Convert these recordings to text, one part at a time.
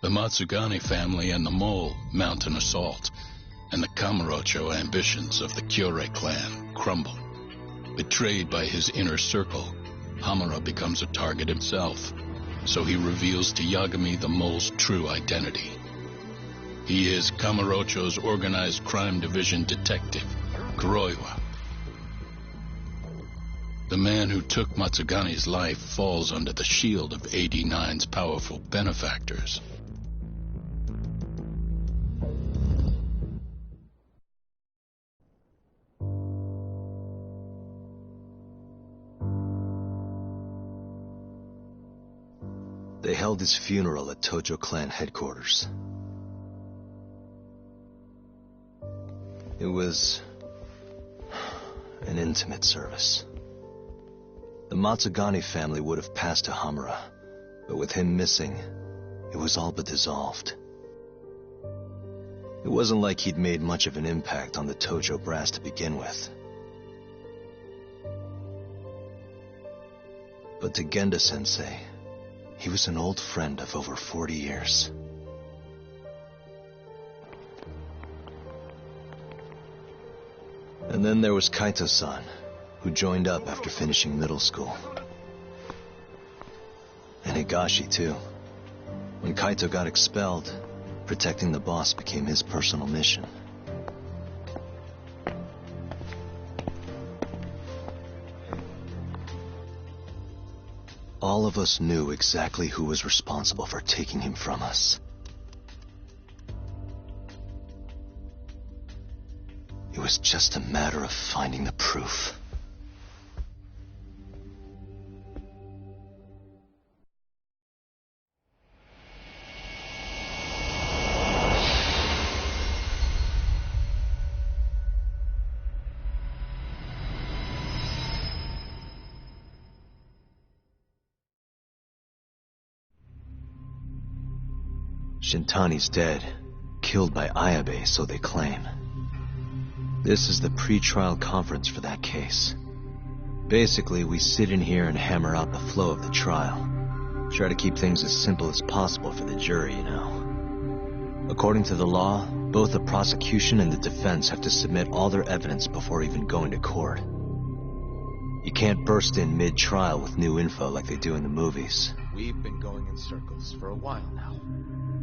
The Matsugane family and the Mole mount an assault, and the Kamurocho ambitions of the Kyorei clan crumble. Betrayed by his inner circle, Hamura becomes a target himself, so he reveals to Yagami the Mole's true identity. He is Kamurocho's organized crime division detective, Kuroiwa. The man who took Matsugane's life falls under the shield of AD9's powerful benefactors. They held his funeral at Tojo clan headquarters. It was an intimate service. The Matsugane family would have passed to Hamura, but with him missing, it was all but dissolved. It wasn't like he'd made much of an impact on the Tojo brass to begin with. But to Genda-sensei, he was an old friend of over 40 years. And then there was Kaito-san, who joined up after finishing middle school. And Higashi, too. When Kaito got expelled, protecting the boss became his personal mission. All of us knew exactly who was responsible for taking him from us. It was just a matter of finding the proof. Shintani's dead, killed by Ayabe, so they claim. This is the pre-trial conference for that case. Basically, we sit in here and hammer out the flow of the trial. Try to keep things as simple as possible for the jury, you know. According to the law, both the prosecution and the defense have to submit all their evidence before even going to court. You can't burst in mid-trial with new info like they do in the movies. We've been going in circles for a while now.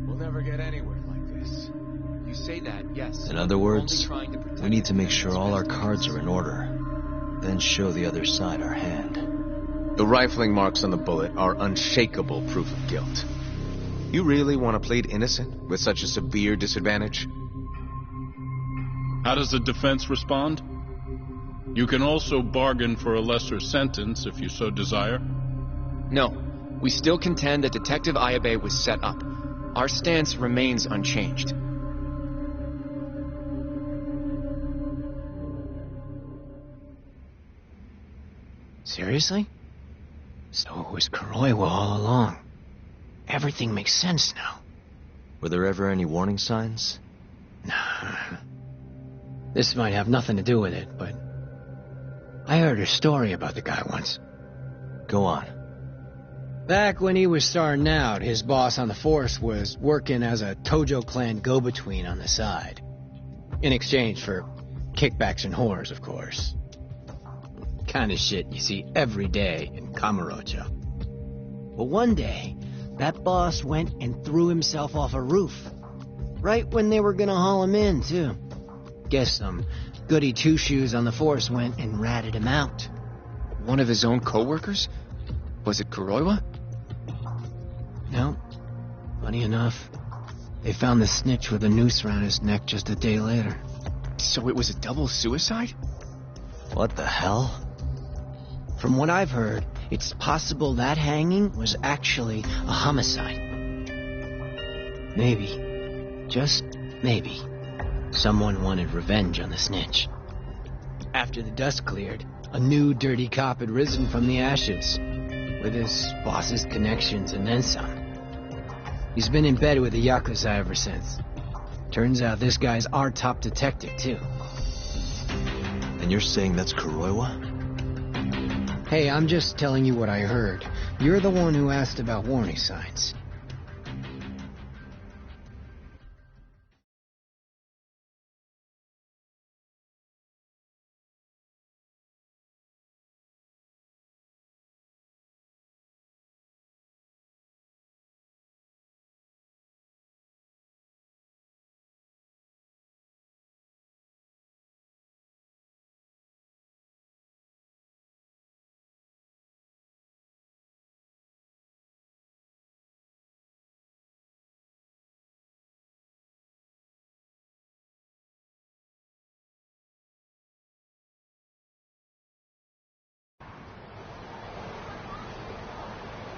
We'll never get anywhere like this. You say that, yes. In other words, we need to make sure all our cards are in order, then show the other side our hand. The rifling marks on the bullet are unshakable proof of guilt. You really want to plead innocent with such a severe disadvantage? How does the defense respond? You can also bargain for a lesser sentence if you so desire. No, we still contend that Detective Ayabe was set up. Our stance remains unchanged. Seriously? So it was Kuroiwa all along. Everything makes sense now. Were there ever any warning signs? Nah. This might have nothing to do with it, but I heard a story about the guy once. Go on. Back when he was starting out, his boss on the force was working as a Tojo clan go-between on the side. In exchange for kickbacks and whores, of course. Kind of shit you see every day in Kamurocho. But one day, that boss went and threw himself off a roof. Right when they were gonna haul him in, too. Guess some goody two-shoes on the force went and ratted him out. One of his own co-workers? Was it Kuroiwa? No. Funny enough, they found the snitch with a noose around his neck just a day later. So it was a double suicide? What the hell? From what I've heard, it's possible that hanging was actually a homicide. Maybe, just maybe, someone wanted revenge on the snitch. After the dust cleared, a new dirty cop had risen from the ashes, with his boss's connections and then some. He's been in bed with the Yakuza ever since. Turns out this guy's our top detective, too. And you're saying that's Kuroiwa? Hey, I'm just telling you what I heard. You're the one who asked about warning signs.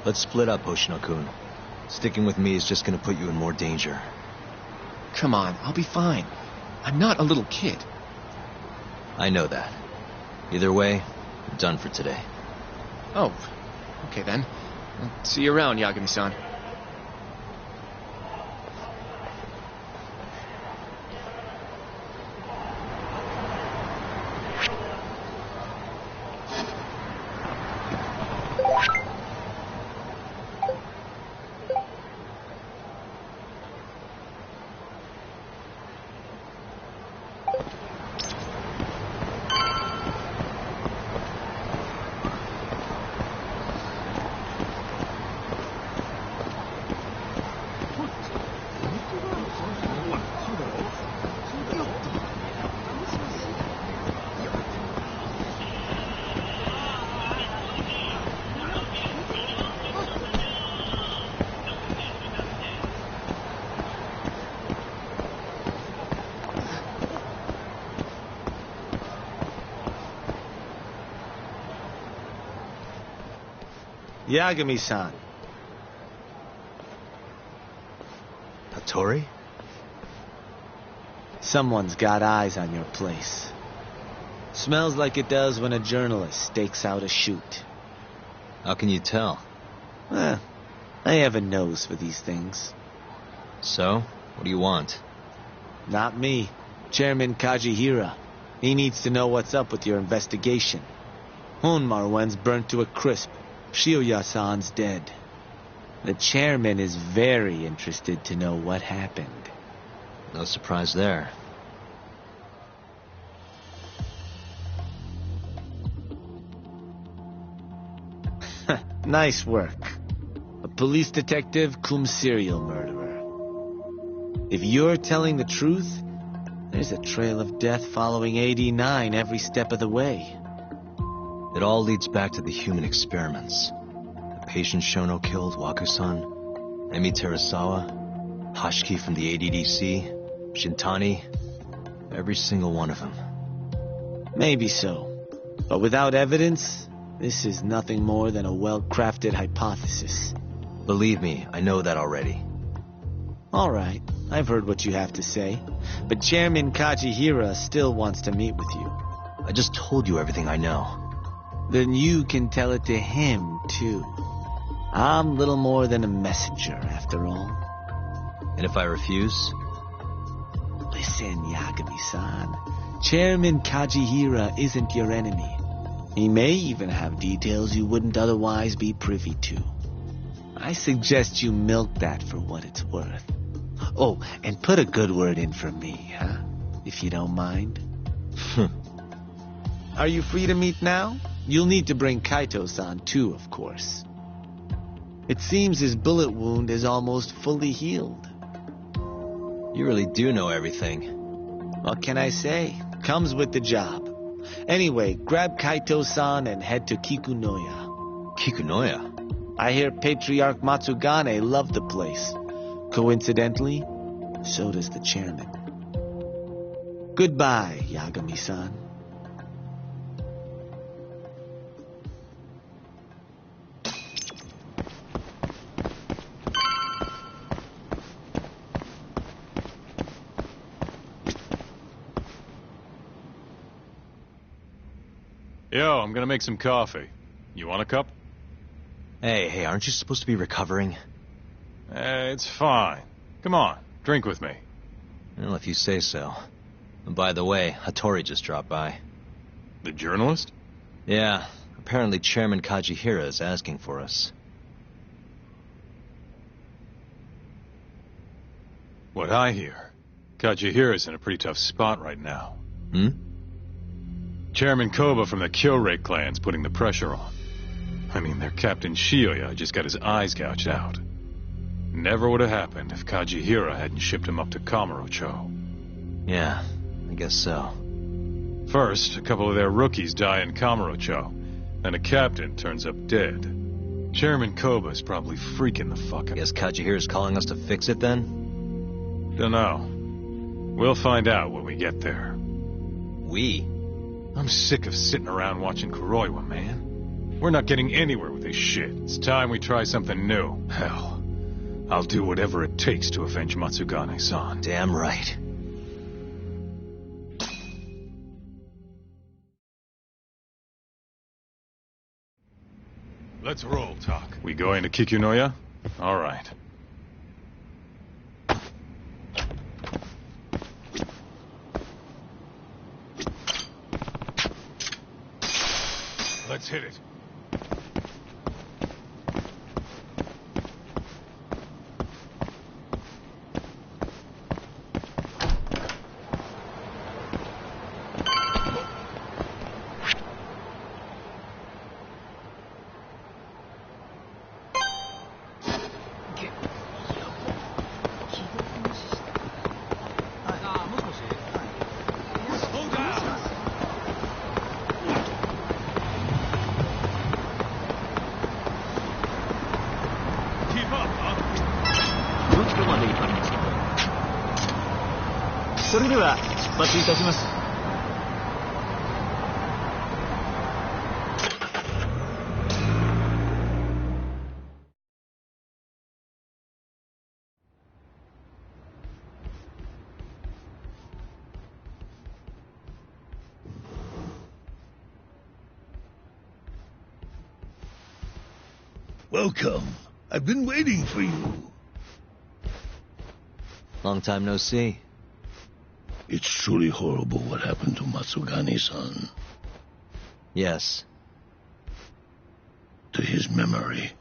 Let's split up, Hoshino-kun. Sticking with me is just gonna put you in more danger. Come on, I'll be fine. I'm not a little kid. I know that. Either way, I'm done for today. Oh, okay then. I'll see you around, Yagami-san. Yagami-san. Hattori? Someone's got eyes on your place. Smells like it does when a journalist stakes out a shoot. How can you tell? I have a nose for these things. So, what do you want? Not me. Chairman Kajihira. He needs to know what's up with your investigation. Honmarwen's burnt to a crisp. Shioya-san's dead. The chairman is very interested to know what happened. No surprise there. Nice work. A police detective cum serial murderer. If you're telling the truth, there's a trail of death following 89 every step of the way. It all leads back to the human experiments. The patient Shono killed, Waku-san, Emi Terasawa, Hashiki from the ADDC, Shintani, every single one of them. Maybe so. But without evidence, this is nothing more than a well-crafted hypothesis. Believe me, I know that already. All right, I've heard what you have to say. But Chairman Kajihira still wants to meet with you. I just told you everything I know. Then you can tell it to him, too. I'm little more than a messenger, after all. And if I refuse? Listen, Yagami-san. Chairman Kajihira isn't your enemy. He may even have details you wouldn't otherwise be privy to. I suggest you milk that for what it's worth. Oh, and put a good word in for me, huh? If you don't mind. Are you free to meet now? You'll need to bring Kaito-san too, of course. It seems his bullet wound is almost fully healed. You really do know everything. What can I say? Comes with the job. Anyway, grab Kaito-san and head to Kikunoya. Kikunoya? I hear Patriarch Matsugane loved the place. Coincidentally, so does the chairman. Goodbye, Yagami-san. Yo, I'm gonna make some coffee. You want a cup? Hey, aren't you supposed to be recovering? It's fine. Come on, drink with me. Well, if you say so. And by the way, Hattori just dropped by. The journalist? Yeah, apparently Chairman Kajihira is asking for us. What I hear, Kajihira's in a pretty tough spot right now. Chairman Koba from the Kyorei clan's putting the pressure on. I mean, their Captain Shioya just got his eyes gouged out. Never would have happened if Kajihira hadn't shipped him up to Kamurocho. Yeah, I guess so. First, a couple of their rookies die in Kamurocho, then a captain turns up dead. Chairman Koba's probably freaking the fuck out. Guess Kajihira's calling us to fix it then? Dunno. We'll find out when we get there. We? I'm sick of sitting around watching Kuroiwa, man. We're not getting anywhere with this shit. It's time we try something new. Hell, I'll do whatever it takes to avenge Matsugane-san. Damn right. Let's roll, Talk. We going to Kikunoya? All right. Let's hit it. Welcome. I've been waiting for you. Long time no see. It's truly horrible what happened to Matsugane-san. Yes. To his memory.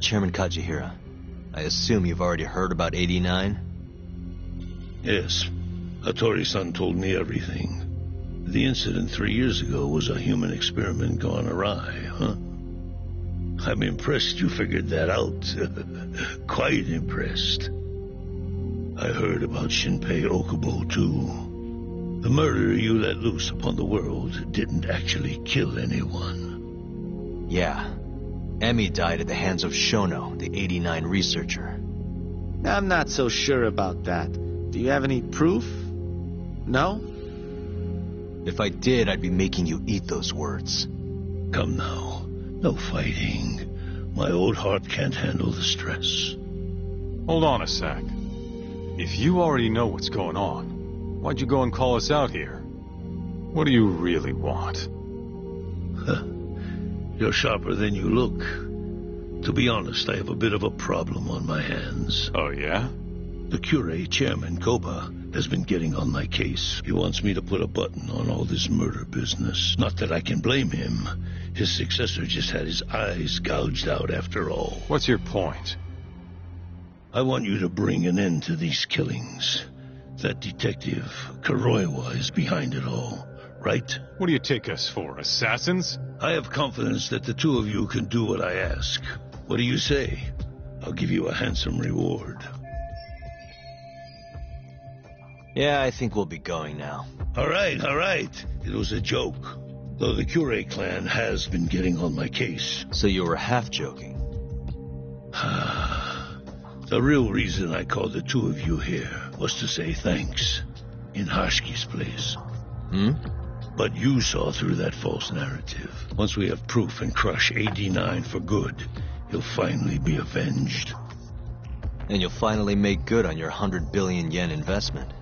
Chairman Kajihira, I assume you've already heard about 89? Yes. Hattori-san told me everything. The incident 3 years ago was a human experiment gone awry, huh? I'm impressed you figured that out. Quite impressed. I heard about Shinpei Okubo, too. The murderer you let loose upon the world didn't actually kill anyone. Yeah. Emmy died at the hands of Shono, the 89 researcher. I'm not so sure about that. Do you have any proof? No? If I did, I'd be making you eat those words. Come now. No fighting. My old heart can't handle the stress. Hold on a sec. If you already know what's going on, why'd you go and call us out here? What do you really want? You're sharper than you look. To be honest, I have a bit of a problem on my hands. Oh, yeah? The Cure, Chairman Koba, has been getting on my case. He wants me to put a button on all this murder business. Not that I can blame him. His successor just had his eyes gouged out after all. What's your point? I want you to bring an end to these killings. That detective, Kuroiwa, is behind it all, right? What do you take us for, assassins? I have confidence that the two of you can do what I ask. What do you say? I'll give you a handsome reward. Yeah, I think we'll be going now. All right. It was a joke. Though the Cure clan has been getting on my case. So you were half joking? The real reason I called the two of you here was to say thanks. In Hashki's place. But you saw through that false narrative. Once we have proof and crush AD9 for good, he'll finally be avenged. And you'll finally make good on your 100 billion yen investment.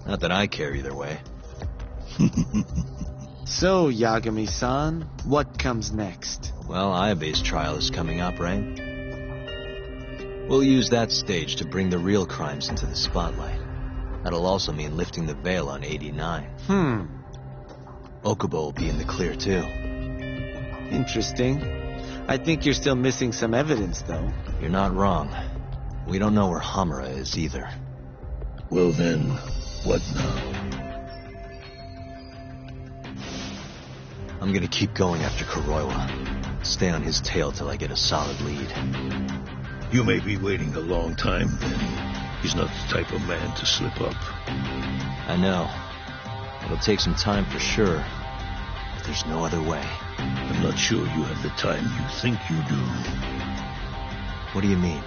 Not that I care either way. So, Yagami-san, what comes next? Well, Ayabe's trial is coming up, right? We'll use that stage to bring the real crimes into the spotlight. That'll also mean lifting the veil on 89. Okubo will be in the clear, too. Interesting. I think you're still missing some evidence, though. You're not wrong. We don't know where Hamura is, either. Well then, what now? I'm gonna keep going after Kuroiwa. Stay on his tail till I get a solid lead. You may be waiting a long time, then. He's not the type of man to slip up. I know. It'll take some time for sure. But There's no other way. I'm not sure you have the time you think you do. What do you mean?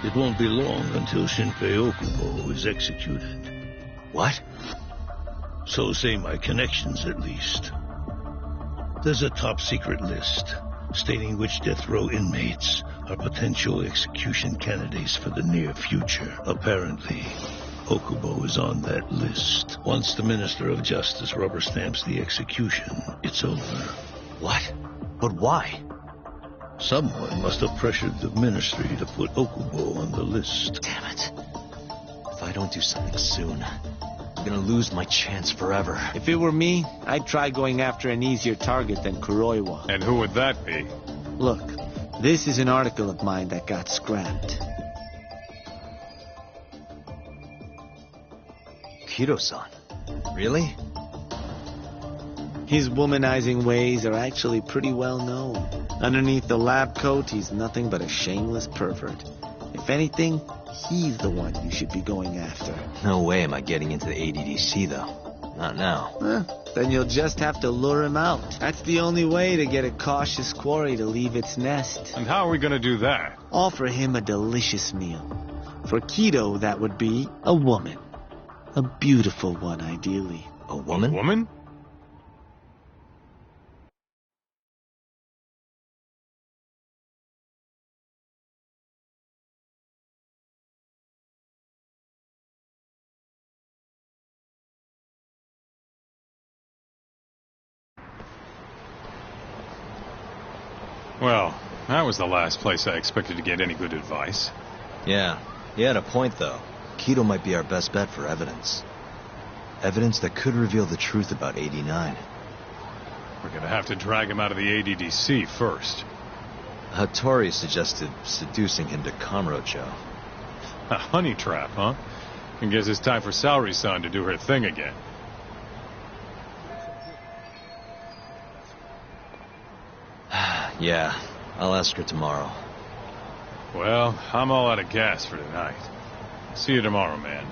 It won't be long until Shinpei Okubo is executed. What? So say my connections, at least. There's a top-secret list stating which death row inmates are potential execution candidates for the near future. Apparently, Okubo is on that list. Once the Minister of Justice rubber stamps the execution, it's over. What? But why? Someone must have pressured the Ministry to put Okubo on the list. Damn it. If I don't do something soon, I'm gonna lose my chance forever. If it were me, I'd try going after an easier target than Kuroiwa. And who would that be? Look, this is an article of mine that got scrapped. Kido-san? Really? His womanizing ways are actually pretty well known. Underneath the lab coat, he's nothing but a shameless pervert. If anything, he's the one you should be going after. No way am I getting into the ADDC, though. Not now. Then you'll just have to lure him out. That's the only way to get a cautious quarry to leave its nest. And how are we gonna do that? Offer him a delicious meal. For Kido, that would be a woman. A beautiful one, ideally. A woman? A woman? Well, that was the last place I expected to get any good advice. Yeah, he had a point, though. Kido might be our best bet for evidence. Evidence that could reveal the truth about 89. We're gonna have to drag him out of the ADDC first. Hattori suggested seducing him to Kamurocho. A honey trap, huh? I guess it's time for Saori-san to do her thing again. Yeah, I'll ask her tomorrow. Well, I'm all out of gas for tonight. See you tomorrow, man.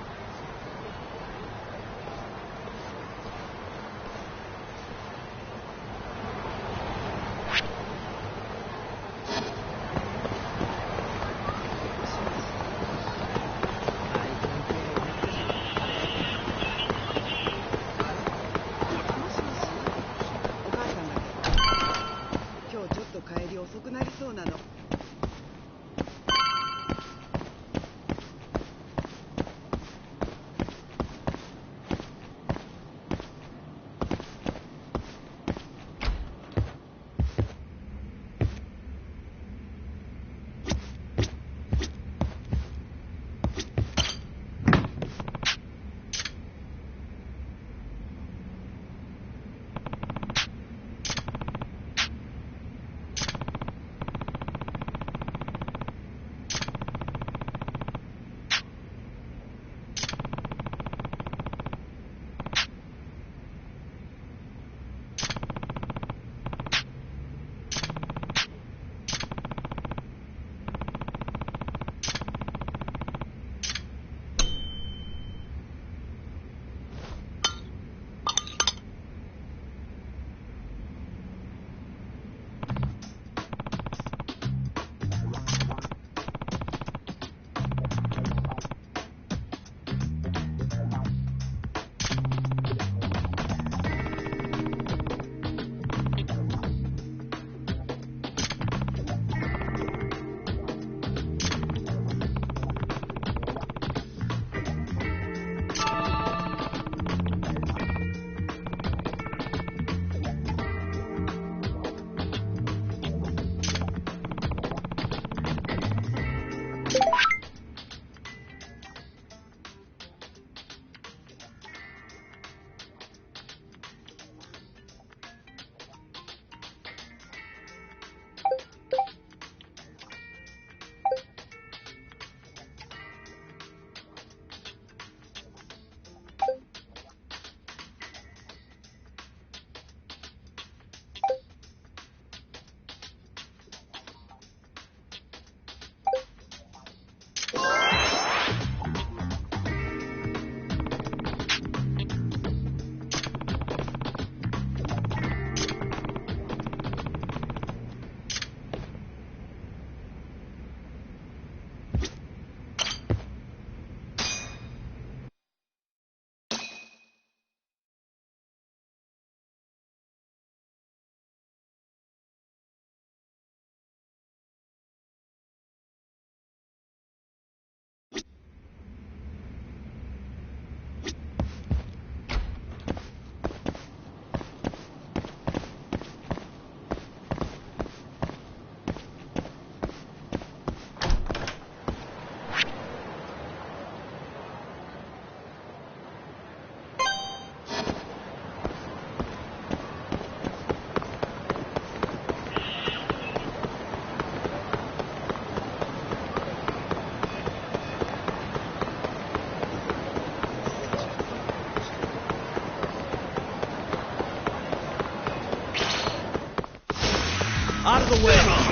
Out of the way!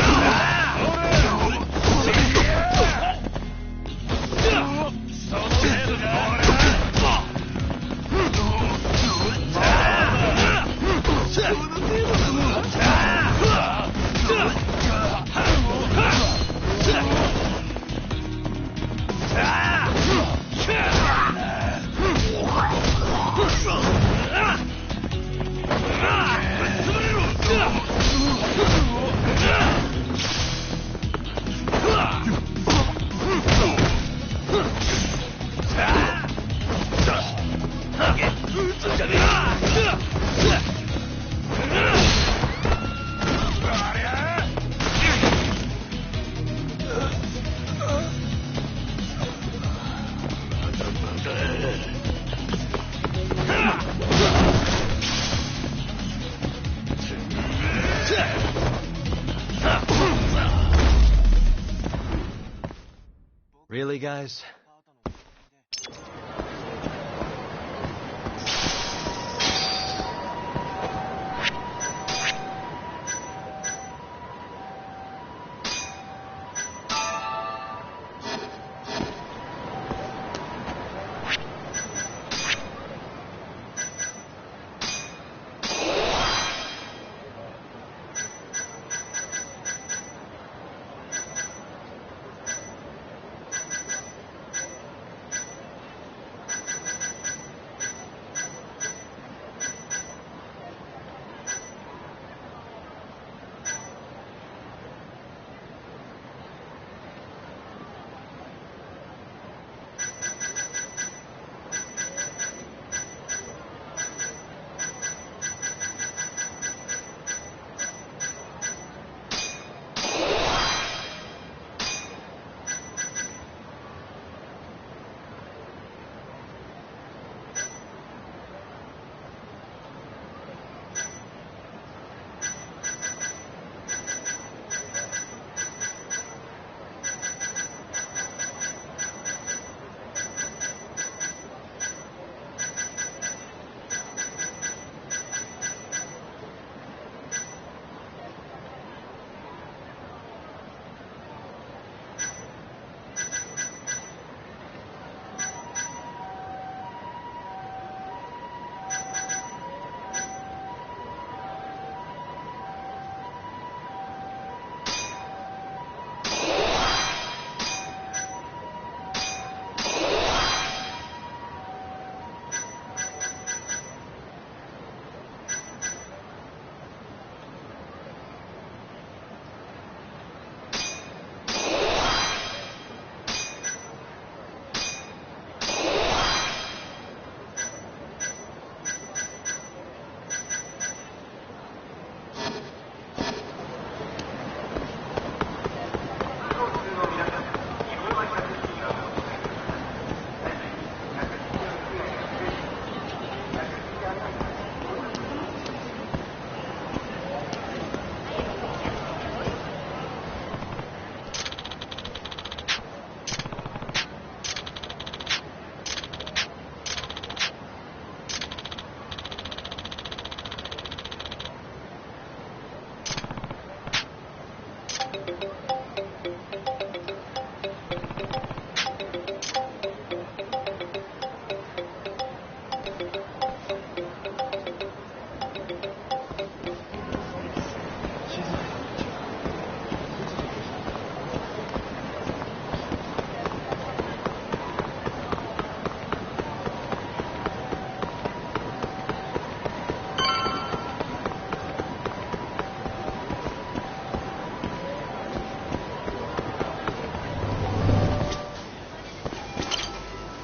Really, guys?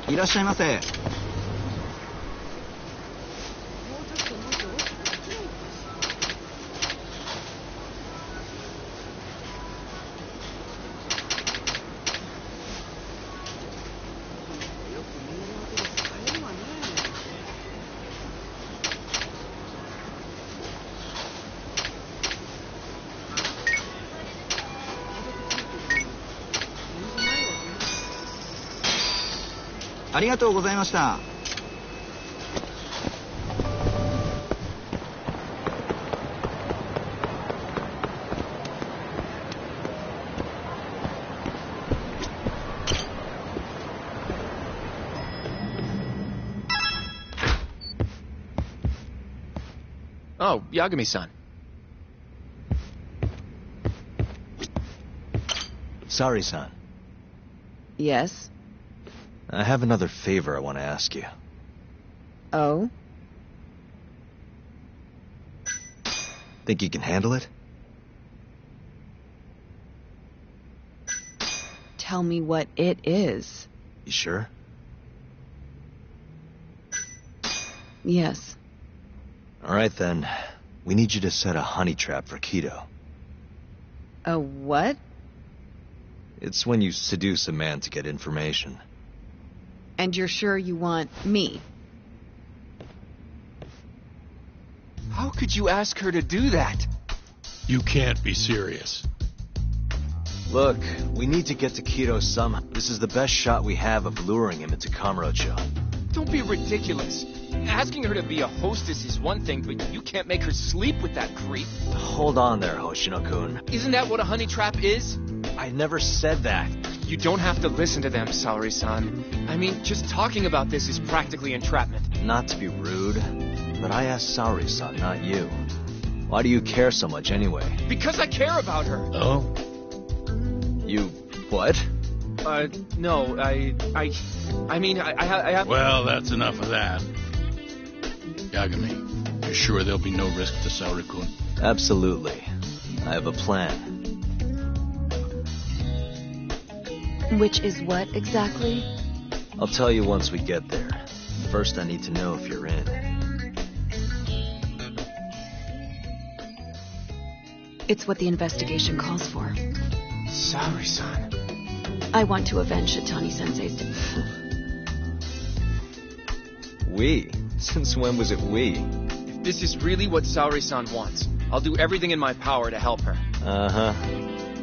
いらっしゃいませ。ありがとうございました。Oh, Yagami-san. Sorry, son. Yes? I have another favor I want to ask you. Oh? Think you can handle it? Tell me what it is. You sure? Yes. Alright then. We need you to set a honey trap for Kido. A what? It's when you seduce a man to get information. And you're sure you want me? How could you ask her to do that? You can't be serious. Look, we need to get to Kido somehow. This is the best shot we have of luring him into Kamurocho. Don't be ridiculous. Asking her to be a hostess is one thing, but you can't make her sleep with that creep. Hold on there, Hoshino-kun. Isn't that what a honey trap is? I never said that. You don't have to listen to them, Saori-san. I mean, just talking about this is practically entrapment. Not to be rude, but I asked Saori-san, not you. Why do you care so much anyway? Because I care about her. Oh? You... what? No, I mean, I have... Well, that's enough of that. Yagami, you sure there'll be no risk to Saori-kun? Absolutely. I have a plan. Which is what, exactly? I'll tell you once we get there. First, I need to know if you're in. It's what the investigation calls for. Saori-san. I want to avenge Shitani-sensei's death. We? Since when was it we? If this is really what Saori-san wants, I'll do everything in my power to help her. Uh-huh.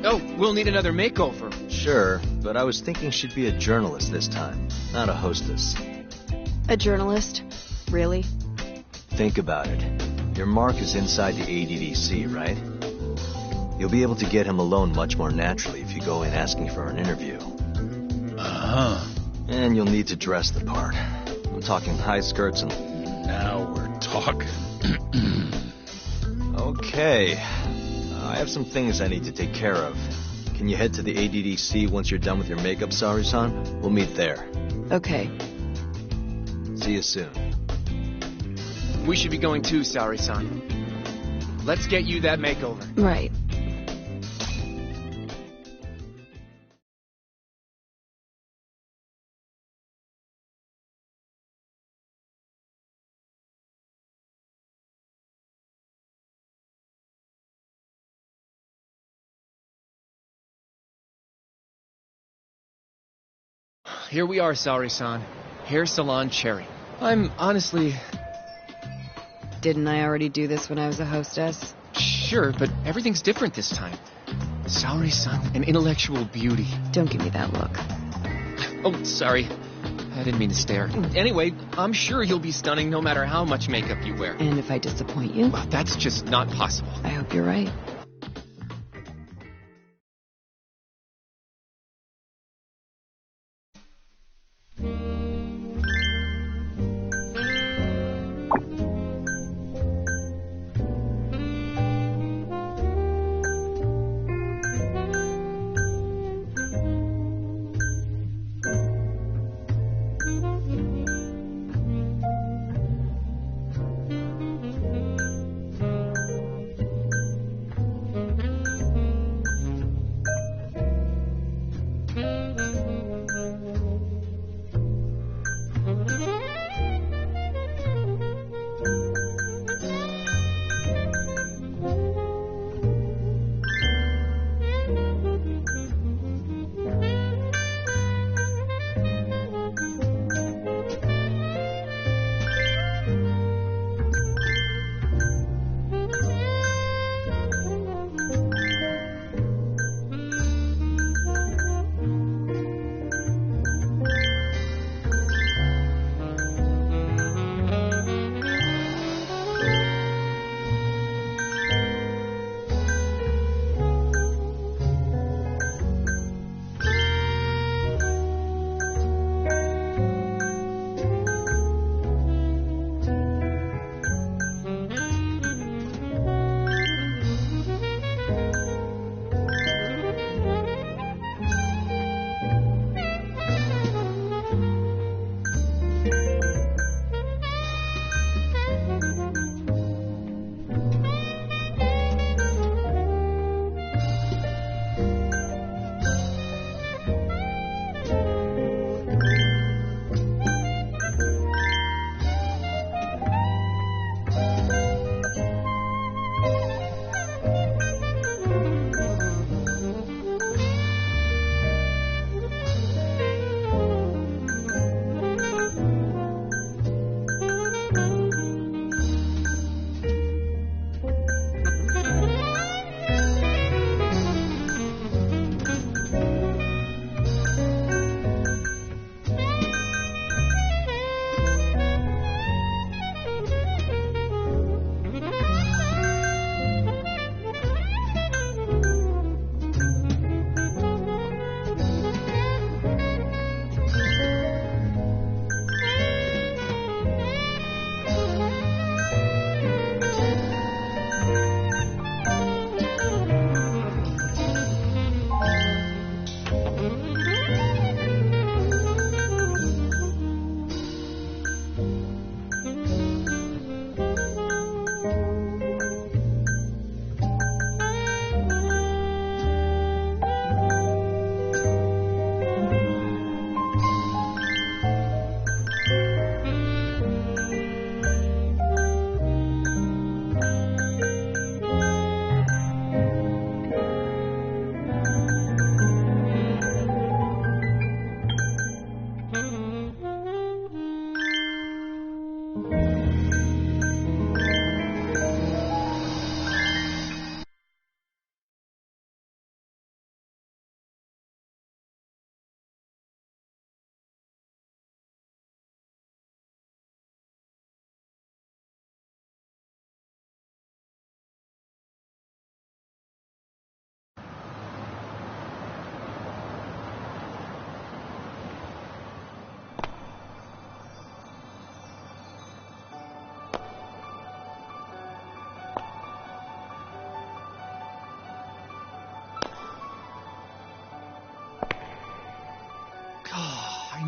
Oh, we'll need another makeover. Sure, but I was thinking she'd be a journalist this time, not a hostess. A journalist? Really? Think about it. Your mark is inside the ADDC, right? You'll be able to get him alone much more naturally if you go in asking for an interview. Uh-huh. And you'll need to dress the part. I'm talking high skirts and... Now we're talking. Okay. I have some things I need to take care of. Can you head to the ADDC once you're done with your makeup, Saori-san? We'll meet there. Okay. See you soon. We should be going too, Saori-san. Let's get you that makeover. Right. Here we are, Saori-san. Hair salon Cherry. I'm honestly... Didn't I already do this when I was a hostess? Sure, but everything's different this time. Saori-san, an intellectual beauty. Don't give me that look. Oh, sorry. I didn't mean to stare. Anyway, I'm sure you'll be stunning no matter how much makeup you wear. And if I disappoint you? Well, that's just not possible. I hope you're right.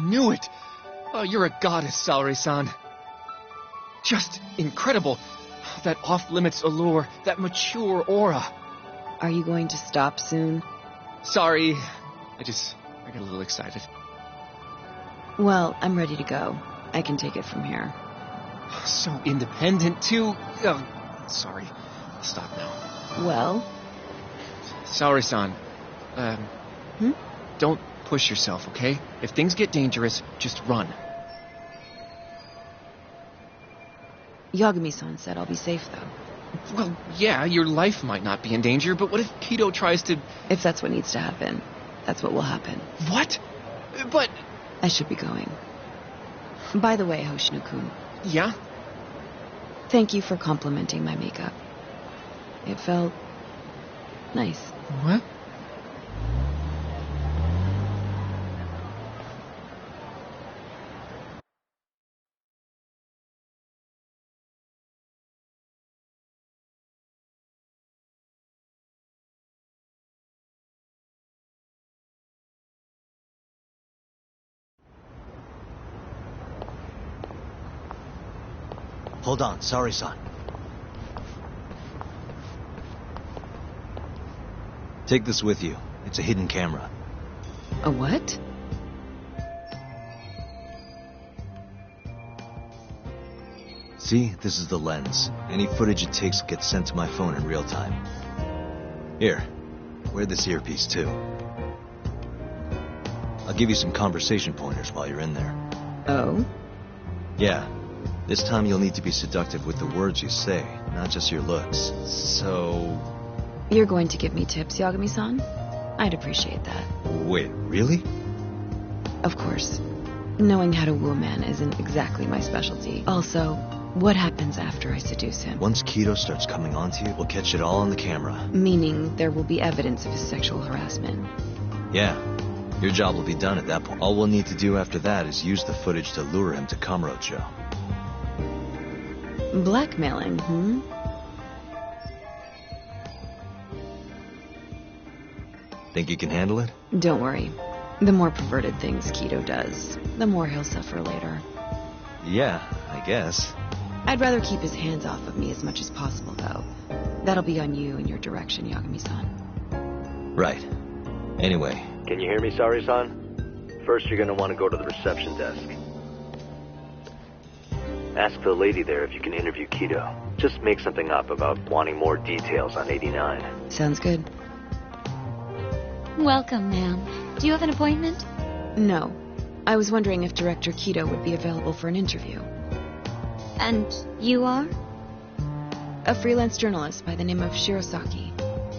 knew it! Oh, you're a goddess, Saori-san. Just incredible. That off-limits allure, that mature aura. Are you going to stop soon? Sorry, I got a little excited. Well, I'm ready to go. I can take it from here. So independent, too. Sorry. I'll stop now. Well? Saori-san, don't push yourself, okay? If things get dangerous, just run. Yagami-san said I'll be safe, though. Well, yeah, your life might not be in danger, but what if Kido tries to... If that's what needs to happen, that's what will happen. What? But... I should be going. By the way, Hoshino-kun. Yeah? Thank you for complimenting my makeup. It felt... nice. What? Hold on, sorry, son. Take this with you. It's a hidden camera. A what? See, this is the lens. Any footage it takes gets sent to my phone in real time. Here, wear this earpiece too. I'll give you some conversation pointers while you're in there. Oh? Yeah. This time you'll need to be seductive with the words you say, not just your looks. So... You're going to give me tips, Yagami-san? I'd appreciate that. Wait, really? Of course. Knowing how to woo a man isn't exactly my specialty. Also, what happens after I seduce him? Once Kido starts coming onto you, we'll catch it all on the camera. Meaning there will be evidence of his sexual harassment. Yeah. Your job will be done at that point. All we'll need to do after that is use the footage to lure him to Kamurocho. Blackmailing, Think you can handle it? Don't worry. The more perverted things Kido does, the more he'll suffer later. Yeah, I guess. I'd rather keep his hands off of me as much as possible, though. That'll be on you and your direction, Yagami-san. Right. Anyway. Can you hear me, Saori-san? First, you're gonna want to go to the reception desk. Ask the lady there if you can interview Kido. Just make something up about wanting more details on 89. Sounds good. Welcome, ma'am. Do you have an appointment? No. I was wondering if Director Kido would be available for an interview. And you are? A freelance journalist by the name of Shirosaki.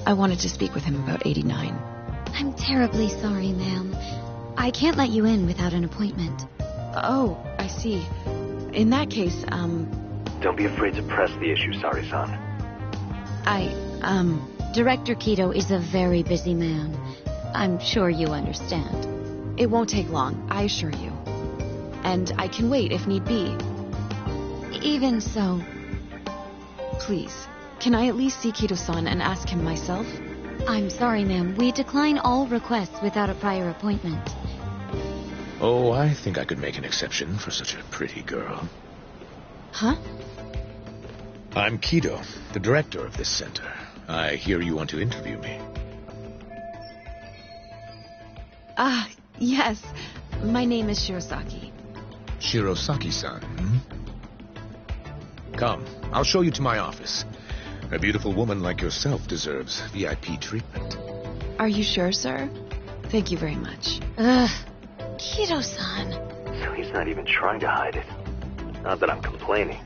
I wanted to speak with him about 89. I'm terribly sorry, ma'am. I can't let you in without an appointment. Oh, I see. In that case, Don't be afraid to press the issue, Saori-san. Director Kido is a very busy man. I'm sure you understand. It won't take long, I assure you. And I can wait if need be. Even so... Please, can I at least see Kido-san and ask him myself? I'm sorry, ma'am. We decline all requests without a prior appointment. Oh, I think I could make an exception for such a pretty girl. Huh? I'm Kido, the director of this center. I hear you want to interview me. Yes. My name is Shirosaki. Shirosaki-san, Come, I'll show you to my office. A beautiful woman like yourself deserves VIP treatment. Are you sure, sir? Thank you very much. Kido-san. So he's not even trying to hide it. Not that I'm complaining.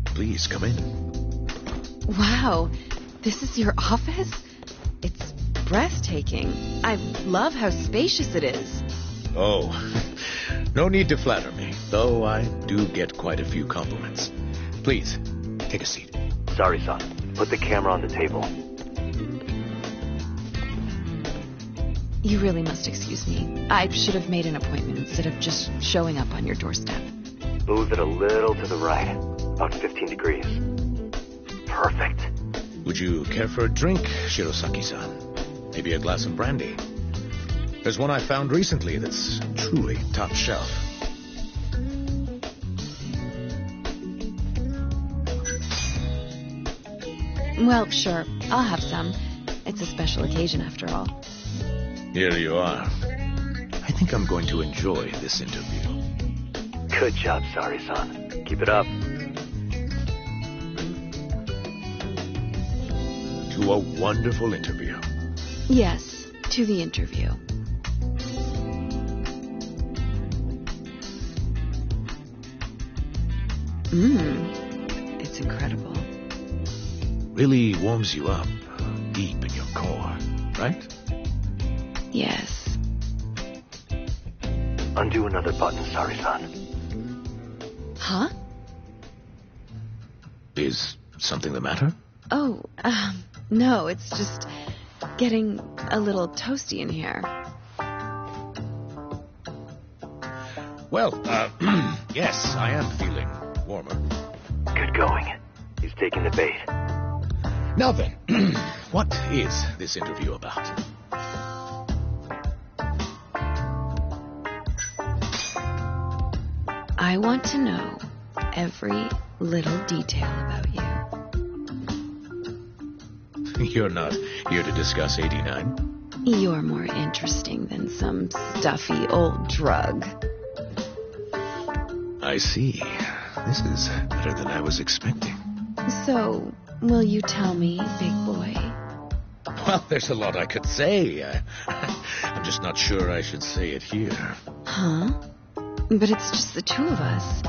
Please, come in. Wow. This is your office? It's breathtaking. I love how spacious it is. Oh, no need to flatter me, though I do get quite a few compliments. Please, take a seat. Sorry, son. Put the camera on the table. You really must excuse me. I should have made an appointment instead of just showing up on your doorstep. Move it a little to the right. About 15 degrees. perfect. Would you care for a drink, Shirosaki-san? Maybe a glass of brandy? There's one I found recently that's truly top shelf. Well, sure. I'll have some. It's a special occasion after all. Here you are. I think I'm going to enjoy this interview. Good job, Sari-san. Keep it up. To a wonderful interview. Yes, to the interview. It's incredible. Really warms you up deep in your core, right? Yes. Undo another button, Sari-san. Huh? Is something the matter? Oh, no, it's just getting a little toasty in here. Well, yes, I am feeling warmer. Good going. He's taking the bait. Now then, what is this interview about? I want to know every little detail about you. You're not here to discuss 89? You're more interesting than some stuffy old drug. I see. This is better than I was expecting. So, will you tell me, big boy? Well, there's a lot I could say. I'm just not sure I should say it here. Huh? But it's just the two of us.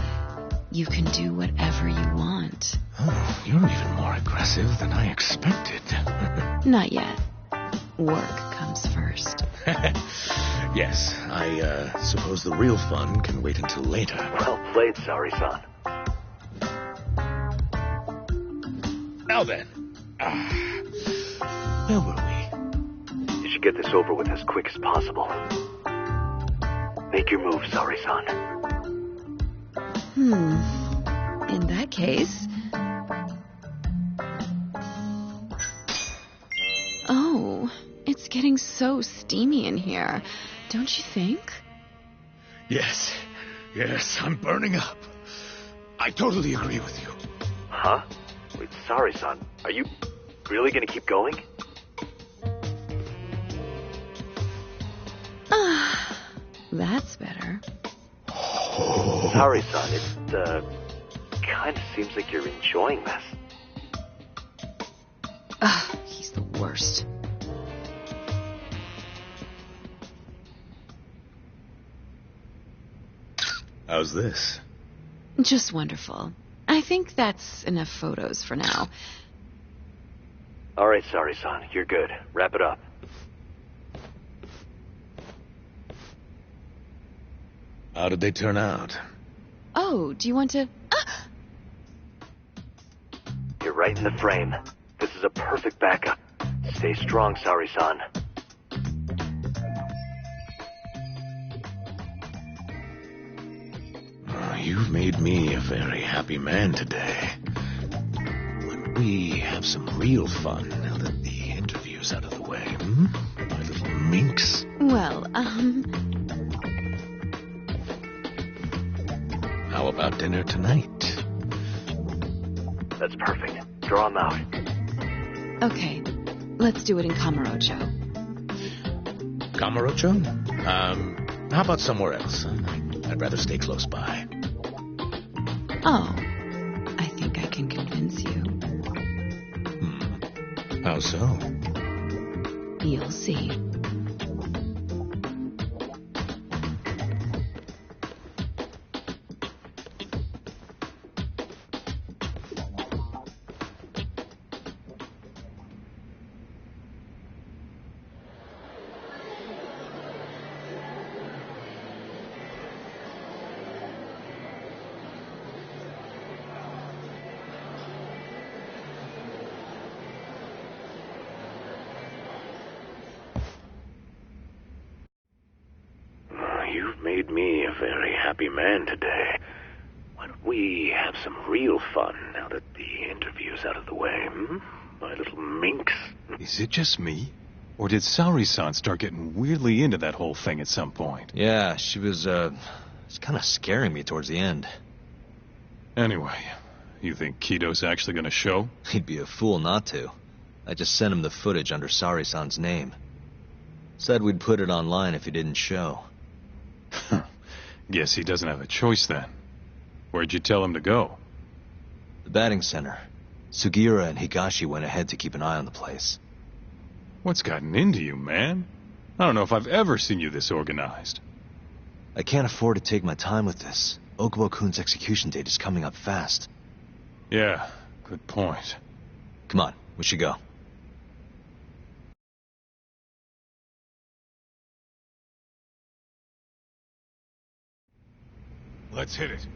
You can do whatever you want. Oh, you're even more aggressive than I expected. Not yet. Work comes first. Yes, I suppose the real fun can wait until later. Well played, Sari-san. Now then. Where were we? You should get this over with as quick as possible. Make your move, Sari-san. In that case... Oh, it's getting so steamy in here, don't you think? Yes, I'm burning up. I totally agree with you. Huh? Wait, Sari-san, are you really gonna keep going? That's better. Sari-san, it, kind of seems like you're enjoying this. He's the worst. How's this? Just wonderful. I think that's enough photos for now. All right, Sari-san, you're good. Wrap it up. How did they turn out? Oh, do you want to... You're right in the frame. This is a perfect backup. Stay strong, Sari-san. You've made me a very happy man today. When we have some real fun now that the interview's out of the way, my little minx? Well, How about dinner tonight? That's perfect. Draw him out. Okay, let's do it in Kamurocho. Kamurocho? How about somewhere else? I'd rather stay close by. Oh, I think I can convince you. How so? You'll see. You've made me a very happy man today. Why don't we have some real fun now that the interview's out of the way, my little minx? Is it just me? Or did Saori-san start getting weirdly into that whole thing at some point? Yeah, she was, it's kind of scaring me towards the end. Anyway, you think Kido's actually gonna show? He'd be a fool not to. I just sent him the footage under Saori-san's name. Said we'd put it online if he didn't show. Guess he doesn't have a choice then. Where'd you tell him to go? The batting center. Sugiura and Higashi went ahead to keep an eye on the place. What's gotten into you, man? I don't know if I've ever seen you this organized. I can't afford to take my time with this. Okubo-kun's execution date is coming up fast. Yeah, good point. Come on, we should go. Let's hit it.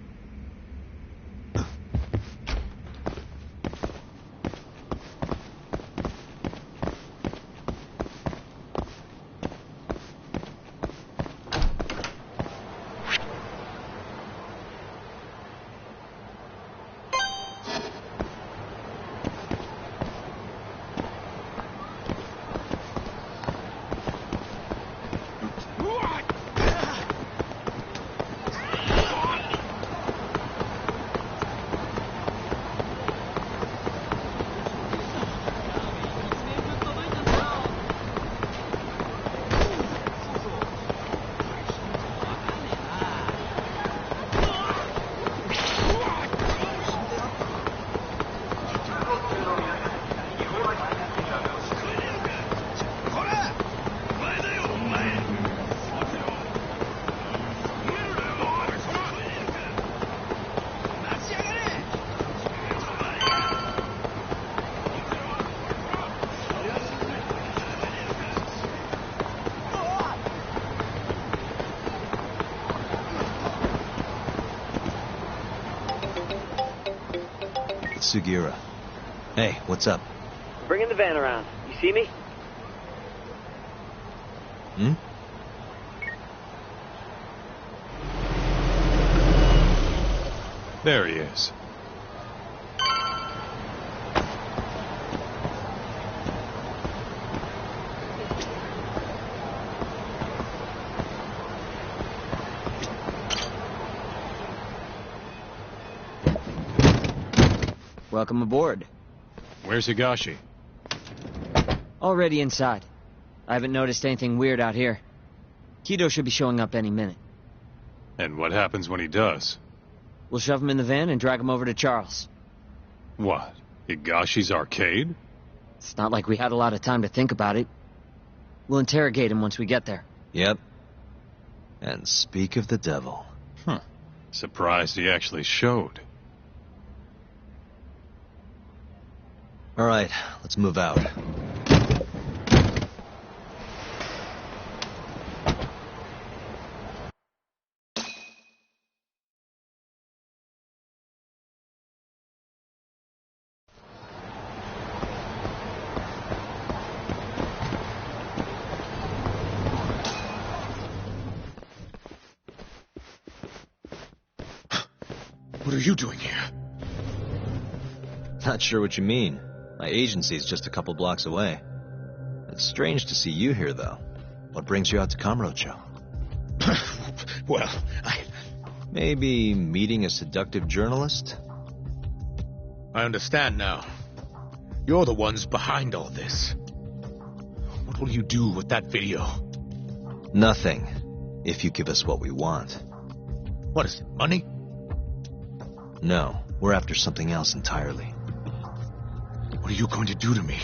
Sugiura. Hey, what's up? Bringing the van around. You see me? Hmm? There he is. Welcome aboard. Where's Higashi? Already inside. I haven't noticed anything weird out here. Kido should be showing up any minute. And what happens when he does? We'll shove him in the van and drag him over to Charles. What? Higashi's arcade? It's not like we had a lot of time to think about it. We'll interrogate him once we get there. Yep. And speak of the devil. Surprised he actually showed. All right, let's move out. What are you doing here? Not sure what you mean. My agency's just a couple blocks away. It's strange to see you here, though. What brings you out to Kamurocho? Well, Maybe meeting a seductive journalist? I understand now. You're the ones behind all this. What will you do with that video? Nothing, if you give us what we want. What is it, money? No, we're after something else entirely. What are you going to do to me?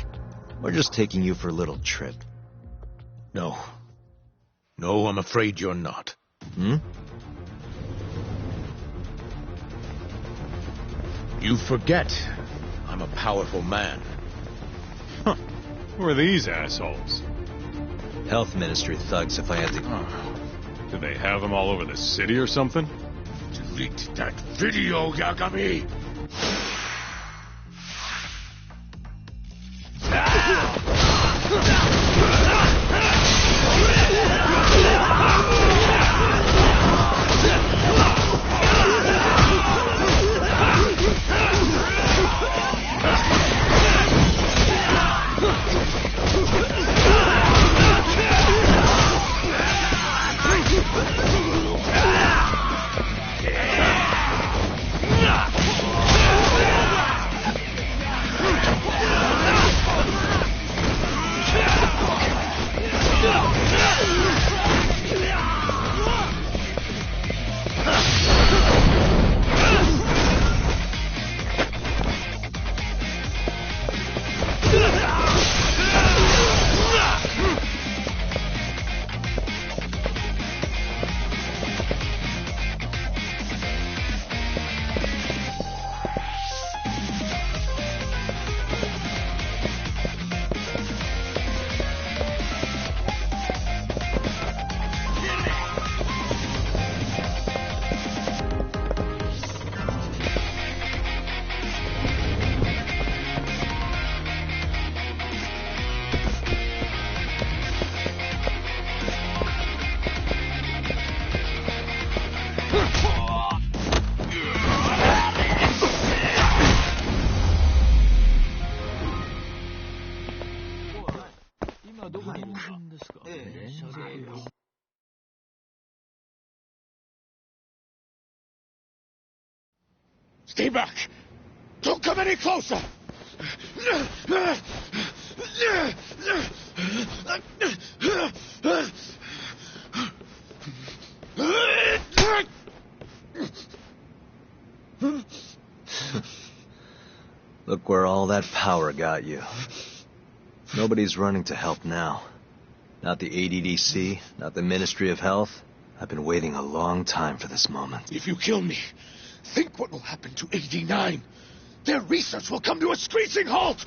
We're just taking you for a little trip. No. No, I'm afraid you're not. Hmm? You forget. I'm a powerful man. Huh. Who are these assholes? Health Ministry thugs, if I had to... Do they have them all over the city or something? Delete that video, Yagami! Stay back! Don't come any closer! Look where all that power got you. Nobody's running to help now. Not the ADDC, not the Ministry of Health. I've been waiting a long time for this moment. If you kill me, think what will happen to 89. Their research will come to a screeching halt!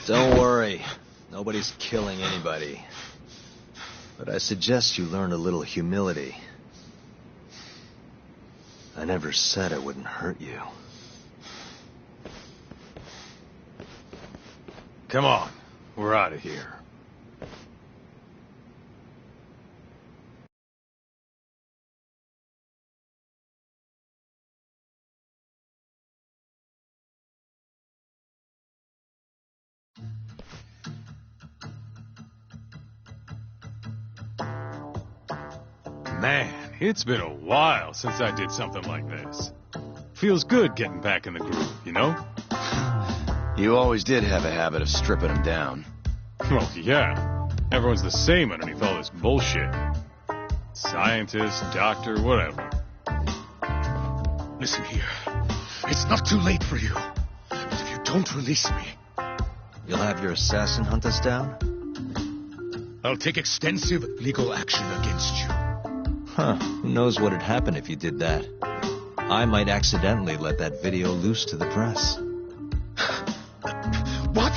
Don't worry. Nobody's killing anybody. But I suggest you learn a little humility. I never said I wouldn't hurt you. Come on, we're out of here. Man, it's been a while since I did something like this. Feels good getting back in the groove, you know? You always did have a habit of stripping them down. Well, yeah. Everyone's the same underneath all this bullshit. Scientist, doctor, whatever. Listen here. It's not too late for you. But if you don't release me... You'll have your assassin hunt us down? I'll take extensive legal action against you. Huh. Who knows what'd happen if you did that? I might accidentally let that video loose to the press. What?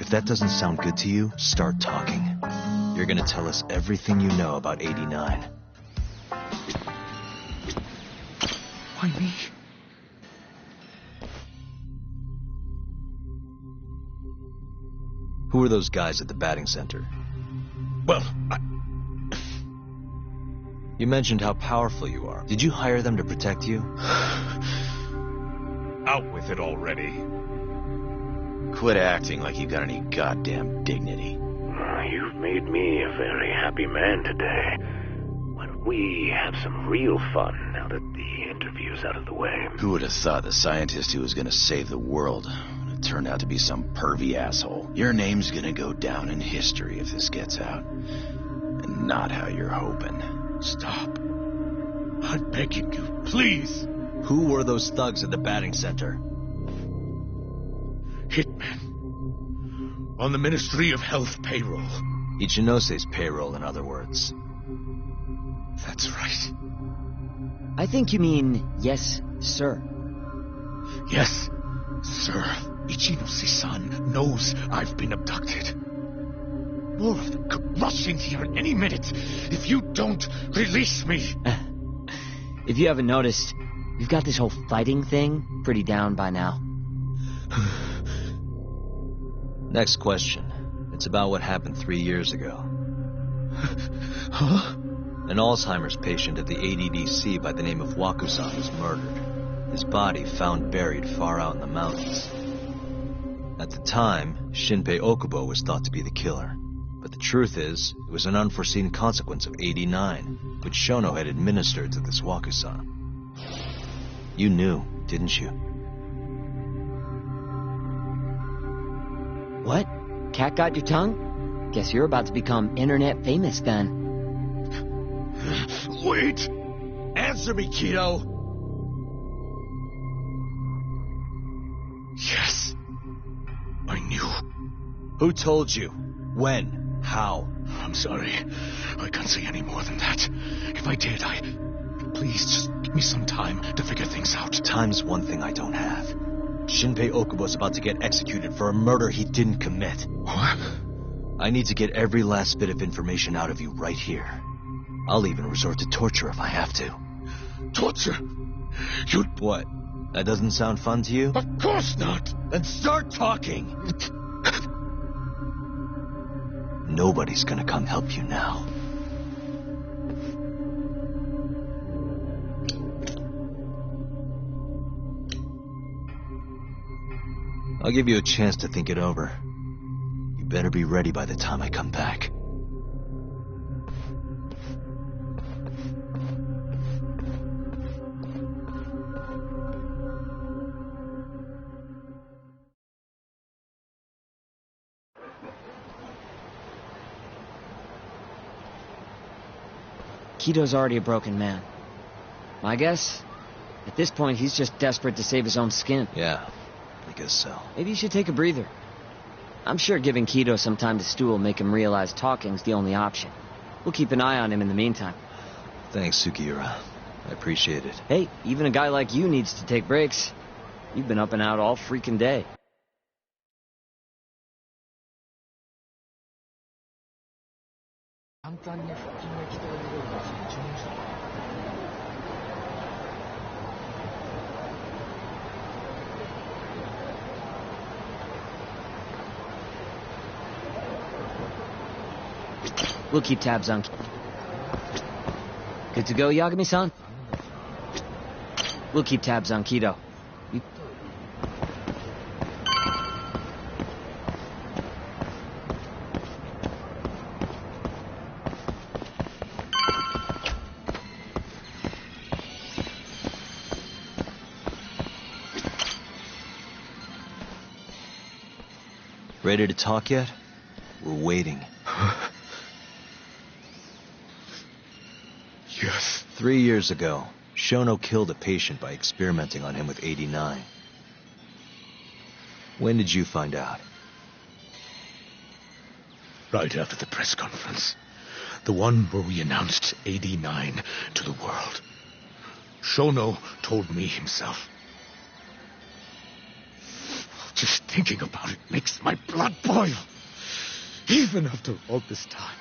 If that doesn't sound good to you, start talking. You're gonna tell us everything you know about 89. Why me? Who were those guys at the batting center? Well, You mentioned how powerful you are. Did you hire them to protect you? Out with it already. Quit acting like you got any goddamn dignity. You've made me a very happy man today. Why don't we have some real fun now that the interview's out of the way? Who would have thought the scientist who was gonna save the world would turned out to be some pervy asshole? Your name's gonna go down in history if this gets out. And not how you're hoping. Stop. I'm begging you, please. Who were those thugs at the batting center? Hitmen. On the Ministry of Health payroll. Ichinose's payroll, in other words. That's right. I think you mean, yes, sir. Yes, sir. Ichinose-san knows I've been abducted. More of them could rush in here any minute if you don't release me. If you haven't noticed, we've got this whole fighting thing pretty down by now. Next question. It's about what happened 3 years ago. Huh? An Alzheimer's patient at the ADDC by the name of Waku-san was murdered. His body found buried far out in the mountains. At the time, Shinpei Okubo was thought to be the killer. But the truth is, it was an unforeseen consequence of 89, which Shono had administered to this Waku-san. You knew, didn't you? What? Cat got your tongue? Guess you're about to become internet famous then. Wait! Answer me, Kido! Yes. I knew. Who told you? When? How? I'm sorry. I can't say any more than that. If I did, Please, just give me some time to figure things out. Time's one thing I don't have. Shinpei Okubo's about to get executed for a murder he didn't commit. What? I need to get every last bit of information out of you right here. I'll even resort to torture if I have to. Torture? What? That doesn't sound fun to you? Of course not! Then start talking! Nobody's gonna come help you now. I'll give you a chance to think it over. You better be ready by the time I come back. Kido's already a broken man. My guess? At this point, he's just desperate to save his own skin. Yeah, I guess so. Maybe you should take a breather. I'm sure giving Kido some time to stew will make him realize talking's the only option. We'll keep an eye on him in the meantime. Thanks, Sugiura. I appreciate it. Hey, even a guy like you needs to take breaks. You've been up and out all freaking day. We'll keep tabs on... Good to go, Yagami-san? We'll keep tabs on Kido. Ready to talk yet? We're waiting. Yes. 3 years ago, Shono killed a patient by experimenting on him with 89. When did you find out? Right after the press conference. The one where we announced 89 to the world. Shono told me himself. Just thinking about it makes my blood boil. Even after all this time.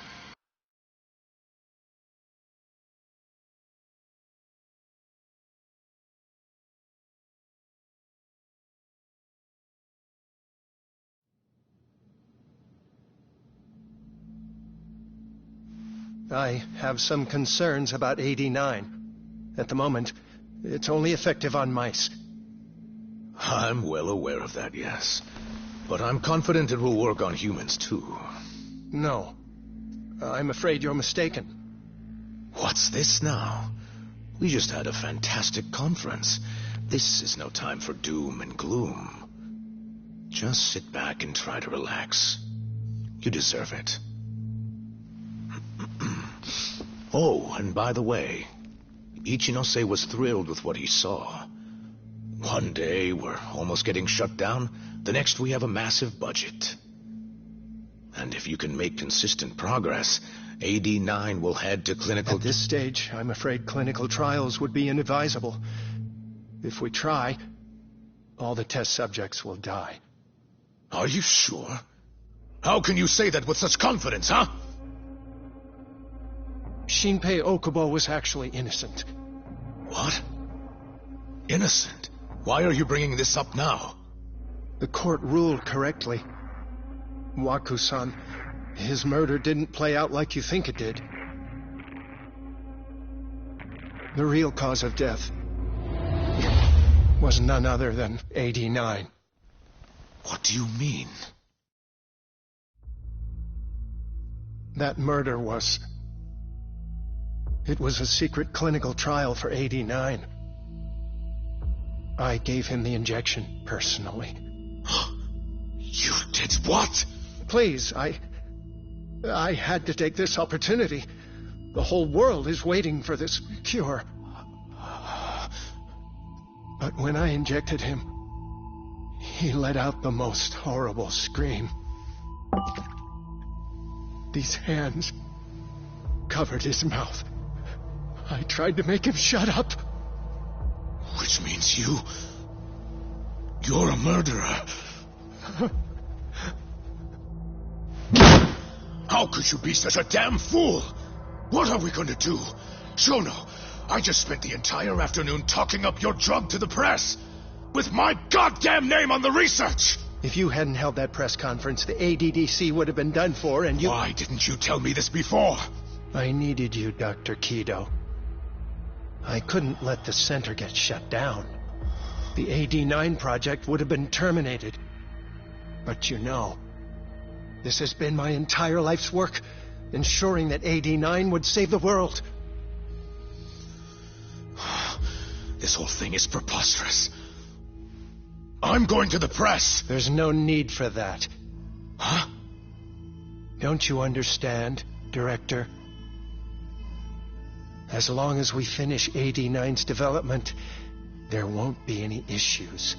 I have some concerns about 89. At the moment, it's only effective on mice. I'm well aware of that, yes. But I'm confident it will work on humans, too. No. I'm afraid you're mistaken. What's this now? We just had a fantastic conference. This is no time for doom and gloom. Just sit back and try to relax. You deserve it. Oh, and by the way, Ichinose was thrilled with what he saw. One day, we're almost getting shut down. The next, we have a massive budget. And if you can make consistent progress, AD9 will head to clinical... At this stage, I'm afraid clinical trials would be inadvisable. If we try, all the test subjects will die. Are you sure? How can you say that with such confidence, huh? Shinpei Okubo was actually innocent. What? Innocent? Why are you bringing this up now? The court ruled correctly. Waku-san, his murder didn't play out like you think it did. The real cause of death was none other than 89. What do you mean? That murder was... It was a secret clinical trial for 89. I gave him the injection, personally. You did what? Please, I had to take this opportunity. The whole world is waiting for this cure. But when I injected him, he let out the most horrible scream. These hands covered his mouth. I tried to make him shut up. Which means you're a murderer. How could you be such a damn fool? What are we going to do? Shono, I just spent the entire afternoon talking up your drug to the press. With my goddamn name on the research! If you hadn't held that press conference, the ADDC would have been done for, and you... Why didn't you tell me this before? I needed you, Dr. Kido. I couldn't let the center get shut down. The AD9 project would have been terminated. But you know, this has been my entire life's work, ensuring that AD9 would save the world. This whole thing is preposterous. I'm going to the press. There's no need for that. Huh? Don't you understand, Director? As long as we finish AD9's development, there won't be any issues.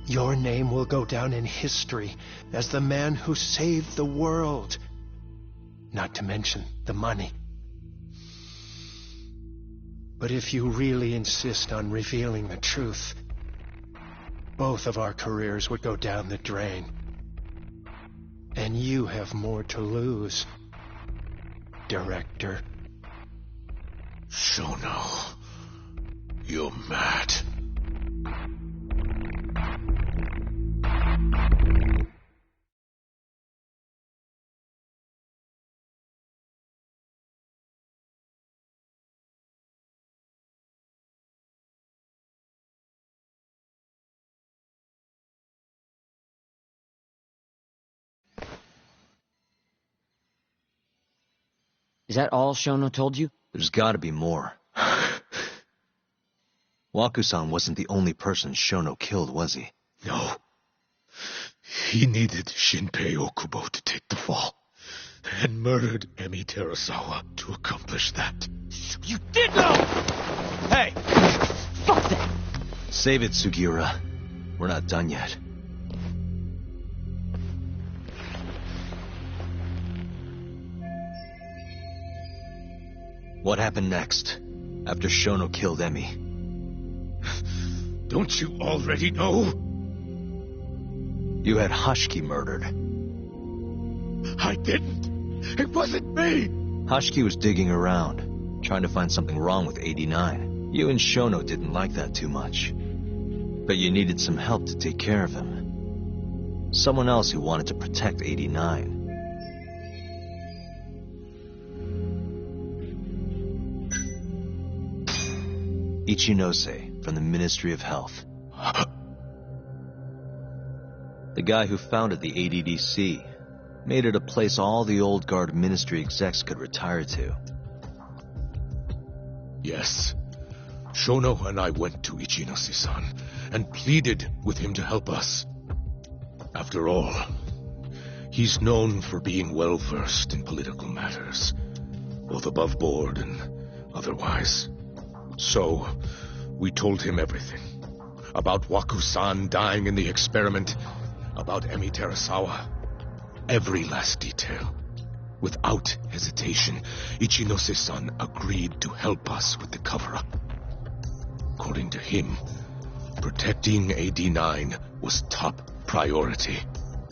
Your name will go down in history as the man who saved the world. Not to mention the money. But if you really insist on revealing the truth, both of our careers would go down the drain. And you have more to lose, Director. Shono, you're mad. Is that all Shono told you? There's gotta be more. Waku-san wasn't the only person Shono killed, was he? No. He needed Shinpei Okubo to take the fall, and murdered Emi Terasawa to accomplish that. You did know! Hey! Fuck that! Save it, Sugiura. We're not done yet. What happened next, after Shono killed Emi? Don't you already know? You had Hashiki murdered. I didn't. It wasn't me. Hashiki was digging around, trying to find something wrong with AD9. You and Shono didn't like that too much. But you needed some help to take care of him. Someone else who wanted to protect AD9. Ichinose from the Ministry of Health. The guy who founded the ADDC made it a place all the old guard ministry execs could retire to. Yes. Shono and I went to Ichinose-san and pleaded with him to help us. After all, he's known for being well-versed in political matters, both above board and otherwise. So, we told him everything. About Waku-san dying in the experiment, about Emi Terasawa. Every last detail. Without hesitation, Ichinose-san agreed to help us with the cover-up. According to him, protecting AD9 was top priority.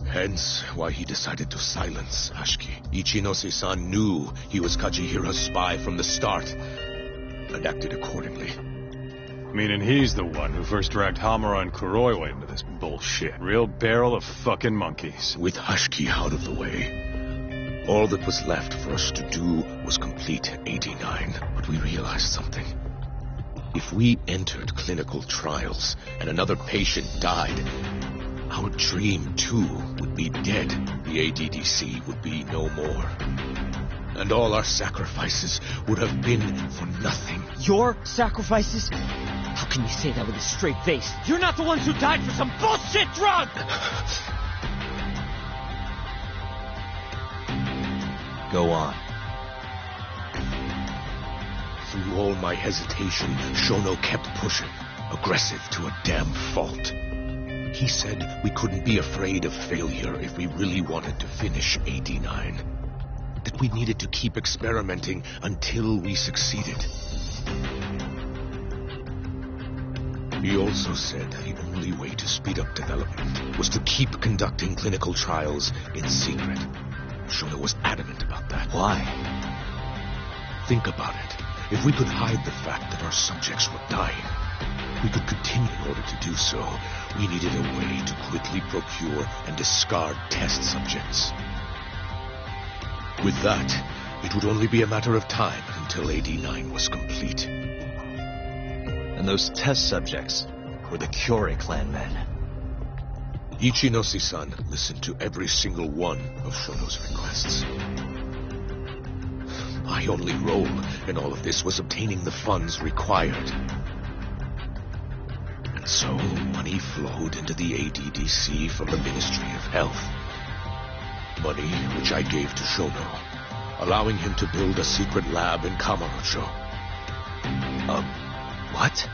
Hence why he decided to silence Hashiki. Ichinose-san knew he was Kajihira's spy from the start, and acted accordingly. Meaning he's the one who first dragged Hamura and Kuroiwa into this bullshit. Real barrel of fucking monkeys. With Hashiki out of the way, all that was left for us to do was complete AD9. But we realized something. If we entered clinical trials and another patient died, our dream too would be dead. The ADDC would be no more. And all our sacrifices would have been for nothing. Your sacrifices? How can you say that with a straight face? You're not the ones who died for some bullshit drug! Go on. Through all my hesitation, Shono kept pushing, aggressive to a damn fault. He said we couldn't be afraid of failure if we really wanted to finish AD9. That we needed to keep experimenting until we succeeded. He also said the only way to speed up development was to keep conducting clinical trials in secret. Shono was adamant about that. Why? Think about it. If we could hide the fact that our subjects were dying, we could continue in order to do so. We needed a way to quickly procure and discard test subjects. With that, it would only be a matter of time until AD9 was complete. And those test subjects were the Kyorei clan men. Ichinose-san listened to every single one of Shono's requests. My only role in all of this was obtaining the funds required. And so, money flowed into the ADDC from the Ministry of Health. Money which I gave to Shono, allowing him to build a secret lab in Kamurocho. What?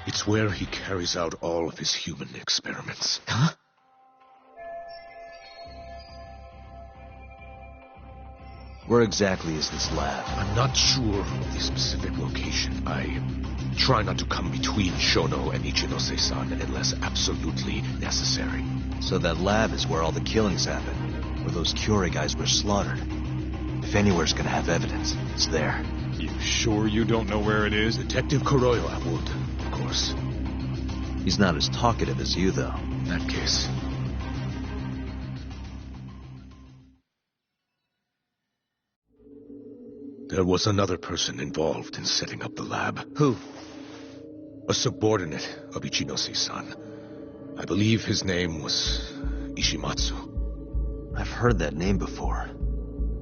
It's where he carries out all of his human experiments. Huh? Where exactly is this lab? I'm not sure of the specific location. I try not to come between Shono and Ichinose-san unless absolutely necessary. So that lab is where all the killings happened, where those Kyorei guys were slaughtered. If anywhere's gonna have evidence, it's there. You sure you don't know where it is? Detective Kuroyo I would, of course. He's not as talkative as you, though. In that case. There was another person involved in setting up the lab. Who? A subordinate of Ichinose-san. I believe his name was Ishimatsu. I've heard that name before.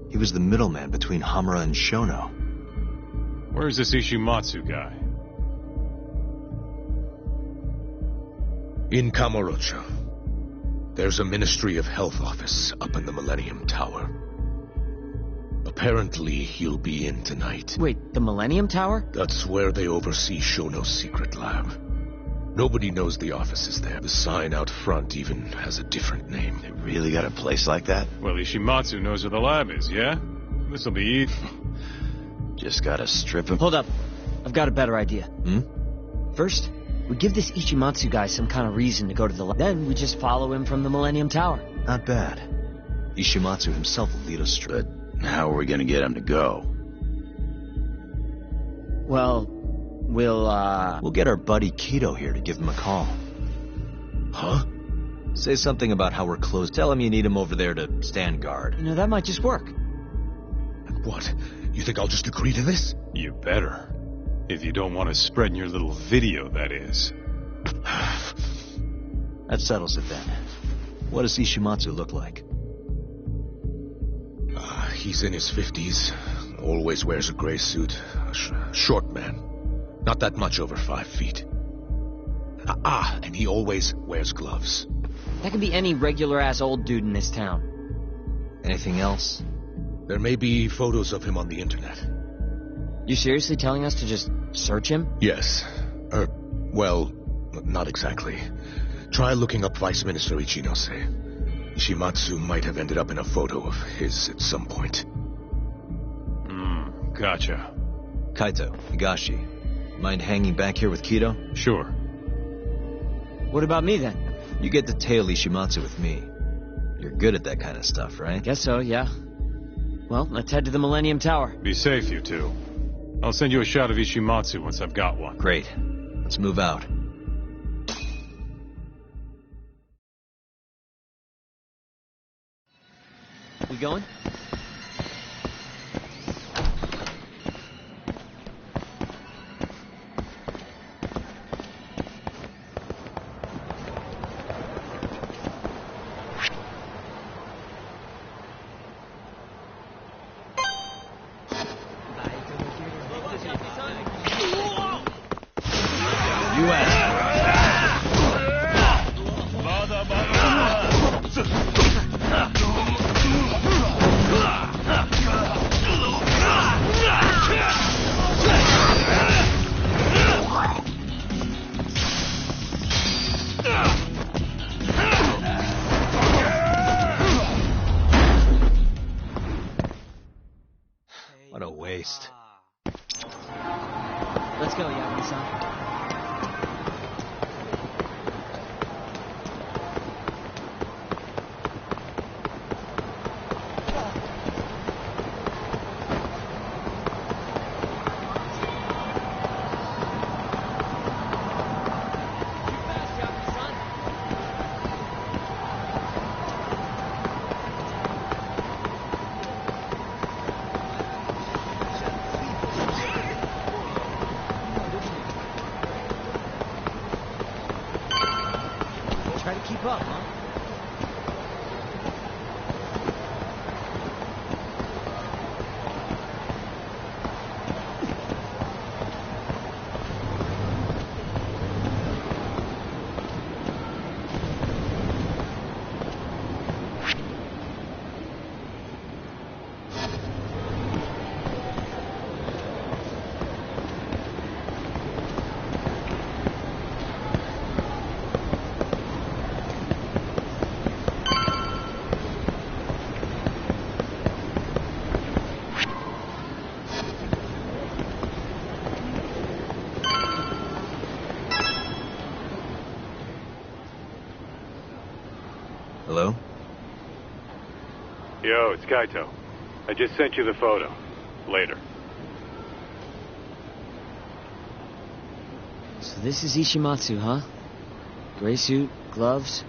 He was the middleman between Hamura and Shono. Where's this Ishimatsu guy? In Kamurocho. There's a Ministry of Health office up in the Millennium Tower. Apparently, he'll be in tonight. Wait, the Millennium Tower? That's where they oversee Shono's secret lab. Nobody knows the office is there. The sign out front even has a different name. They really got a place like that? Well, Ishimatsu knows where the lab is, yeah? This'll be easy. Just gotta strip him. Hold up. I've got a better idea. First, we give this Ichimatsu guy some kind of reason to go to the lab. Then we just follow him from the Millennium Tower. Not bad. Ishimatsu himself will lead us straight. How are we gonna get him to go? Well, we'll get our buddy Kido here to give him a call. Huh? Say something about how we're close. Tell him you need him over there to stand guard. You know, that might just work. What? You think I'll just agree to this? You better. If you don't want to spread in your little video, that is. That settles it then. What does Ishimatsu look like? He's in his 50s. Always wears a gray suit. Short man. Not that much over 5 feet. And he always wears gloves. That could be any regular-ass old dude in this town. Anything else? There may be photos of him on the internet. You seriously telling us to just search him? Yes. Well, not exactly. Try looking up Vice Minister Ichinose. Ishimatsu might have ended up in a photo of his at some point. Gotcha. Kaito, Higashi, mind hanging back here with Kido? Sure. What about me, then? You get to tail Ishimatsu with me. You're good at that kind of stuff, right? Guess so, yeah. Well, let's head to the Millennium Tower. Be safe, you two. I'll send you a shot of Ishimatsu once I've got one. Great. Let's move out. We going? What a waste. Let's go, Yagami-san. Hello? Yo, it's Kaito. I just sent you the photo. Later. So this is Ishimatsu, huh? Gray suit, gloves.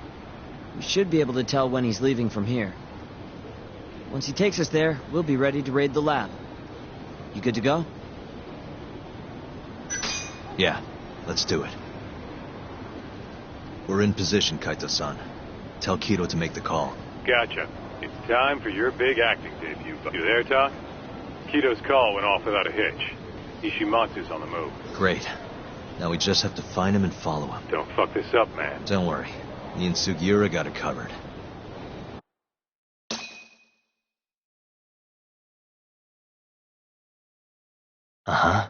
We should be able to tell when he's leaving from here. Once he takes us there, we'll be ready to raid the lab. You good to go? Yeah, let's do it. We're in position, Kaito-san. Tell Kido to make the call. Gotcha. It's time for your big acting debut. You there, Tak? Kido's call went off without a hitch. Ishimatsu's on the move. Great. Now we just have to find him and follow him. Don't fuck this up, man. Don't worry. Me and Sugiura got it covered. Uh-huh.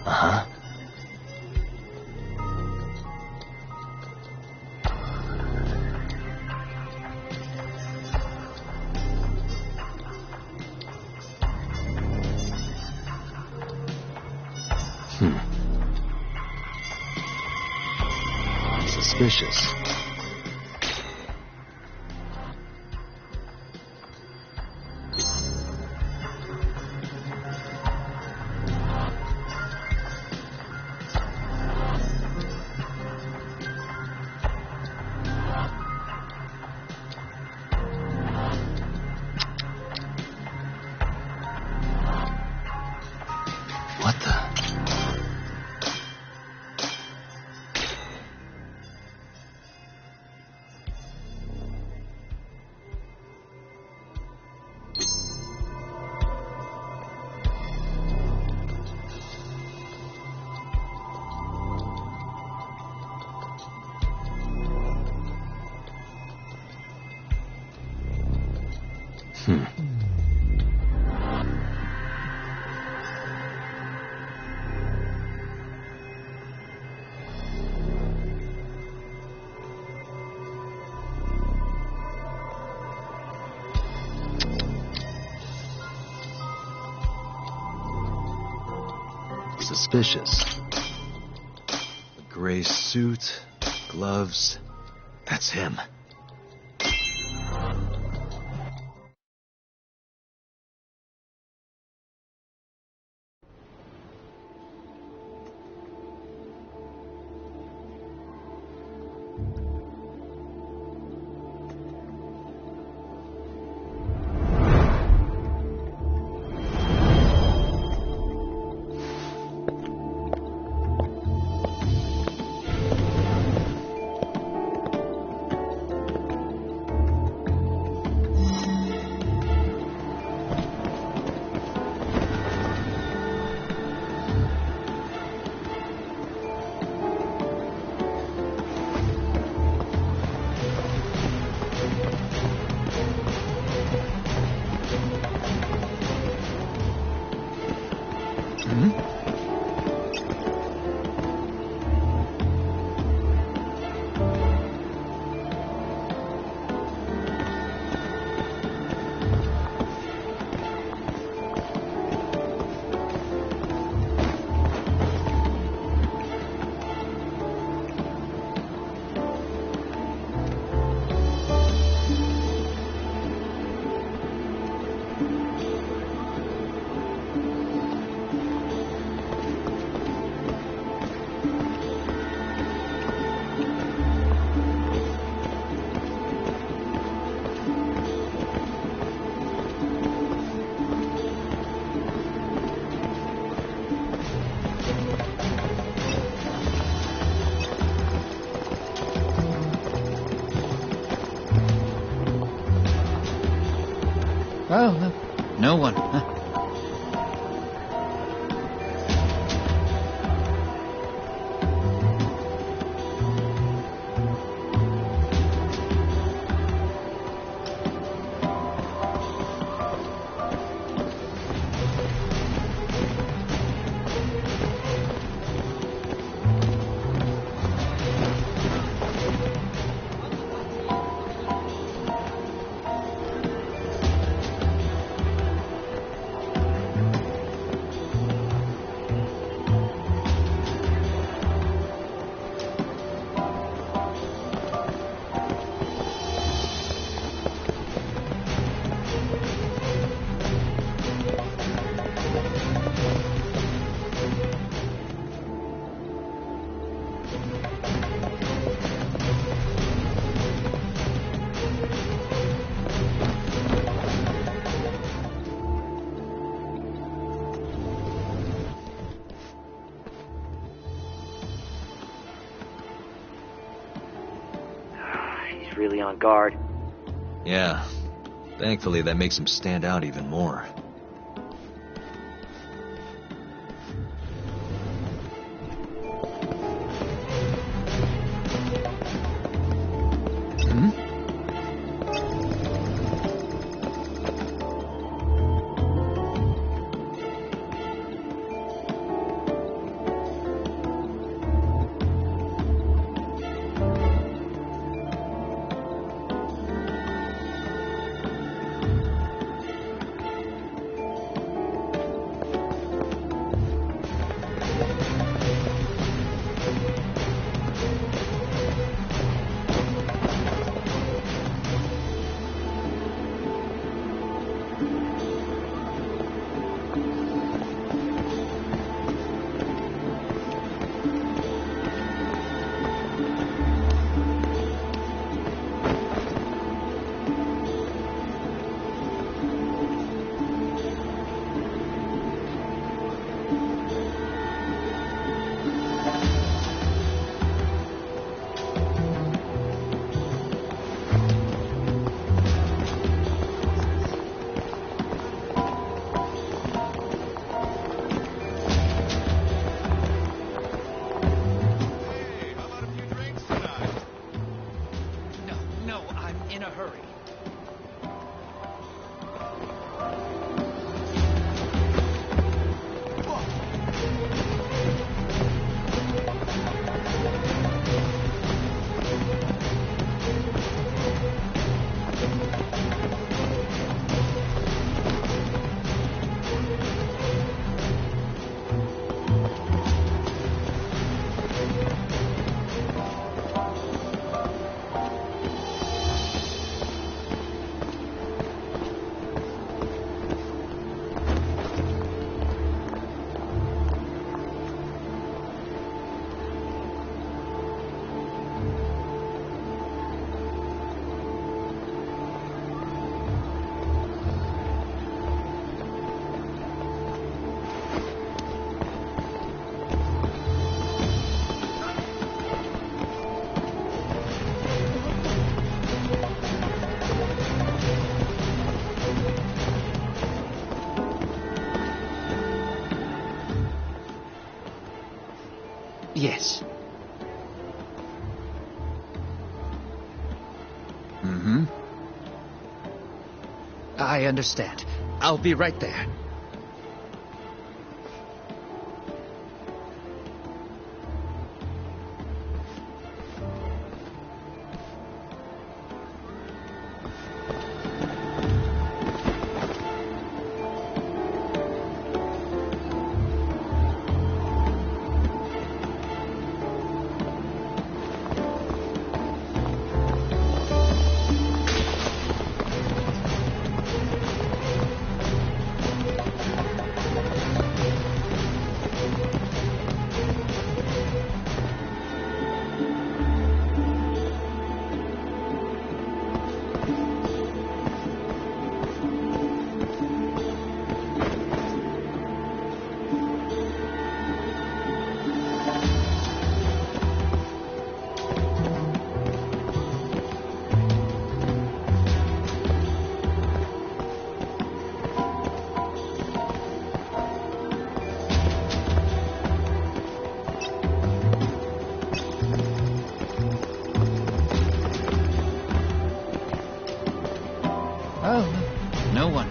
Uh-huh. Suspicious. What the? Suspicious. A gray suit, gloves. That's him. Oh, no one. Huh. on guard. Yeah. Thankfully, that makes him stand out even more. Yes. I understand. I'll be right there. Oh, no one.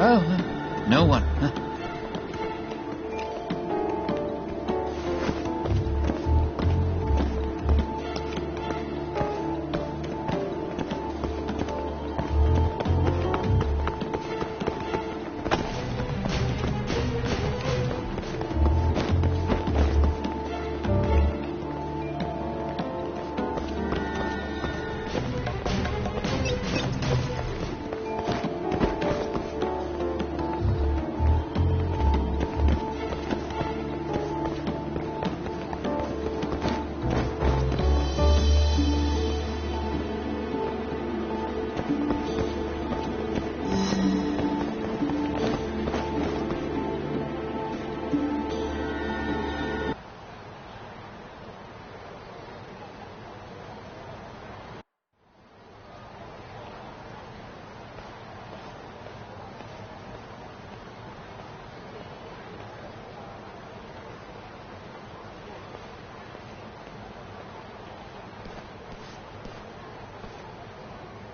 Oh, no one.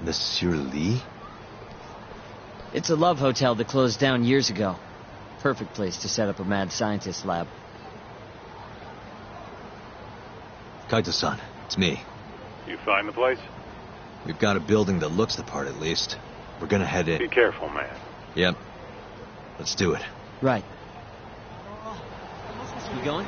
Monsieur Lee? It's a love hotel that closed down years ago. Perfect place to set up a mad scientist lab. Kaito-san, it's me. You find the place? We've got a building that looks the part, at least. We're gonna head in. Be careful, man. Yep. Let's do it. Right. You going?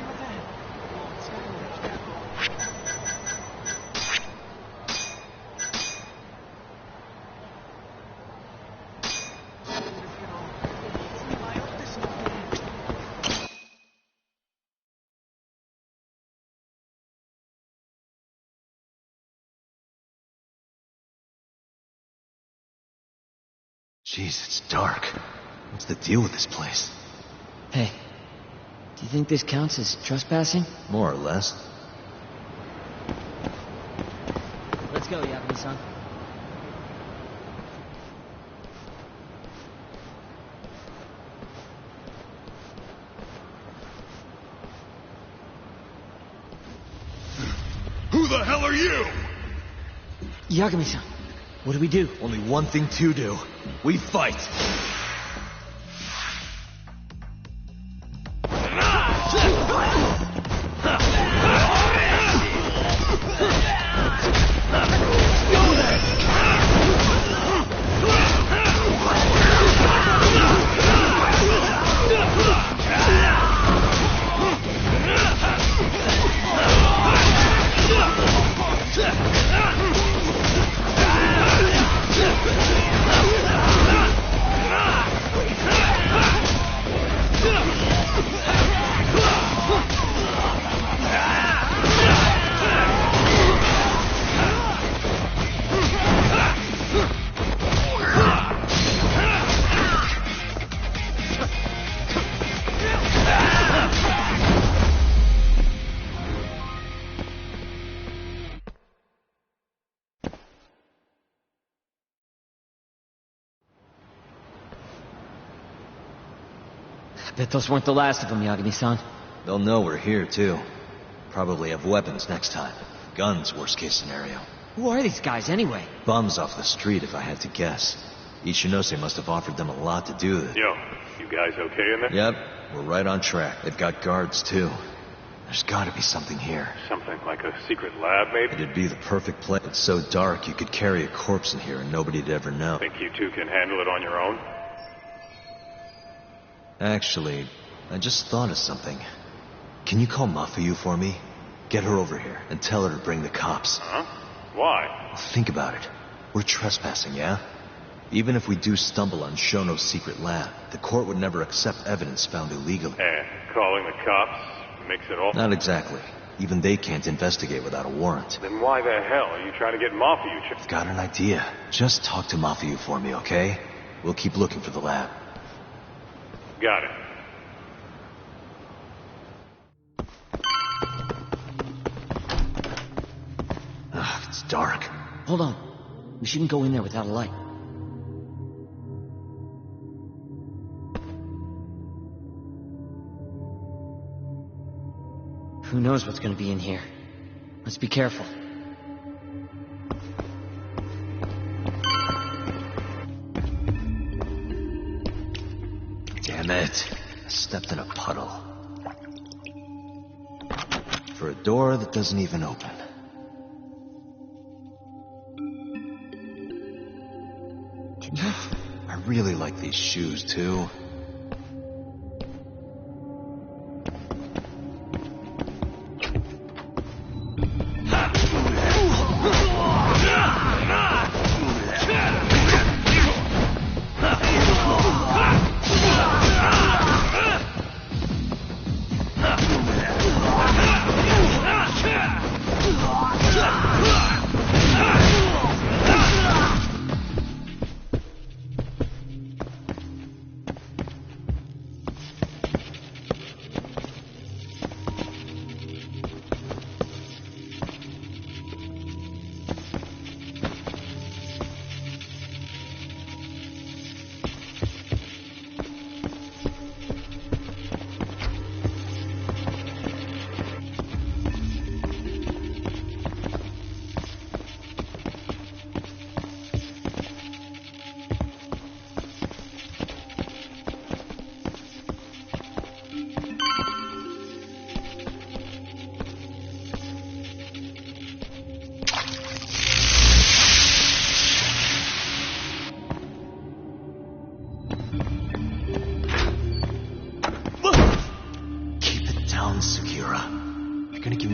Jeez, it's dark. What's the deal with this place? Hey, do you think this counts as trespassing? More or less. Let's go, Yagami-san. Who the hell are you? Yagami-san, what do we do? Only one thing to do. We fight. Bet those weren't the last of them, Yagami-san. They'll know we're here, too. Probably have weapons next time. Guns, worst case scenario. Who are these guys, anyway? Bums off the street, if I had to guess. Ichinose must have offered them a lot to do this. Yo, you guys okay in there? Yep, we're right on track. They've got guards, too. There's gotta be something here. Something like a secret lab, maybe? It'd be the perfect place. It's so dark, you could carry a corpse in here and nobody'd ever know. Think you two can handle it on your own? Actually, I just thought of something. Can you call Mafuyu for me? Get her over here and tell her to bring the cops. Huh? Why? Well, think about it. We're trespassing, yeah? Even if we do stumble on Shono's secret lab, the court would never accept evidence found illegally. And calling the cops makes it all... Not exactly. Even they can't investigate without a warrant. Then why the hell are you trying to get Mafuyu? I've got an idea. Just talk to Mafuyu for me, okay? We'll keep looking for the lab. Got it. Ugh, it's dark. Hold on. We shouldn't go in there without a light. Who knows what's gonna be in here? Let's be careful. Damn it. I stepped in a puddle. For a door that doesn't even open. I really like these shoes, too.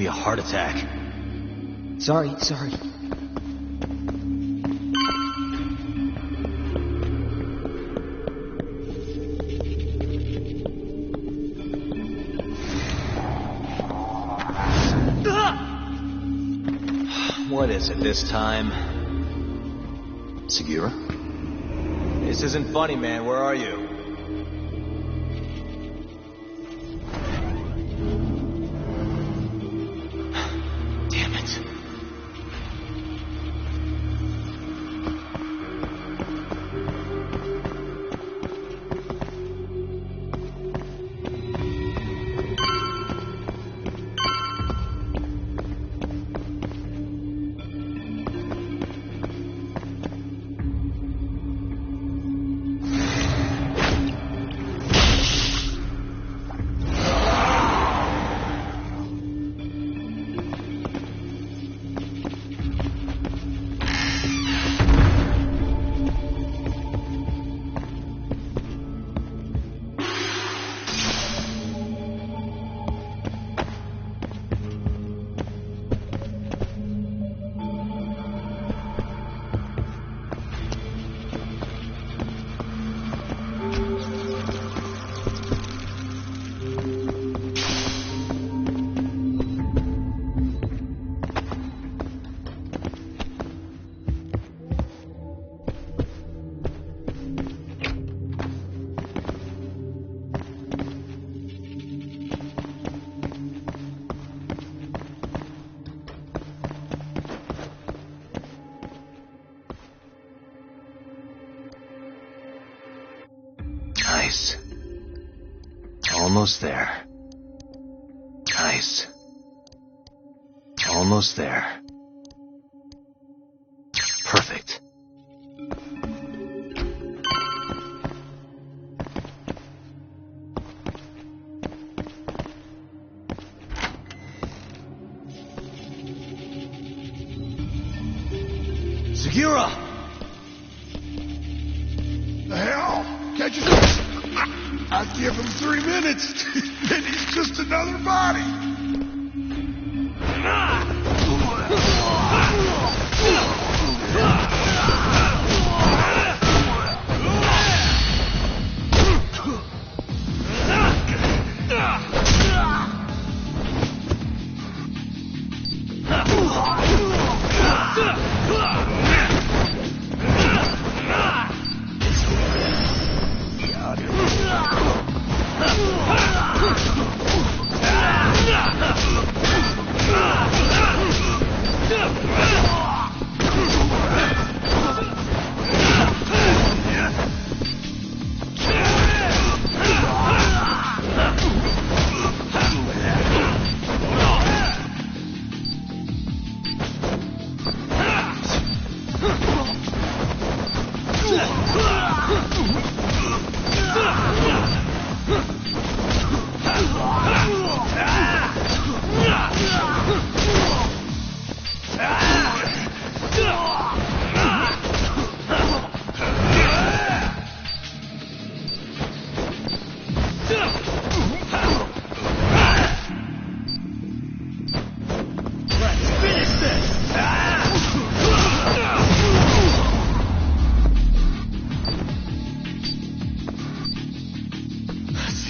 Heart attack. Sorry. What is it this time? Segura? This isn't funny, man. Where are you? Nice. Almost there. Nice. Almost there. Perfect. Segura! The hell? Can't you... I give him 3 minutes, then he's just another body.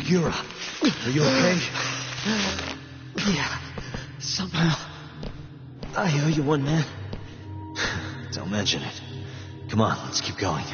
Kagihira, are you okay? Yeah, somehow. I owe you one, man. Don't mention it. Come on, let's keep going.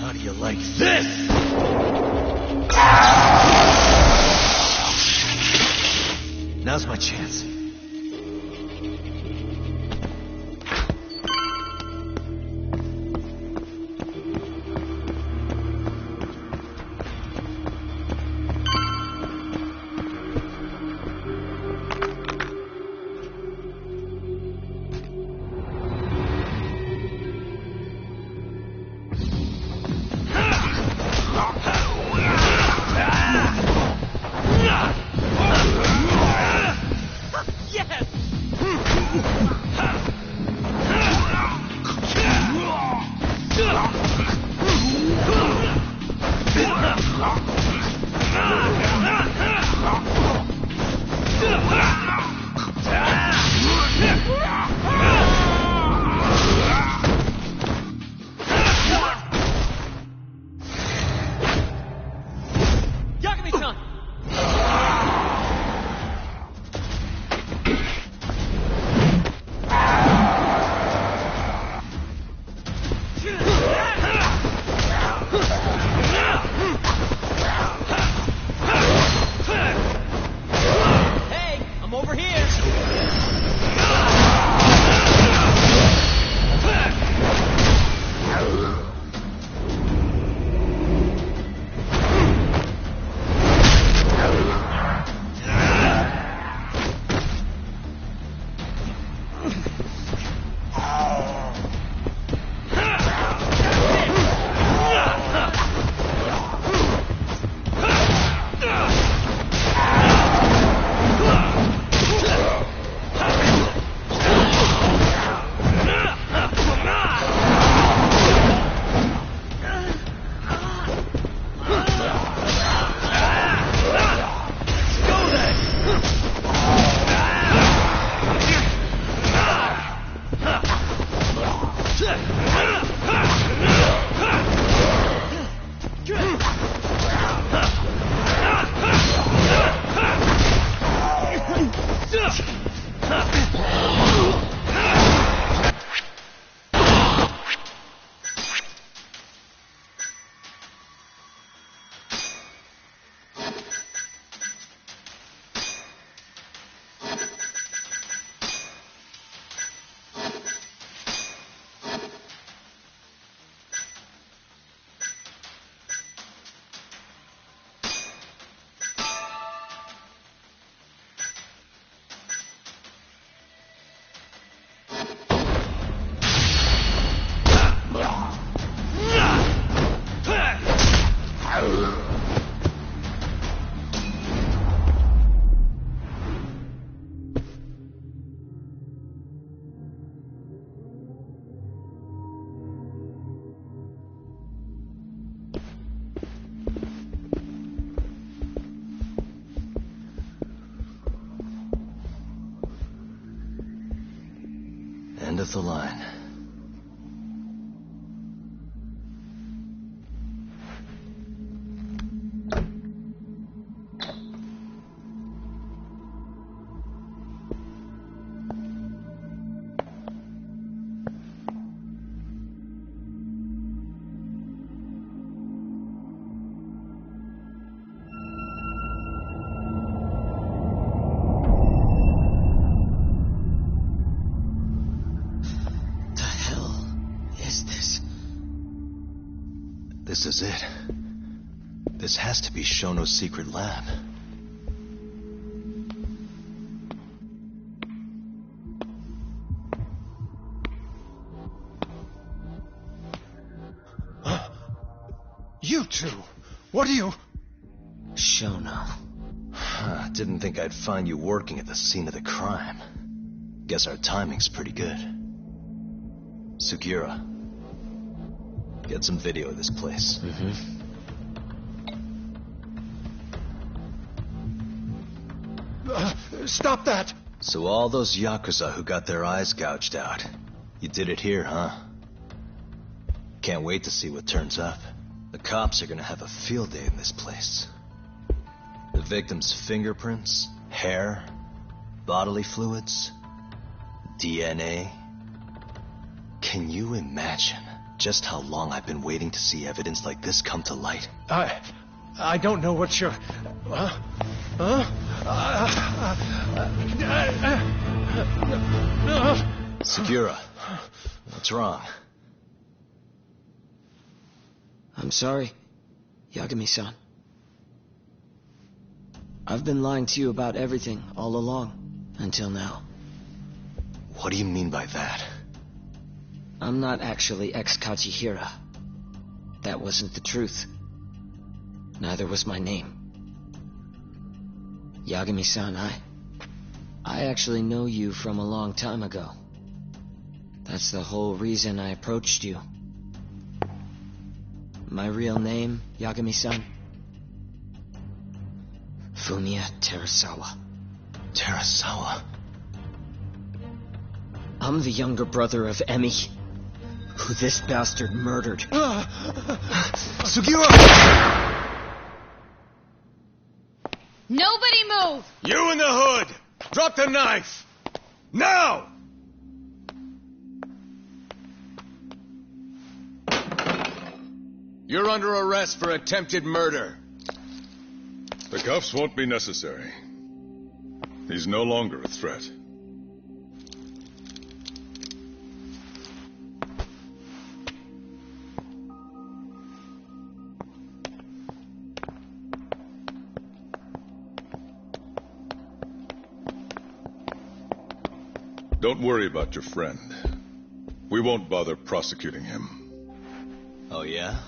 How do you like this? Now's my chance. End of the line. This is it. This has to be Shono's secret lab. You two! What are you... Shono. Didn't think I'd find you working at the scene of the crime. Guess our timing's pretty good. Sugiura. Get some video of this place. Stop that! So all those Yakuza who got their eyes gouged out, you did it here, huh? Can't wait to see what turns up. The cops are gonna have a field day in this place. The victim's fingerprints, hair, bodily fluids, DNA. Can you imagine just how long I've been waiting to see evidence like this come to light? I don't know what you're... Sugiura, what's wrong? I'm sorry, Yagami-san. I've been lying to you about everything all along, until now. What do you mean by that? I'm not actually ex-Kajihira. That wasn't the truth. Neither was my name. Yagami-san, I actually know you from a long time ago. That's the whole reason I approached you. My real name, Yagami-san? Fumiya Terasawa. Terasawa? I'm the younger brother of Emi, who this bastard murdered. Sugiura! Nobody move! You in the hood! Drop the knife! Now! You're under arrest for attempted murder. The cuffs won't be necessary. He's no longer a threat. Don't worry about your friend. We won't bother prosecuting him. Oh, yeah?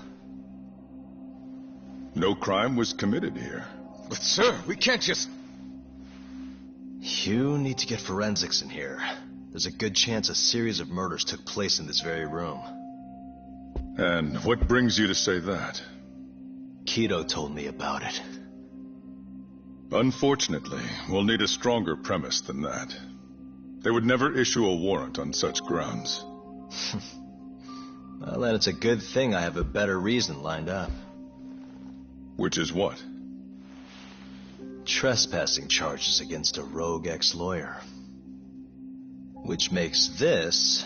No crime was committed here. But sir, we can't just... You need to get forensics in here. There's a good chance a series of murders took place in this very room. And what brings you to say that? Kido told me about it. Unfortunately, we'll need a stronger premise than that. They would never issue a warrant on such grounds. Well, then it's a good thing I have a better reason lined up. Which is what? Trespassing charges against a rogue ex-lawyer. Which makes this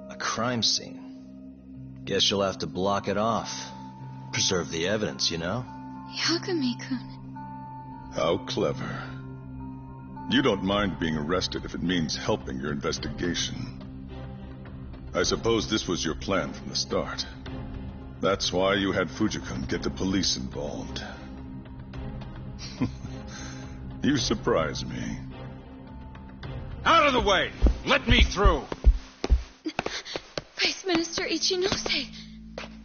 a crime scene. Guess you'll have to block it off. Preserve the evidence, you know? Yagami-kun. How clever. You don't mind being arrested if it means helping your investigation. I suppose this was your plan from the start. That's why you had Fujikun get the police involved. You surprise me. Out of the way! Let me through! Vice Minister Ichinose.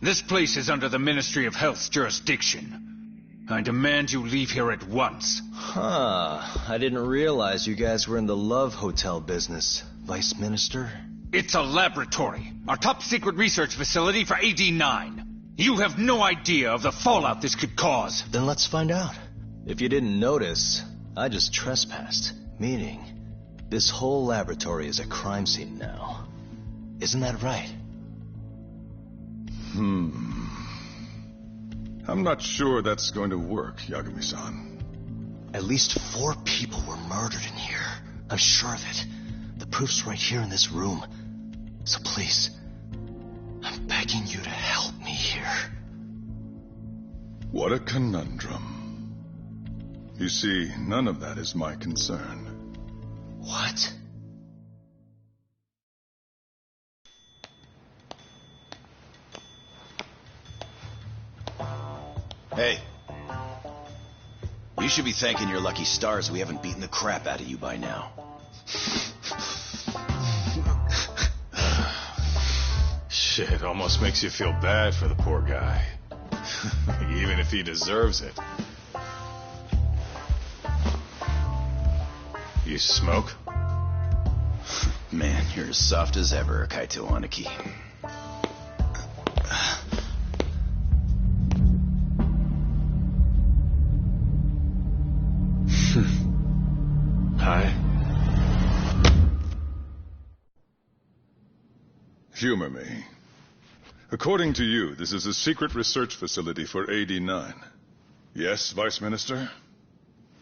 This place is under the Ministry of Health's jurisdiction. I demand you leave here at once. Huh. I didn't realize you guys were in the love hotel business, Vice Minister. It's a laboratory. Our top secret research facility for AD9. You have no idea of the fallout this could cause. Then let's find out. If you didn't notice, I just trespassed. Meaning, this whole laboratory is a crime scene now. Isn't that right? I'm not sure that's going to work, Yagami-san. At least 4 people were murdered in here. I'm sure of it. The proof's right here in this room. So please, I'm begging you to help me here. What a conundrum. You see, none of that is my concern. What? Hey. You should be thanking your lucky stars we haven't beaten the crap out of you by now. Shit, almost makes you feel bad for the poor guy. Even if he deserves it. You smoke? Man, you're as soft as ever, Kaito Aniki. Hi. Humor me. According to you, this is a secret research facility for AD9. Yes, Vice Minister?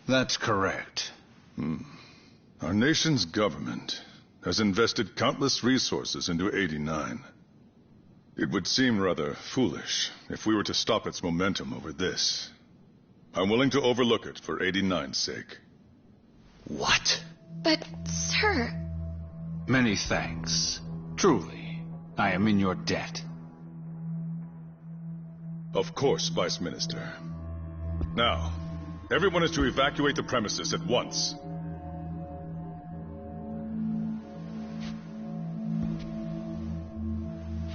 That's correct. Our nation's government has invested countless resources into AD9. It would seem rather foolish if we were to stop its momentum over this. I'm willing to overlook it for AD9's sake. What? But, sir... Many thanks. Truly, I am in your debt. Of course, Vice Minister. Now, everyone is to evacuate the premises at once.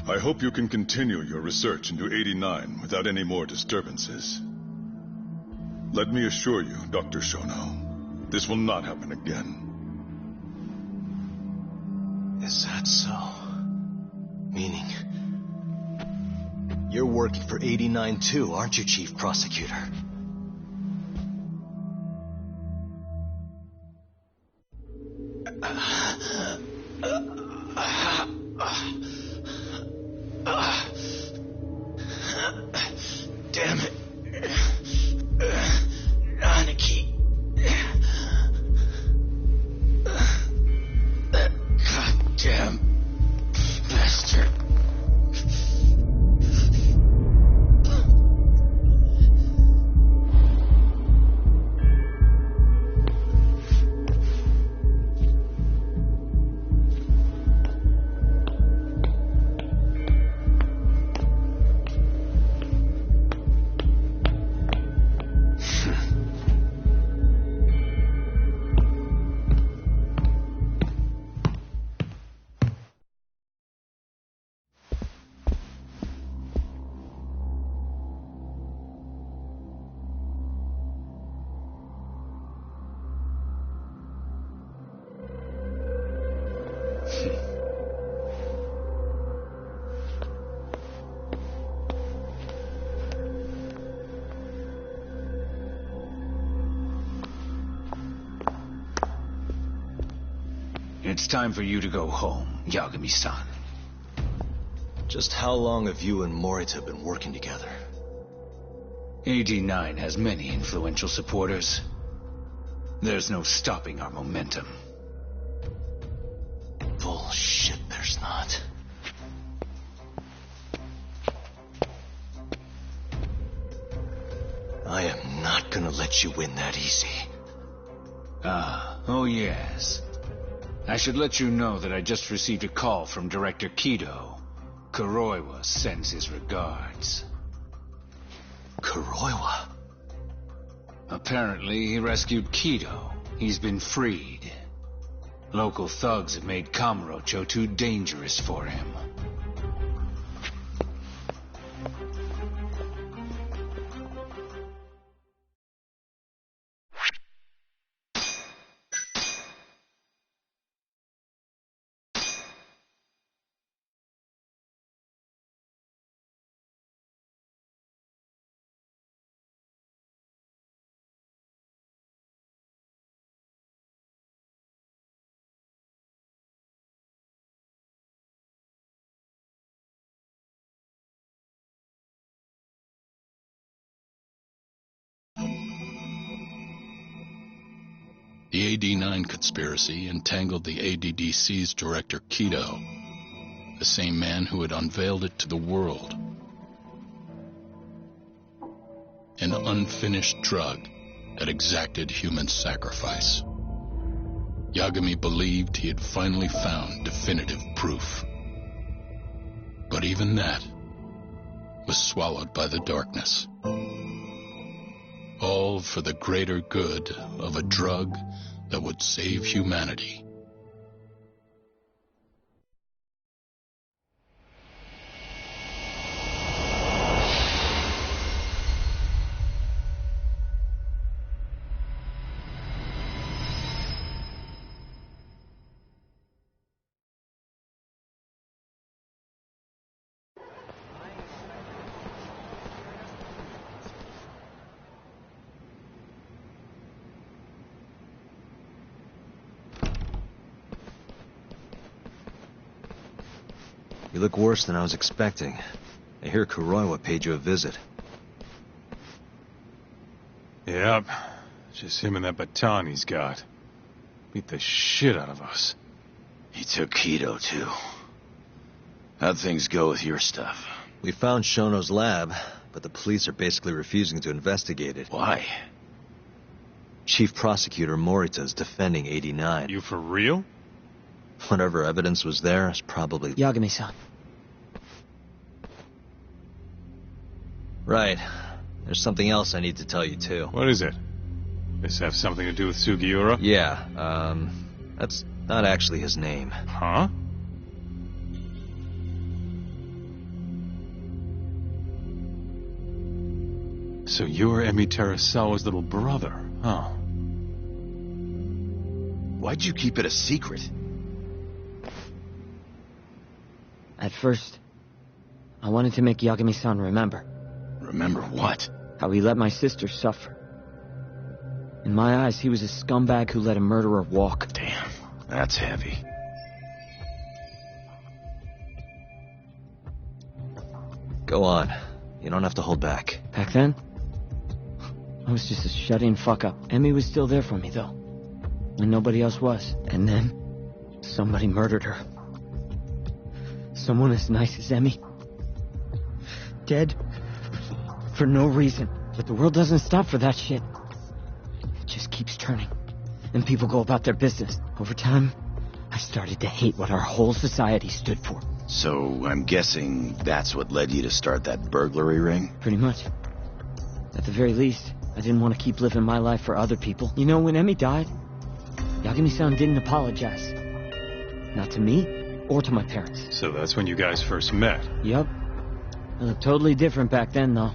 I hope you can continue your research into 89 without any more disturbances. Let me assure you, Dr. Shono, this will not happen again. Is that so? Meaning... you're working for 89 too, aren't you, Chief Prosecutor? Damn it. Aniki. That goddamn bastard. It's time for you to go home, Yagami-san. Just how long have you and Morita been working together? AD9 has many influential supporters. There's no stopping our momentum. shit, there's not. I am not gonna let you win that easy. Oh yes. I should let you know that I just received a call from Director Kido. Kuroiwa sends his regards. Kuroiwa? Apparently, he rescued Kido. He's been freed. Local thugs have made Kamurocho too dangerous for him. The AD-9 conspiracy entangled the ADDC's director Kido, the same man who had unveiled it to the world. An unfinished drug that exacted human sacrifice. Yagami believed he had finally found definitive proof. But even that was swallowed by the darkness. All for the greater good of a drug that would save humanity. You look worse than I was expecting. I hear Kuroiwa paid you a visit. Yep. Just him and that baton he's got. Beat the shit out of us. He took Kido, too. How'd things go with your stuff? We found Shono's lab, but the police are basically refusing to investigate it. Why? Chief Prosecutor Morita is defending 89. You for real? Whatever evidence was there is probably... Yagami-san. Right. There's something else I need to tell you, too. What is it? This have something to do with Sugiura? Yeah, that's not actually his name. Huh? So you're Emi Terasawa's little brother, huh? Why'd you keep it a secret? At first, I wanted to make Yagami-san remember. Remember what? How he let my sister suffer. In my eyes, he was a scumbag who let a murderer walk. Damn, that's heavy. Go on. You don't have to hold back. Back then, I was just a shut-in fuck-up. Emmy was still there for me, though. When nobody else was. And then, somebody murdered her. Someone as nice as Emmy. Dead. For no reason. But the world doesn't stop for that shit. It just keeps turning. And people go about their business. Over time, I started to hate what our whole society stood for. So, I'm guessing that's what led you to start that burglary ring? Pretty much. At the very least, I didn't want to keep living my life for other people. You know, when Emmy died, Yagami-san didn't apologize. Not to me, or to my parents. So that's when you guys first met? Yup. I looked totally different back then, though.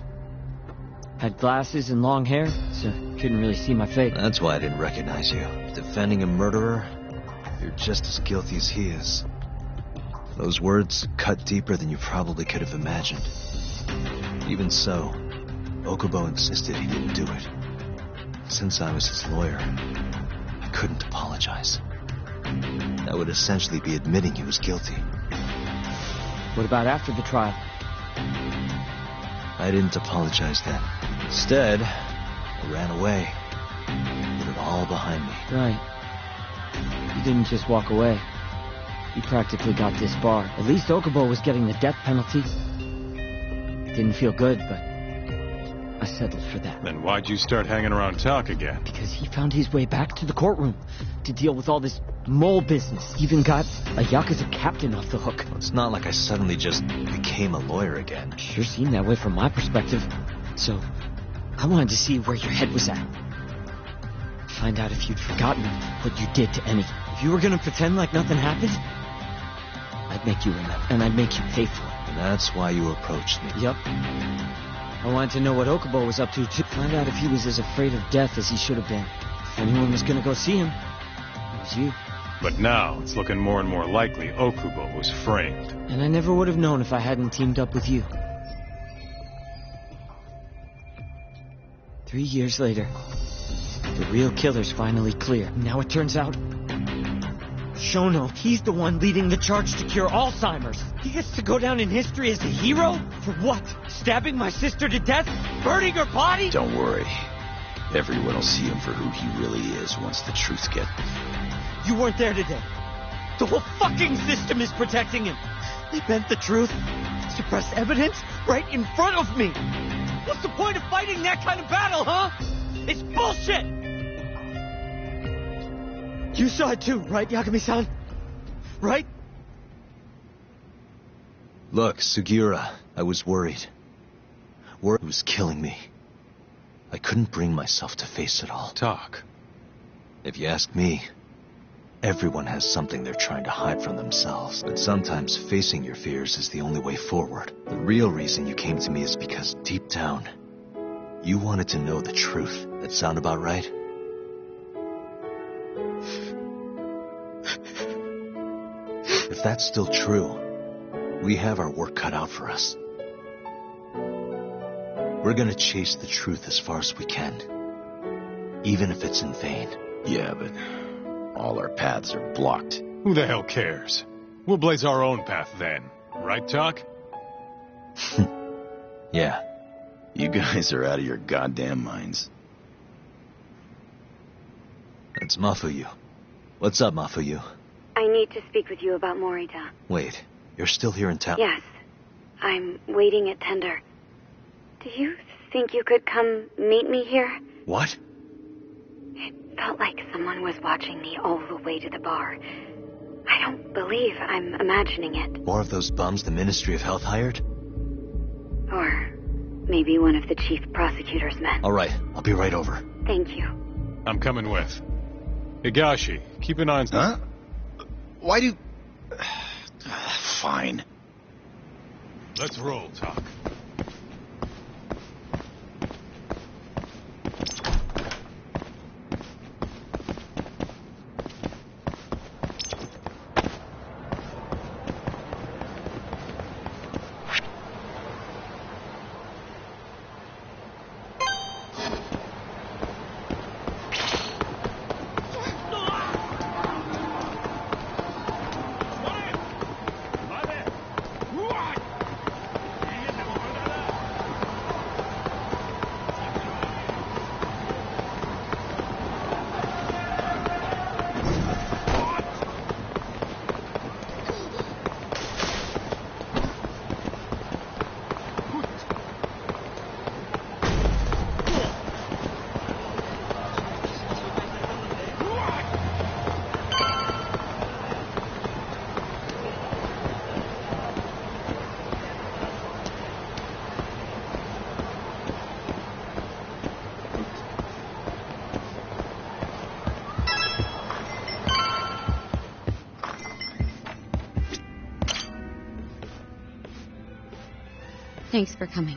Had glasses and long hair, so couldn't really see my face. That's why I didn't recognize you. Defending a murderer, you're just as guilty as he is. Those words cut deeper than you probably could have imagined. Even so, Okubo insisted he didn't do it. Since I was his lawyer, I couldn't apologize. That would essentially be admitting he was guilty. What about after the trial? I didn't apologize then. Instead, I ran away. Put it all behind me. Right. You didn't just walk away. He practically got disbarred. At least Okubo was getting the death penalty. It didn't feel good, but I settled for that. Then why'd you start hanging around Talk again? Because he found his way back to the courtroom to deal with all this mole business. Even got a Yakuza captain off the hook. It's not like I suddenly just became a lawyer again. Sure seemed that way from my perspective. So, I wanted to see where your head was at. Find out if you'd forgotten what you did to Emi. If you were gonna pretend like nothing happened, I'd make you remember, and I'd make you pay for it. And that's why you approached me. Yup. I wanted to know what Okubo was up to find out if he was as afraid of death as he should have been. If anyone was gonna go see him, it was you. But now, it's looking more and more likely Okubo was framed. And I never would have known if I hadn't teamed up with you. 3 years later, the real killer's finally clear. Now it turns out, Shono, he's the one leading the charge to cure Alzheimer's. He gets to go down in history as a hero? For what? Stabbing my sister to death? Burning her body? Don't worry. Everyone will see him for who he really is once the truth gets... You weren't there today. The whole fucking system is protecting him. They bent the truth, suppressed evidence right in front of me. What's the point of fighting that kind of battle, huh? It's bullshit! You saw it too, right, Yagami-san? Right? Look, Sugiura, I was worried. Worry was killing me. I couldn't bring myself to face it all. Talk. If you ask me, everyone has something they're trying to hide from themselves. But sometimes facing your fears is the only way forward. The real reason you came to me is because deep down, you wanted to know the truth. That sound about right? If that's still true, we have our work cut out for us. We're gonna chase the truth as far as we can, even if it's in vain. Yeah, but all our paths are blocked. Who the hell cares? We'll blaze our own path then. Right, Talk? Yeah. You guys are out of your goddamn minds. It's Mafuyu. What's up, Mafuyu? I need to speak with you about Morita. Wait, you're still here in town? Yes. I'm waiting at Tender. Do you think you could come meet me here? What? It felt like someone was watching me all the way to the bar. I don't believe I'm imagining it. More of those bums the Ministry of Health hired? Or maybe one of the chief prosecutor's men. All right, I'll be right over. Thank you. I'm coming with. Higashi, keep an eye on... Huh? Why do... Fine. Let's roll, Talk. Thanks for coming.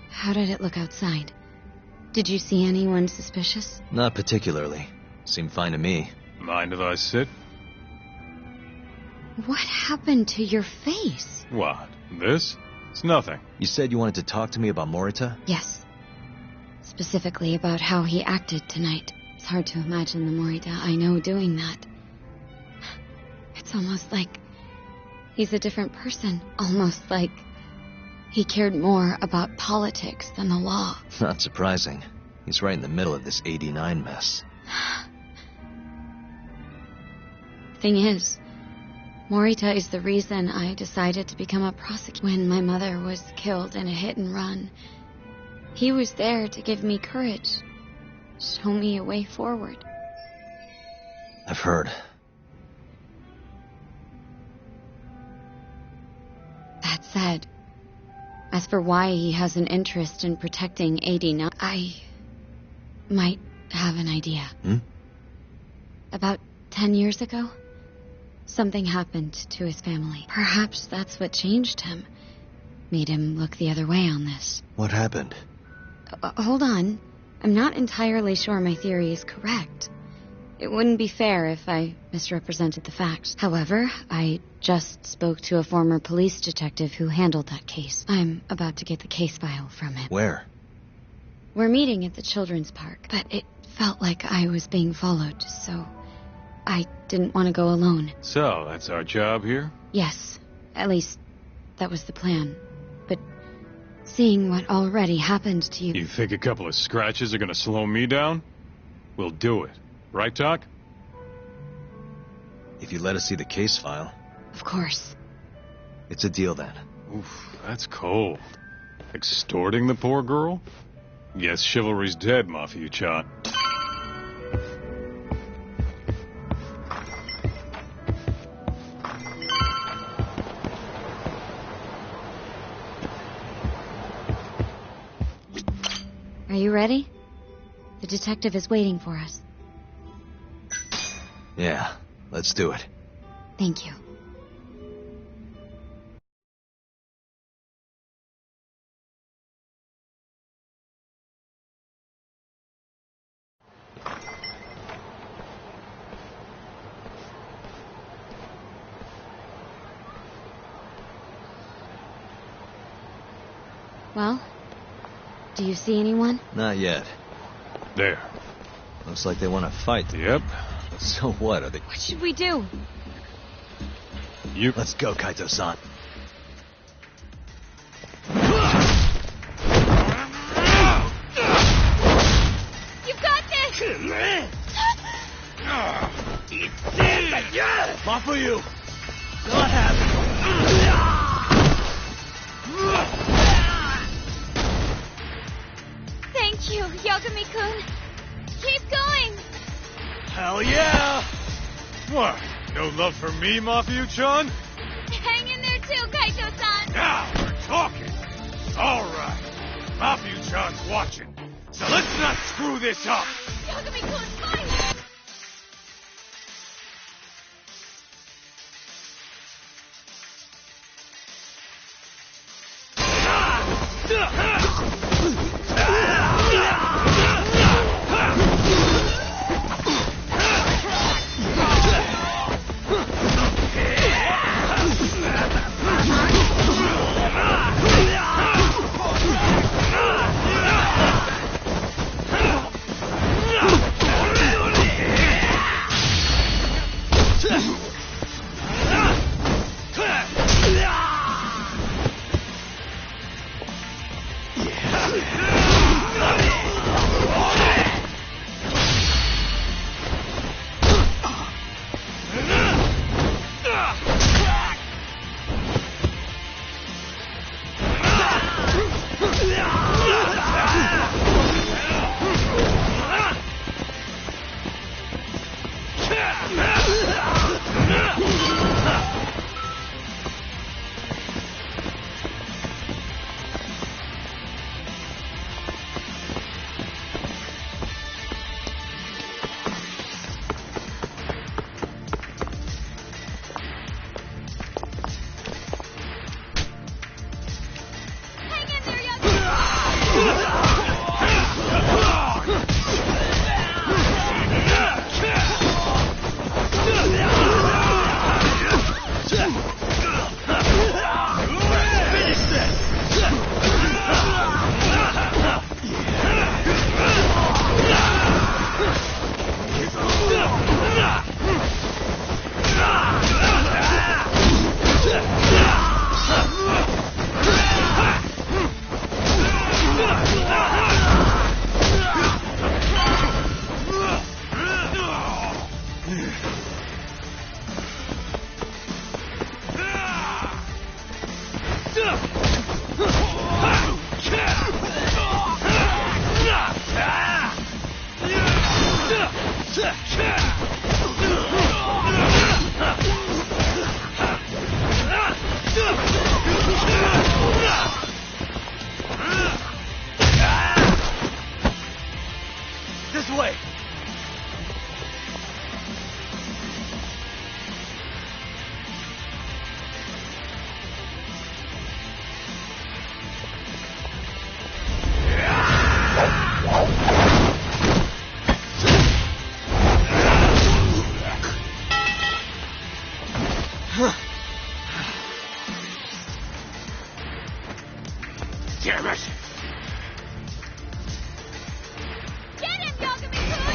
How did it look outside? Did you see anyone suspicious? Not particularly. Seemed fine to me. Mind if I sit? What happened to your face? What? This? It's nothing. You said you wanted to talk to me about Morita? Yes. Specifically about how he acted tonight. It's hard to imagine the Morita I know doing that. It's almost like he's a different person. Almost like he cared more about politics than the law. Not surprising. He's right in the middle of this 89 mess. Thing is, Morita is the reason I decided to become a prosecutor. When my mother was killed in a hit and run, he was there to give me courage, show me a way forward. I've heard. That said, as for why he has an interest in protecting 89, I might have an idea. About 10 years ago, something happened to his family. Perhaps that's what changed him. Made him look the other way on this. What happened? Hold on. I'm not entirely sure my theory is correct. It wouldn't be fair if I misrepresented the facts. However, I just spoke to a former police detective who handled that case. I'm about to get the case file from him. Where? We're meeting at the children's park, but it felt like I was being followed, so I didn't want to go alone. So, that's our job here? Yes, at least that was the plan. But seeing what already happened to you... You think a couple of scratches are gonna slow me down? We'll do it. Right, Doc? If you let us see the case file. Of course. It's a deal then. Oof, that's cold. Extorting the poor girl? Guess chivalry's dead, Mafia-chan. Are you ready? The detective is waiting for us. Yeah, let's do it. Thank you. Well, do you see anyone? Not yet. There. Looks like they want to fight. Yep. So what? Are they... What should we do? Let's go, Kaito-san. You've got this! Not for you! Not happy! Thank you, Yagami-kun. Keep going! Hell yeah! What? No love for me, Mafia-chan? Hang in there too, Kaito-san! Now we're talking! Alright, Mafia-chan's watching, so let's not screw this up! Yagami-kun, fine! This way! Damn it! Get him, Yagami-kun!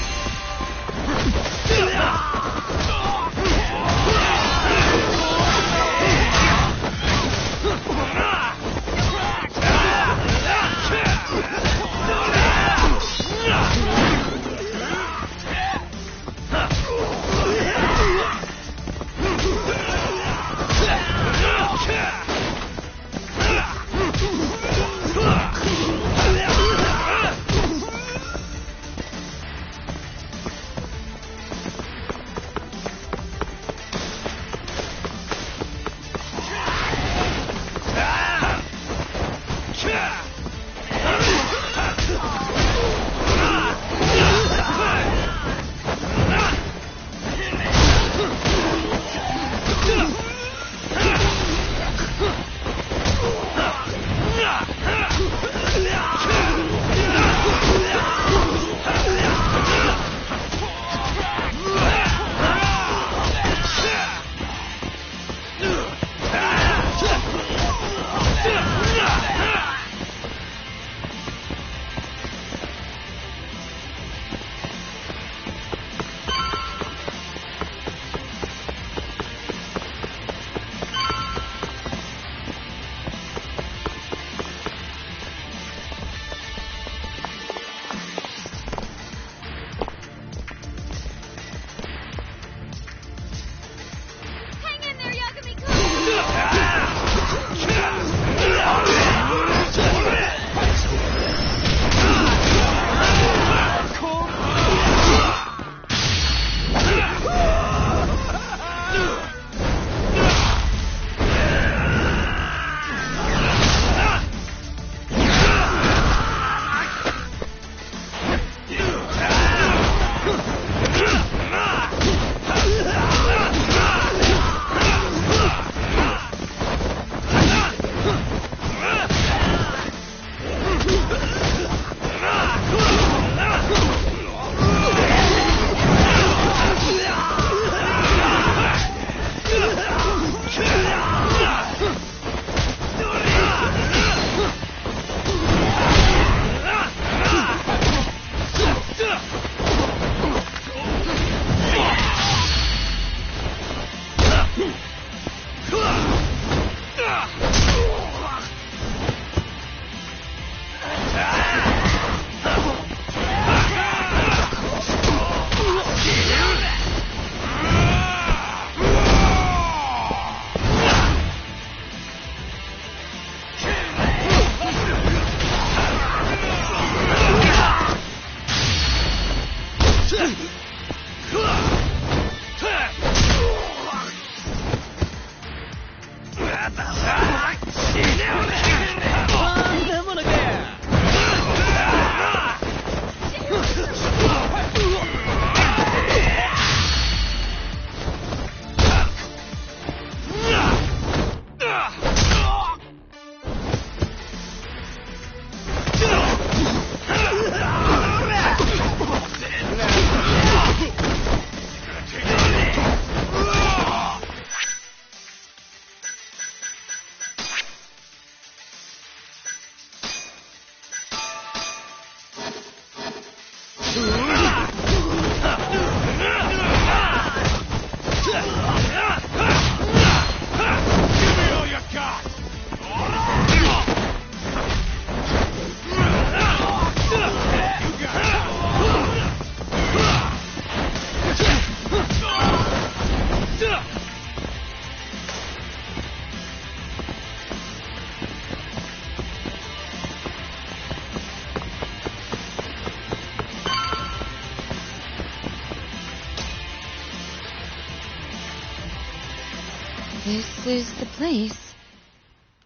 This is the place.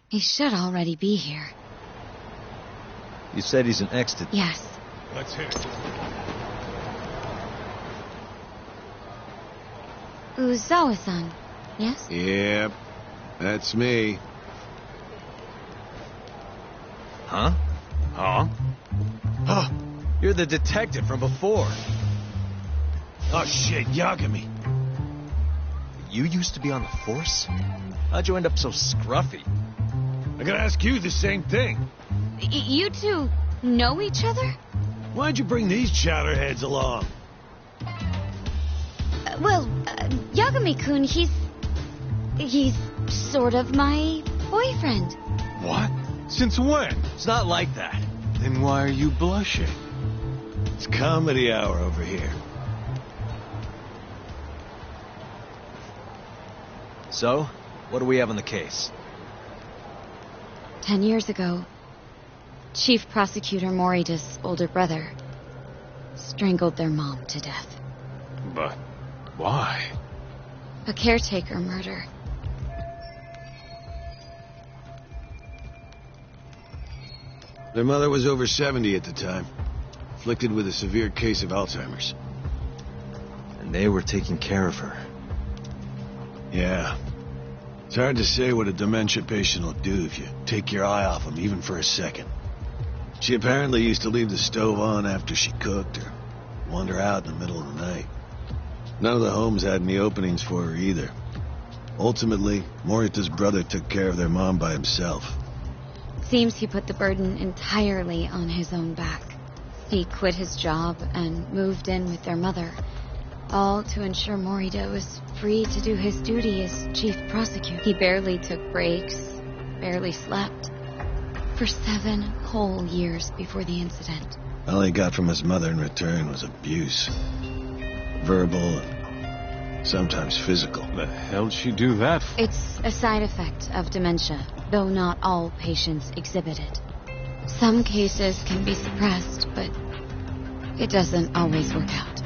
He should already be here. You said he's an ex-. Yes. Let's hit it. Uzawa-san, yes? Yep, that's me. Huh? Huh? Oh, you're the detective from before. Oh shit, Yagami. You used to be on the force? How'd you end up so scruffy? I gotta ask you the same thing. You two know each other? Why'd you bring these chowderheads along? Yagami-kun, he's sort of my boyfriend. What? Since when? It's not like that. Then why are you blushing? It's comedy hour over here. So, what do we have on the case? 10 years ago, Chief Prosecutor Morita's older brother strangled their mom to death. But why? A caretaker murder. Their mother was over 70 at the time, afflicted with a severe case of Alzheimer's. And they were taking care of her. Yeah. It's hard to say what a dementia patient will do if you take your eye off them, even for a second. She apparently used to leave the stove on after she cooked, or wander out in the middle of the night. None of the homes had any openings for her either. Ultimately, Morita's brother took care of their mom by himself. Seems he put the burden entirely on his own back. He quit his job and moved in with their mother, all to ensure Morita was free to do his duty as chief prosecutor. He barely took breaks, barely slept, for 7 whole years before the incident. All he got from his mother in return was abuse. Verbal and sometimes physical. The hell'd she do that for? It's a side effect of dementia, though not all patients exhibit it. Some cases can be suppressed, but it doesn't always work out.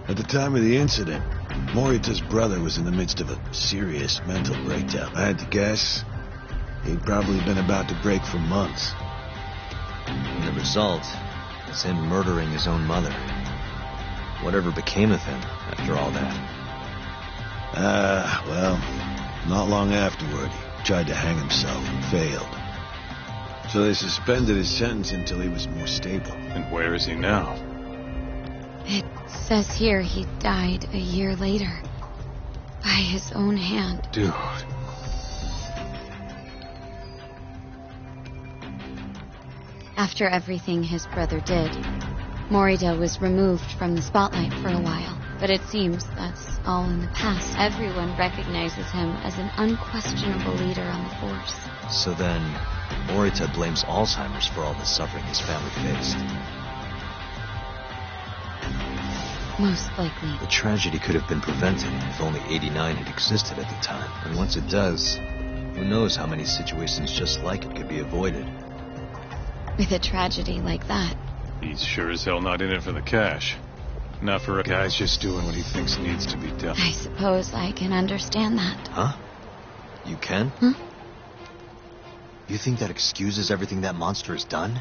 At the time of the incident, Morita's brother was in the midst of a serious mental breakdown. I had to guess he'd probably been about to break for months. And the result is him murdering his own mother. Whatever became of him after all that? Well, not long afterward, he tried to hang himself and failed. So they suspended his sentence until he was more stable. And where is he now? It says here he died a year later. By his own hand. Dude. After everything his brother did, Morita was removed from the spotlight for a while. But it seems that's all in the past. Everyone recognizes him as an unquestionable leader on the force. So then, Morita blames Alzheimer's for all the suffering his family faced. Most likely. The tragedy could have been prevented if only 89 had existed at the time. And once it does, who knows how many situations just like it could be avoided. With a tragedy like that. He's sure as hell not in it for the cash. Not for a guy's just doing what he thinks needs to be done. I suppose I can understand that. Huh? You can? Huh? You think that excuses everything that monster has done?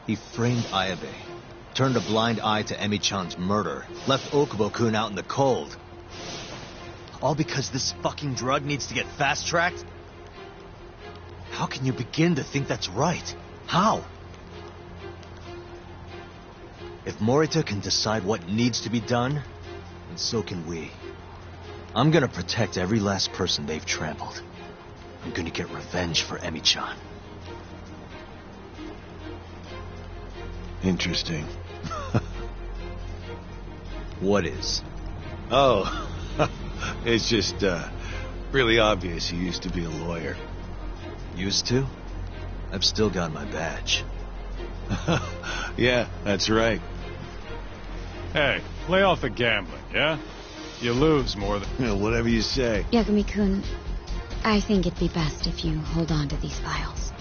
He framed Ayabe, turned a blind eye to Emi-chan's murder, left Okubo-kun out in the cold. All because this fucking drug needs to get fast-tracked? How can you begin to think that's right? How? If Morita can decide what needs to be done, then so can we. I'm gonna protect every last person they've trampled. I'm gonna get revenge for Emi-chan. Interesting. What is? Oh, it's just, really obvious he used to be a lawyer. Used to? I've still got my badge. Yeah, that's right. Hey, lay off the gambling, yeah? You lose more than... Yeah, whatever you say. Yagami-kun, I think it'd be best if you hold on to these files.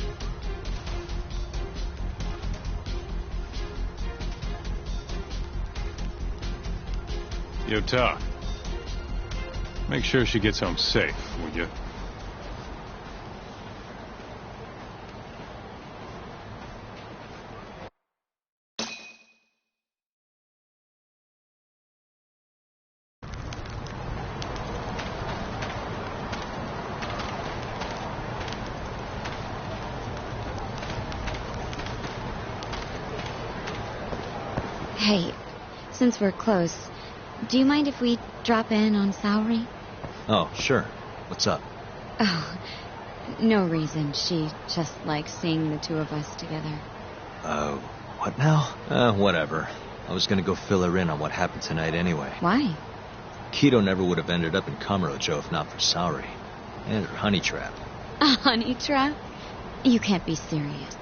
Yota. Make sure she gets home safe, will you? Hey, since we're close, do you mind if we drop in on Saori? Oh, sure. What's up? Oh, no reason. She just likes seeing the two of us together. What now? Whatever. I was gonna go fill her in on what happened tonight anyway. Why? Kido never would have ended up in Kamurocho if not for Saori. And her honey trap. A honey trap? You can't be serious.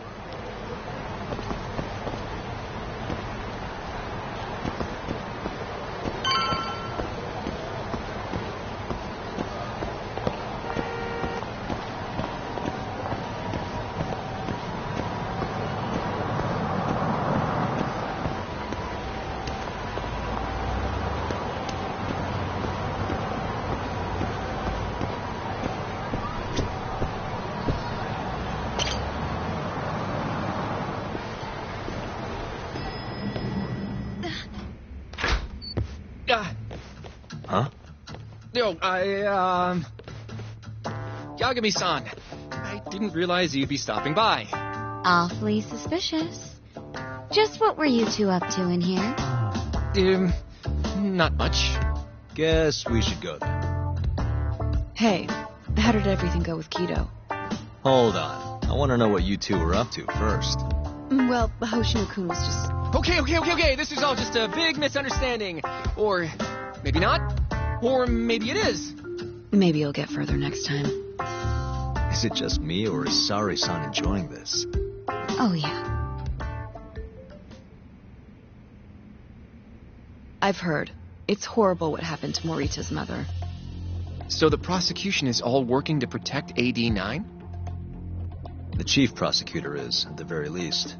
Huh? Yo, Yagami-san, I didn't realize you'd be stopping by. Awfully suspicious. Just what were you two up to in here? Not much. Guess we should go then. Hey, how did everything go with Kido? Hold on. I want to know what you two were up to first. Well, Hoshino-kun was just... Okay. This is all just a big misunderstanding. Or maybe not. Or maybe it is. Maybe you'll get further next time. Is it just me, or is Saori-san enjoying this? Oh, yeah. I've heard. It's horrible what happened to Morita's mother. So the prosecution is all working to protect AD9? The chief prosecutor is, at the very least.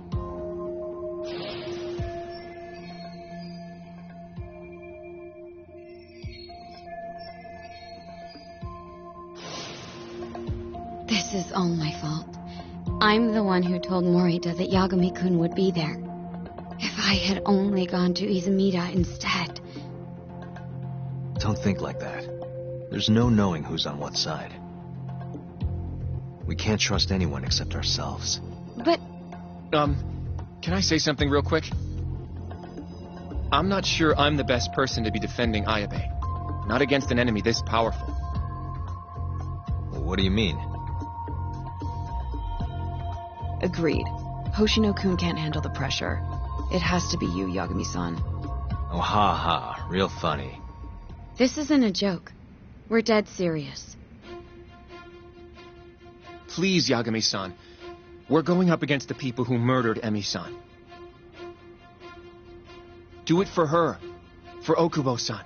This is all my fault. I'm the one who told Morita that Yagami-kun would be there. If I had only gone to Izumida instead. Don't think like that. There's no knowing who's on what side. We can't trust anyone except ourselves. But... can I say something real quick? I'm not sure I'm the best person to be defending Ayabe. Not against an enemy this powerful. What do you mean? Agreed. Hoshino-kun can't handle the pressure. It has to be you, Yagami-san. Oh, ha. Real funny. This isn't a joke. We're dead serious. Please, Yagami-san. We're going up against the people who murdered Emi-san. Do it for her. For Okubo-san.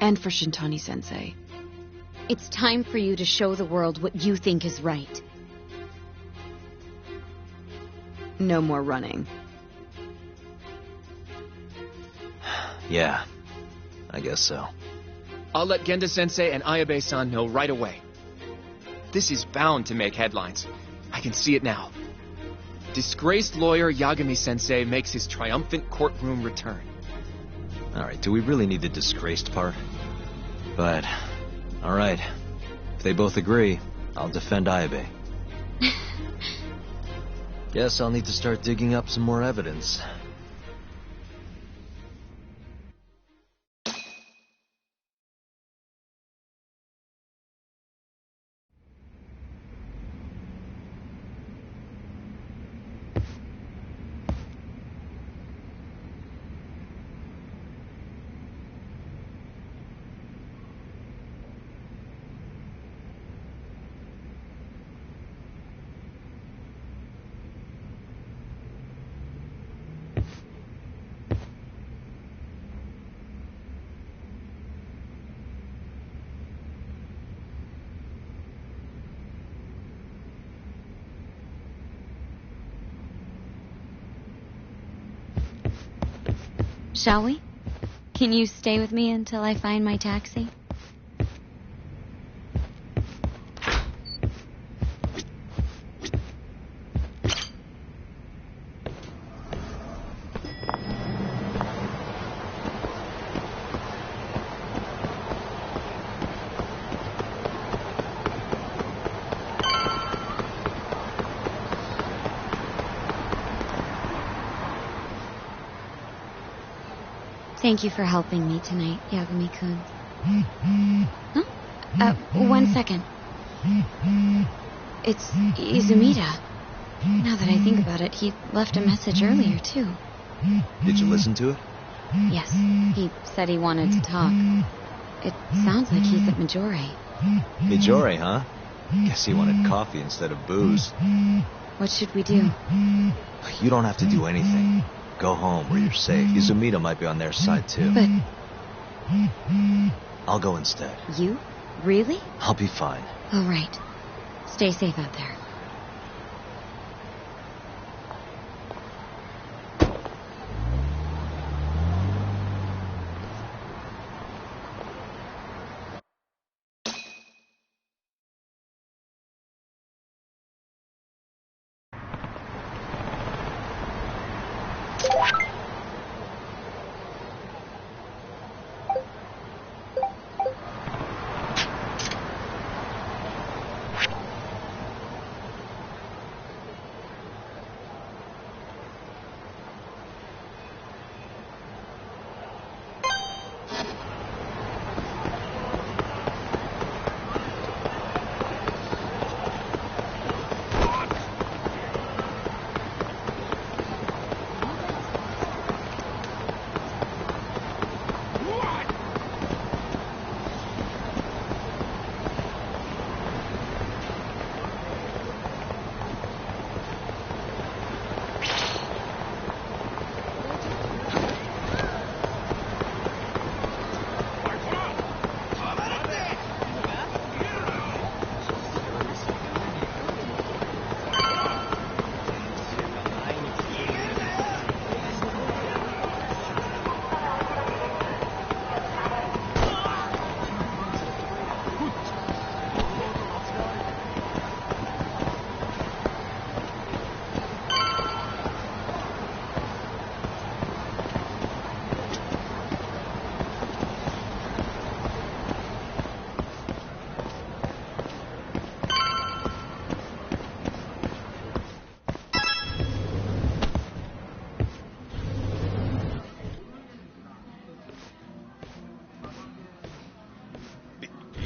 And for Shintani-sensei. It's time for you to show the world what you think is right. No more running. Yeah, I guess so. I'll let Genda-sensei and Ayabe-san know right away. This is bound to make headlines. I can see it now. Disgraced lawyer Yagami-sensei makes his triumphant courtroom return. Alright, do we really need the disgraced part? But, alright. If they both agree, I'll defend Ayabe. Guess I'll need to start digging up some more evidence. Shall we? Can you stay with me until I find my taxi? Thank you for helping me tonight, Yagami-kun. Huh? 1 second. It's Izumida. Now that I think about it, he left a message earlier, too. Did you listen to it? Yes, he said he wanted to talk. It sounds like he's at Majore. Majore, huh? Guess he wanted coffee instead of booze. What should we do? You don't have to do anything. Go home where you're safe. Izumida might be on their side, too. But... I'll go instead. You? Really? I'll be fine. All right. Stay safe out there.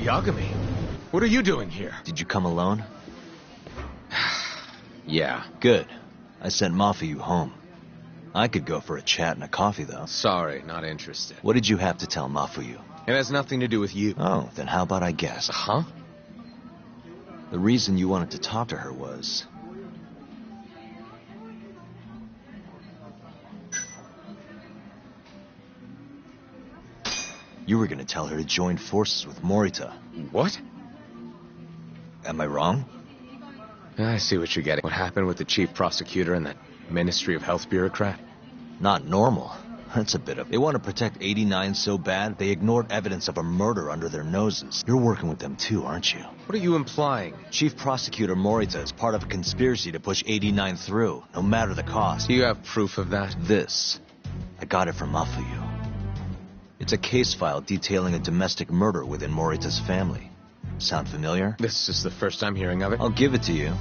Yagami, what are you doing here? Did you come alone? Yeah. Good. I sent Mafuyu home. I could go for a chat and a coffee, though. Sorry, not interested. What did you have to tell Mafuyu? It has nothing to do with you. Oh, then how about I guess? Huh? The reason you wanted to talk to her was... you were gonna tell her to join forces with Morita. What? Am I wrong? I see what you're getting. What happened with the chief prosecutor and that Ministry of Health bureaucrat? Not normal. That's a bit of... They want to protect 89 so bad, they ignored evidence of a murder under their noses. You're working with them too, aren't you? What are you implying? Chief Prosecutor Morita is part of a conspiracy to push 89 through, no matter the cost. Do you have proof of that? This. I got it from Mafuyu. It's a case file detailing a domestic murder within Morita's family. Sound familiar? This is the first I'm hearing of it. I'll give it to you,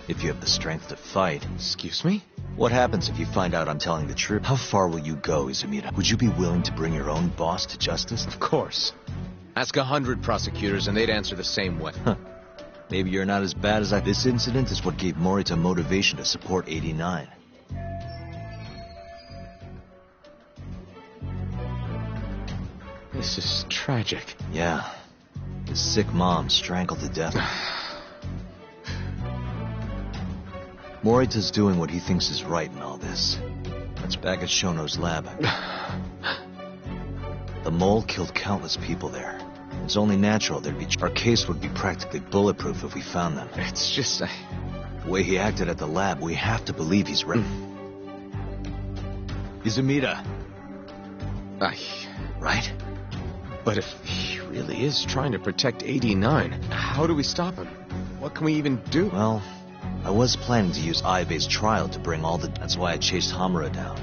if you have the strength to fight. Excuse me? What happens if you find out I'm telling the truth? How far will you go, Izumida? Would you be willing to bring your own boss to justice? Of course. Ask 100 prosecutors and they'd answer the same way. Maybe you're not as bad as I... This incident is what gave Morita motivation to support 89. This is tragic. Yeah. His sick mom strangled to death. Morita's doing what he thinks is right in all this. That's back at Shono's lab. The mole killed countless people there. It's only natural there'd be... Our case would be practically bulletproof if we found them. It's just... The way he acted at the lab, we have to believe he's right. Izumida. Right? But if he really is trying to protect 89, how do we stop him? What can we even do? Well... I was planning to use Ayabe's trial to bring all the... That's why I chased Hamura down.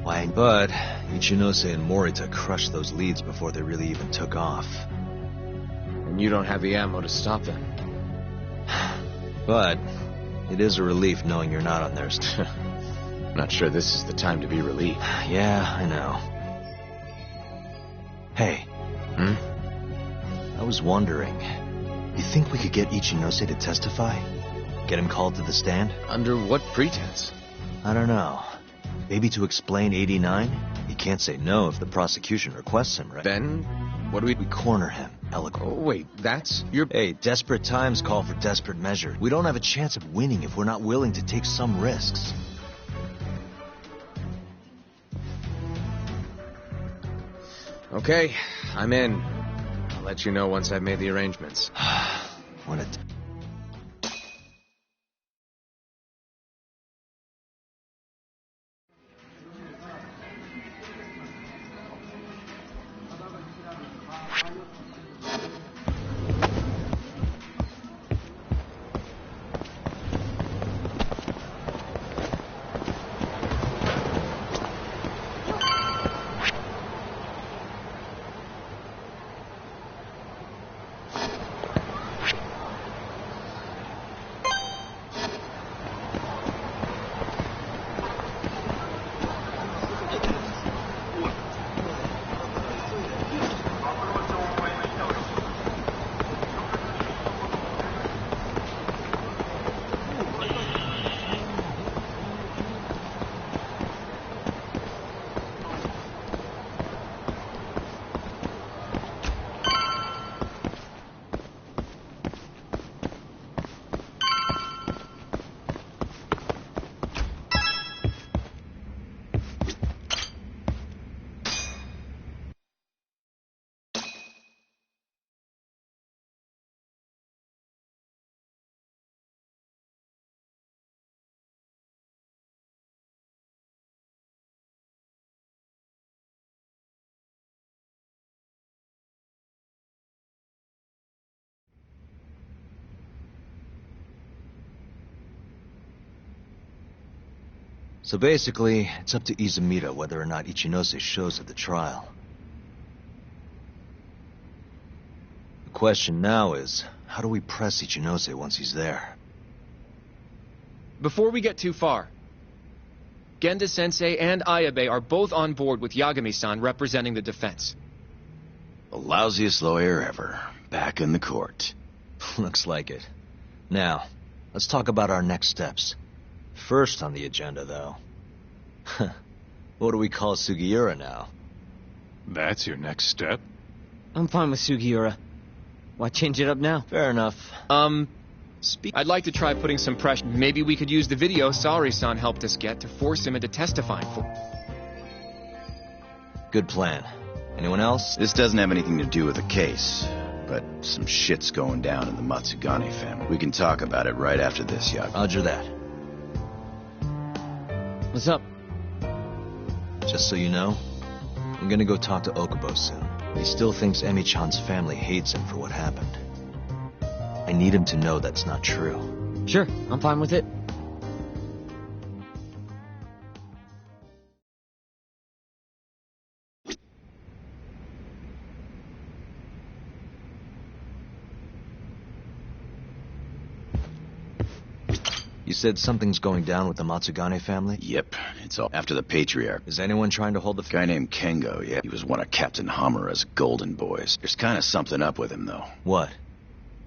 Why? But Ichinose and Morita crushed those leads before they really even took off. And you don't have the ammo to stop them. But it is a relief knowing you're not on theirs. Not sure this is the time to be relieved. Yeah, I know. Hey. I was wondering, you think we could get Ichinose to testify? Get him called to the stand? Under what pretense? I don't know. Maybe to explain 89? He can't say no if the prosecution requests him, right? Then, what do we... We corner him, eloquently. Oh, wait, that's your... Hey, desperate times call for desperate measures. We don't have a chance of winning if we're not willing to take some risks. Okay, I'm in. I'll let you know once I've made the arrangements. What a... So basically, it's up to Izumida whether or not Ichinose shows at the trial. The question now is, how do we press Ichinose once he's there? Before we get too far, Genda-sensei and Ayabe are both on board with Yagami-san representing the defense. The lousiest lawyer ever, back in the court. Looks like it. Now, let's talk about our next steps. First on the agenda, though. What do we call Sugiura now? That's your next step? I'm fine with Sugiura. Why change it up now? Fair enough. I'd like to try putting some pressure. Maybe we could use the video Saori-san helped us get to force him into testifying for... Good plan. Anyone else? This doesn't have anything to do with the case, but some shit's going down in the Matsugane family. We can talk about it right after this, Yaga. Roger that. What's up? Just so you know, I'm gonna go talk to Okubo soon. He still thinks Emi-chan's family hates him for what happened. I need him to know that's not true. Sure, I'm fine with it. You said something's going down with the Matsugane family? Yep, it's all after the Patriarch. Is anyone trying to hold the... Guy named Kengo, yeah. He was one of Captain Hamura's golden boys. There's kind of something up with him, though. What?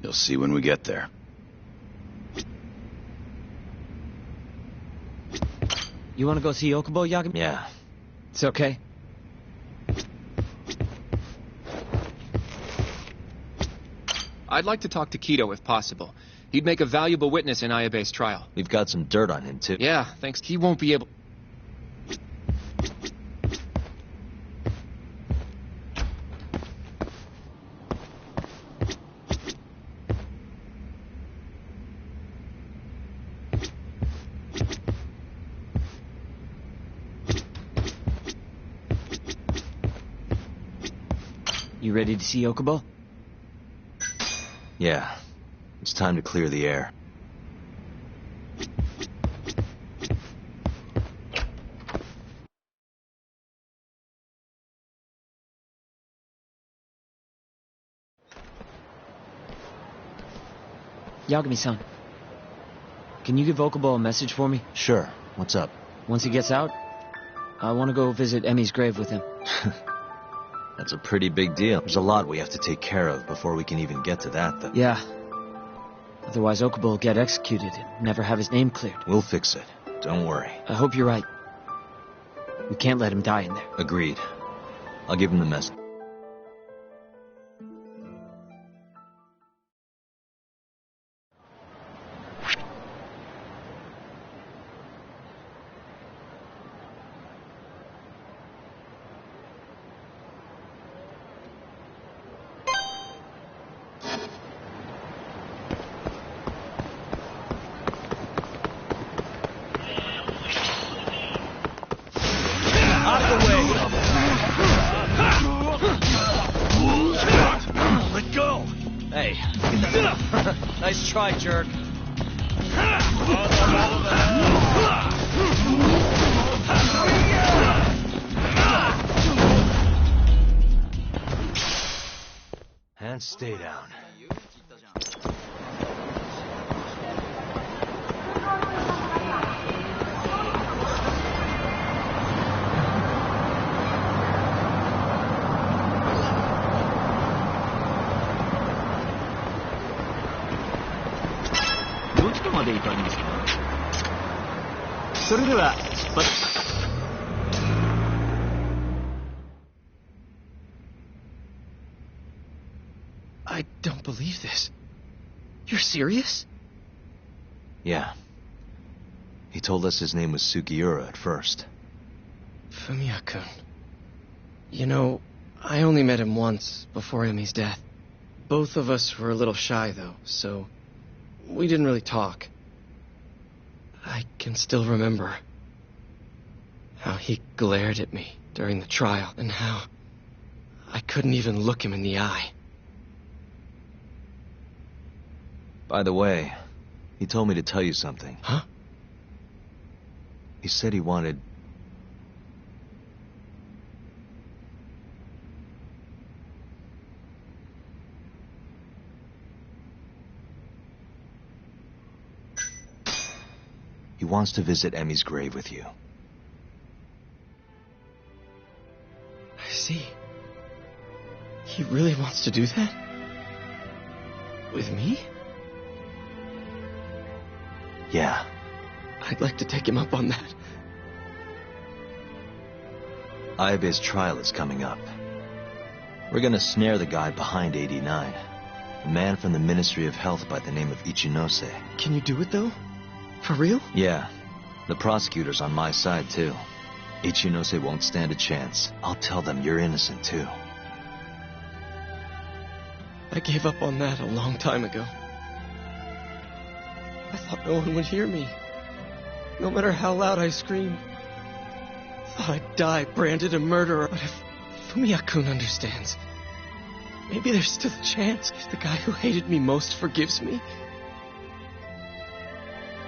You'll see when we get there. You want to go see Okubo, Yagami? Yeah. It's okay. I'd like to talk to Kido if possible. He'd make a valuable witness in Ayabe's trial. We've got some dirt on him, too. Yeah, thanks. He won't be able... You ready to see Okubo? Yeah. It's time to clear the air. Yagami-san, can you give Okubo a message for me? Sure. What's up? Once he gets out, I want to go visit Emi's grave with him. That's a pretty big deal. There's a lot we have to take care of before we can even get to that, though. Yeah. Otherwise, Okubo will get executed and never have his name cleared. We'll fix it. Don't worry. I hope you're right. We can't let him die in there. Agreed. I'll give him the message. Nice try, jerk. And stay down. I don't believe this. You're serious? Yeah. He told us his name was Sugiura at first. Fumiya-kun. You know, I only met him once before Emi's death. Both of us were a little shy, though, so we didn't really talk. I can still remember how he glared at me during the trial, and how I couldn't even look him in the eye. By the way, he told me to tell you something. Huh? He said he wanted... He wants to visit Emi's grave with you. I see. He really wants to do that? With me? Yeah. I'd like to take him up on that. Ayabe's trial is coming up. We're gonna snare the guy behind 89. A man from the Ministry of Health by the name of Ichinose. Can you do it, though? For real? Yeah. The prosecutor's on my side, too. Ichinose won't stand a chance. I'll tell them you're innocent, too. I gave up on that a long time ago. I thought no one would hear me, no matter how loud I screamed. Thought I'd die branded a murderer, but if Fumiya-kun understands, maybe there's still a chance. If the guy who hated me most forgives me,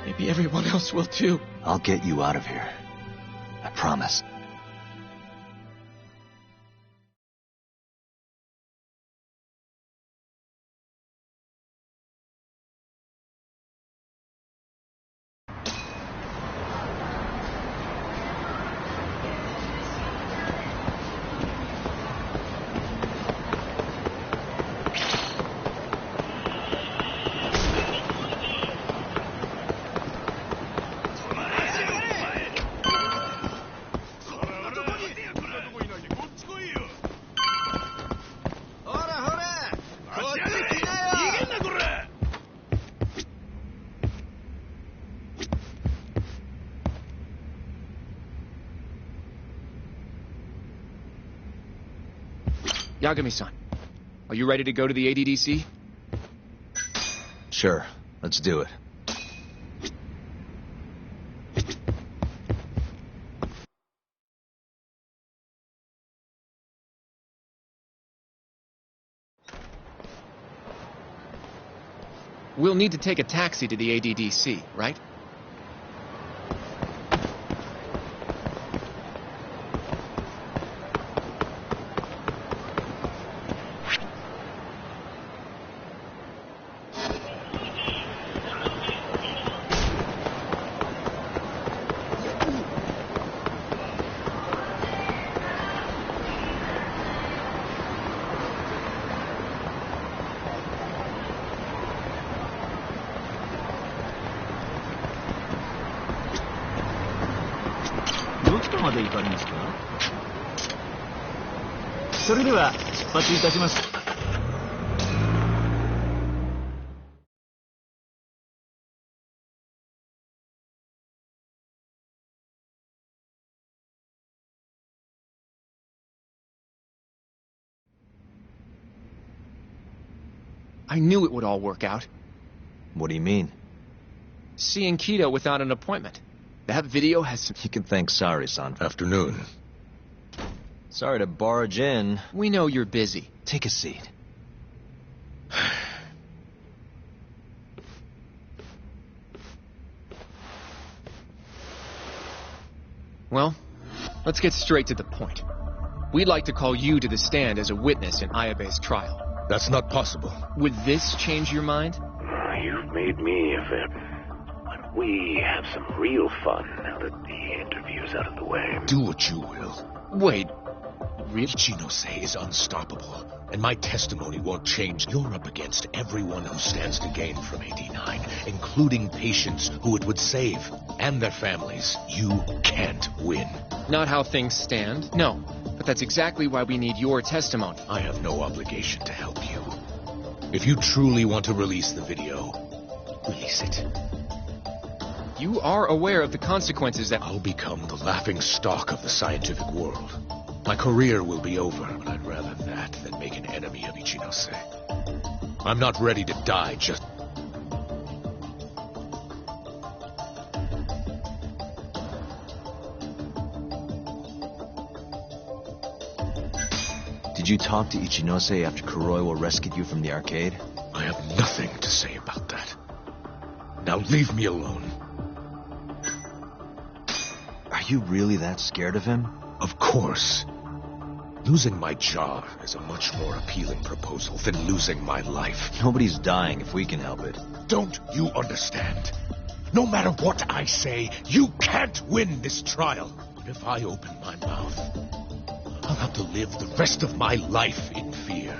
maybe everyone else will too. I'll get you out of here. I promise. Yagami-san, are you ready to go to the ADDC? Sure, let's do it. We'll need to take a taxi to the ADDC, right? まで行かれますか？それでは出発いたします。I knew it would all work out. What do you mean? Seeing Kido without an appointment. That video has some... You can thank Sari-san. Afternoon. Sorry to barge in. We know you're busy. Take a seat. Well, let's get straight to the point. We'd like to call you to the stand as a witness in Ayabe's trial. That's not possible. Would this change your mind? You've made me a fair... But we have some real fun now that the interview's out of the way. Do what you will. Wait, really? Ichinose is unstoppable, and my testimony won't change. You're up against everyone who stands to gain from 89, including patients who it would save, and their families. You can't win. Not how things stand, no. But that's exactly why we need your testimony. I have no obligation to help you. If you truly want to release the video, release it. You are aware of the consequences that... I'll become the laughing stock of the scientific world. My career will be over, but I'd rather that than make an enemy of Ichinose. I'm not ready to die just... Did you talk to Ichinose after Kuroiwa rescued you from the arcade? I have nothing to say about that. Now leave me alone. Are you really that scared of him? Of course. Losing my job is a much more appealing proposal than losing my life. Nobody's dying if we can help it. Don't you understand? No matter what I say, you can't win this trial. But if I open my mouth, I'll have to live the rest of my life in fear.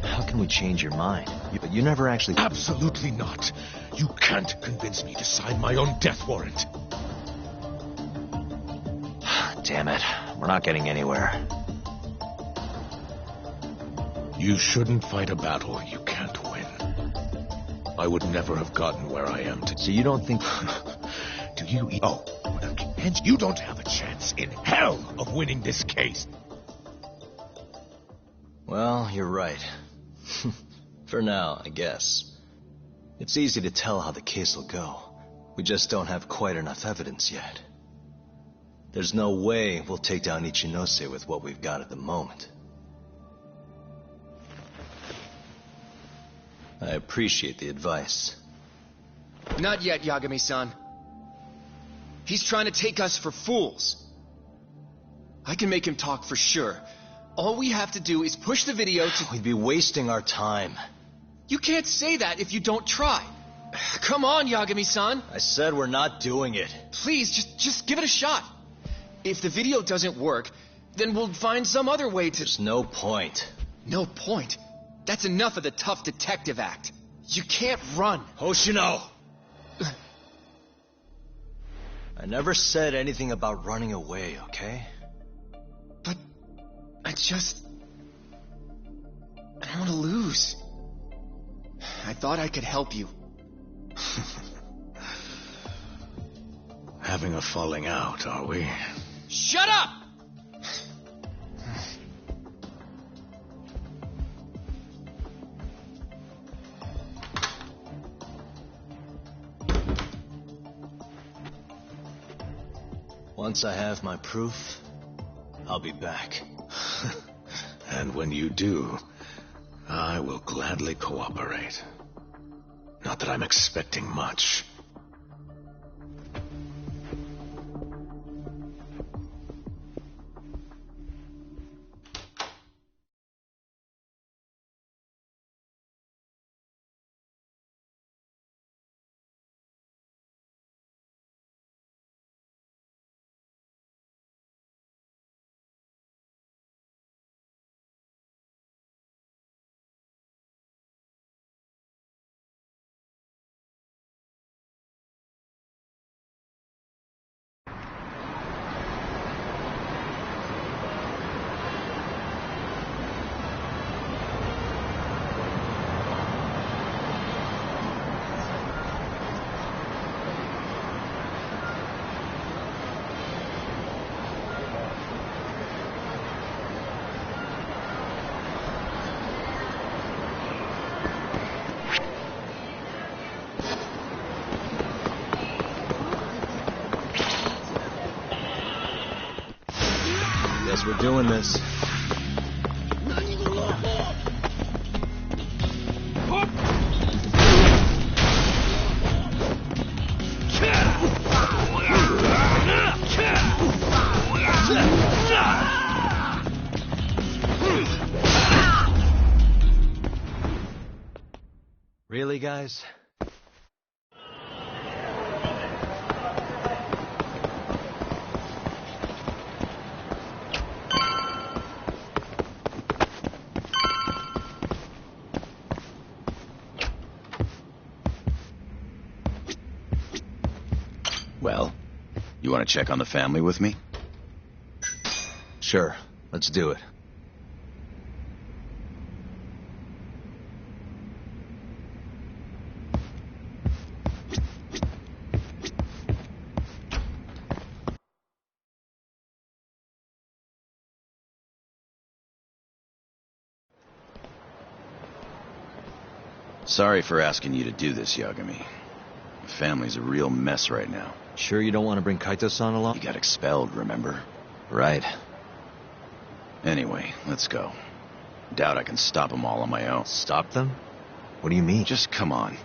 How can we change your mind? You never actually... Absolutely not. You can't convince me to sign my own death warrant. Damn it. We're not getting anywhere. You shouldn't fight a battle you can't win. I would never have gotten where I am today. So you don't think... Do you... Oh, and you don't have a chance in hell of winning this case. Well, you're right. For now, I guess. It's easy to tell how the case will go. We just don't have quite enough evidence yet. There's no way we'll take down Ichinose with what we've got at the moment. I appreciate the advice. Not yet, Yagami-san. He's trying to take us for fools. I can make him talk for sure. All we have to do is push the video to... We'd be wasting our time. You can't say that if you don't try. Come on, Yagami-san. I said we're not doing it. Please, just give it a shot. If the video doesn't work, then we'll find some other way to... There's no point. No point? That's enough of the tough detective act. You can't run. Hoshino! I never said anything about running away, okay? But I don't want to lose. I thought I could help you. Having a falling out, are we? Shut up! Once I have my proof, I'll be back. And when you do, I will gladly cooperate. Not that I'm expecting much. doing this. Really, guys? Well, you want to check on the family with me? Sure, let's do it. Sorry for asking you to do this, Yagami. The family's a real mess right now. Sure you don't want to bring Kaito-san along? He got expelled, remember? Right. Anyway, let's go. Doubt I can stop them all on my own. Stop them? What do you mean? Just come on.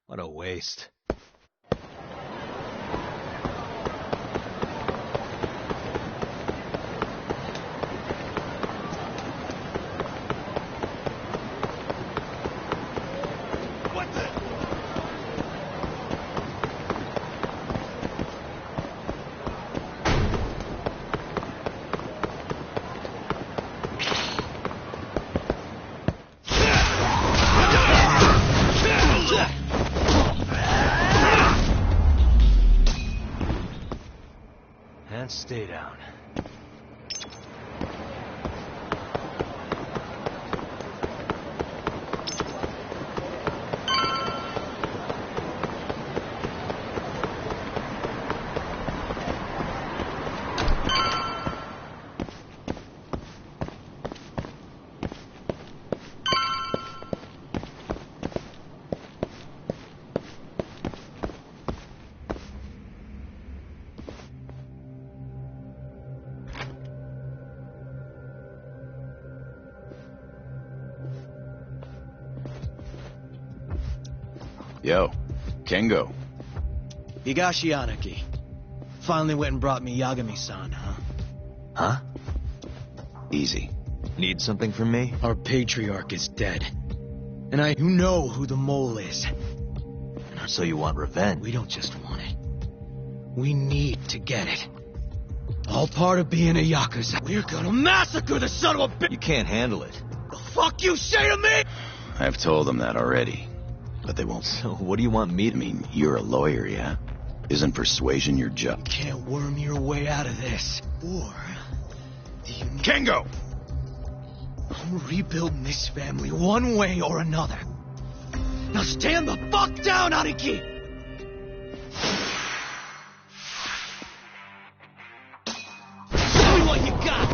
What a waste. And stay down. Yo, Kengo. Higashi Anaki. Finally went and brought me Yagami-san, huh? Huh? Easy. Need something from me? Our patriarch is dead. And you know who the mole is. So you want revenge? We don't just want it. We need to get it. All part of being a Yakuza. We're gonna massacre the son of a bitch! You can't handle it. The fuck you say to me?! I've told them that already. But they won't. So what do you want me to... I mean, you're a lawyer, yeah? Isn't persuasion your job? You can't worm your way out of this. Or... do you need... Kengo! I'm rebuilding this family one way or another. Now stand the fuck down, Aniki! Show me what you got!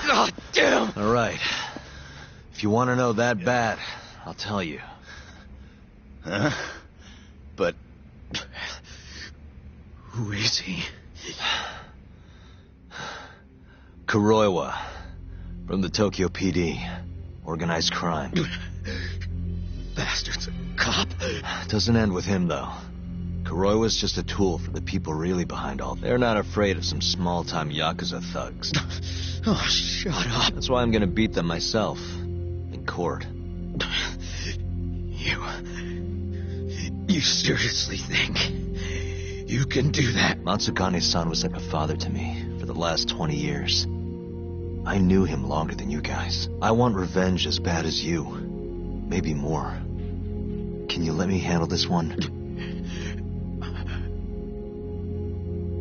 God damn! All right. If you want to know that bad, I'll tell you. Huh? But... who is he? Kuroiwa, from the Tokyo PD. Organized crime. Bastard's a cop. Doesn't end with him, though. Kuroiwa's just a tool for the people really behind all. They're not afraid of some small-time Yakuza thugs. Oh, shut up. That's why I'm gonna beat them myself. In court. You seriously think you can do that? Matsukane-san was like a father to me for the last 20 years. I knew him longer than you guys. I want revenge as bad as you. Maybe more. Can you let me handle this one?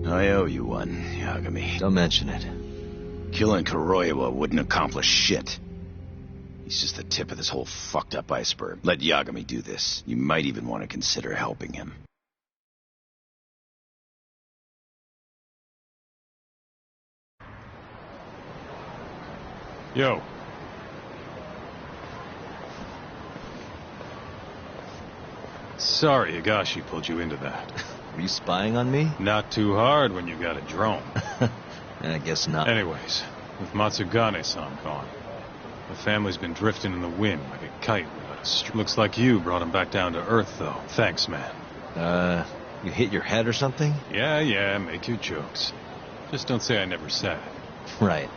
I owe you one, Yagami. Don't mention it. Killing Kuroiwa wouldn't accomplish shit. He's just the tip of this whole fucked up iceberg. Let Yagami do this. You might even want to consider helping him. Yo. Sorry Higashi pulled you into that. Were you spying on me? Not too hard when you got a drone. I guess not. Anyways, with Matsugane-san gone, the family's been drifting in the wind like a kite without a string. Looks like you brought him back down to earth, though. Thanks, man. You hit your head or something? Yeah, make your jokes. Just don't say I never said it. Right.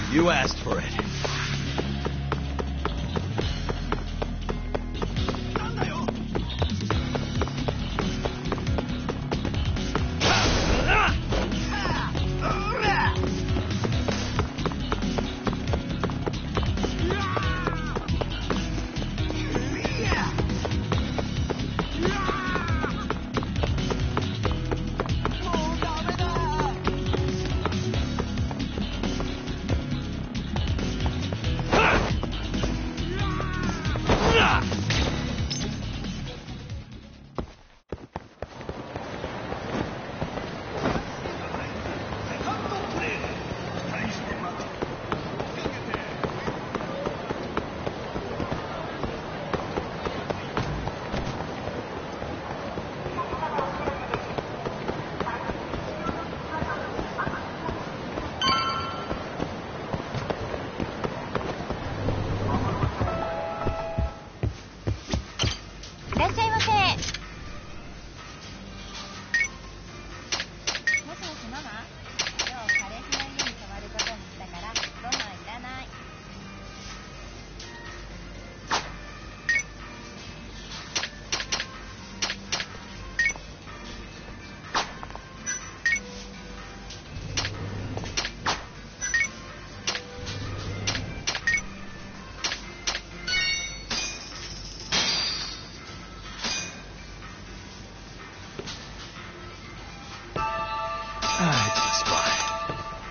You asked for it.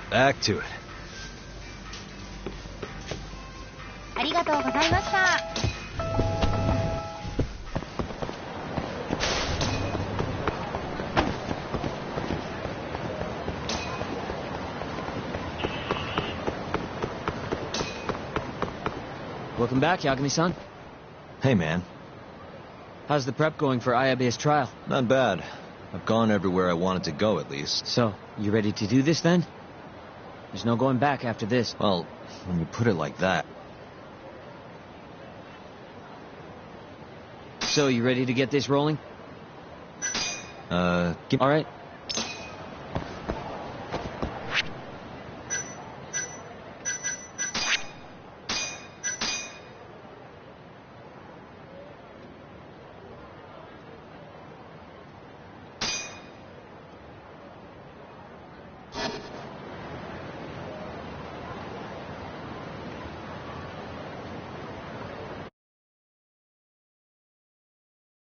Back to it. ありがとうございました。 Welcome back, Yagami-san. Hey, man. How's the prep going for Ayabe's trial? Not bad. I've gone everywhere I wanted to go, at least. So, you ready to do this, then? There's no going back after this. Well, when you put it like that... So, you ready to get this rolling? All right.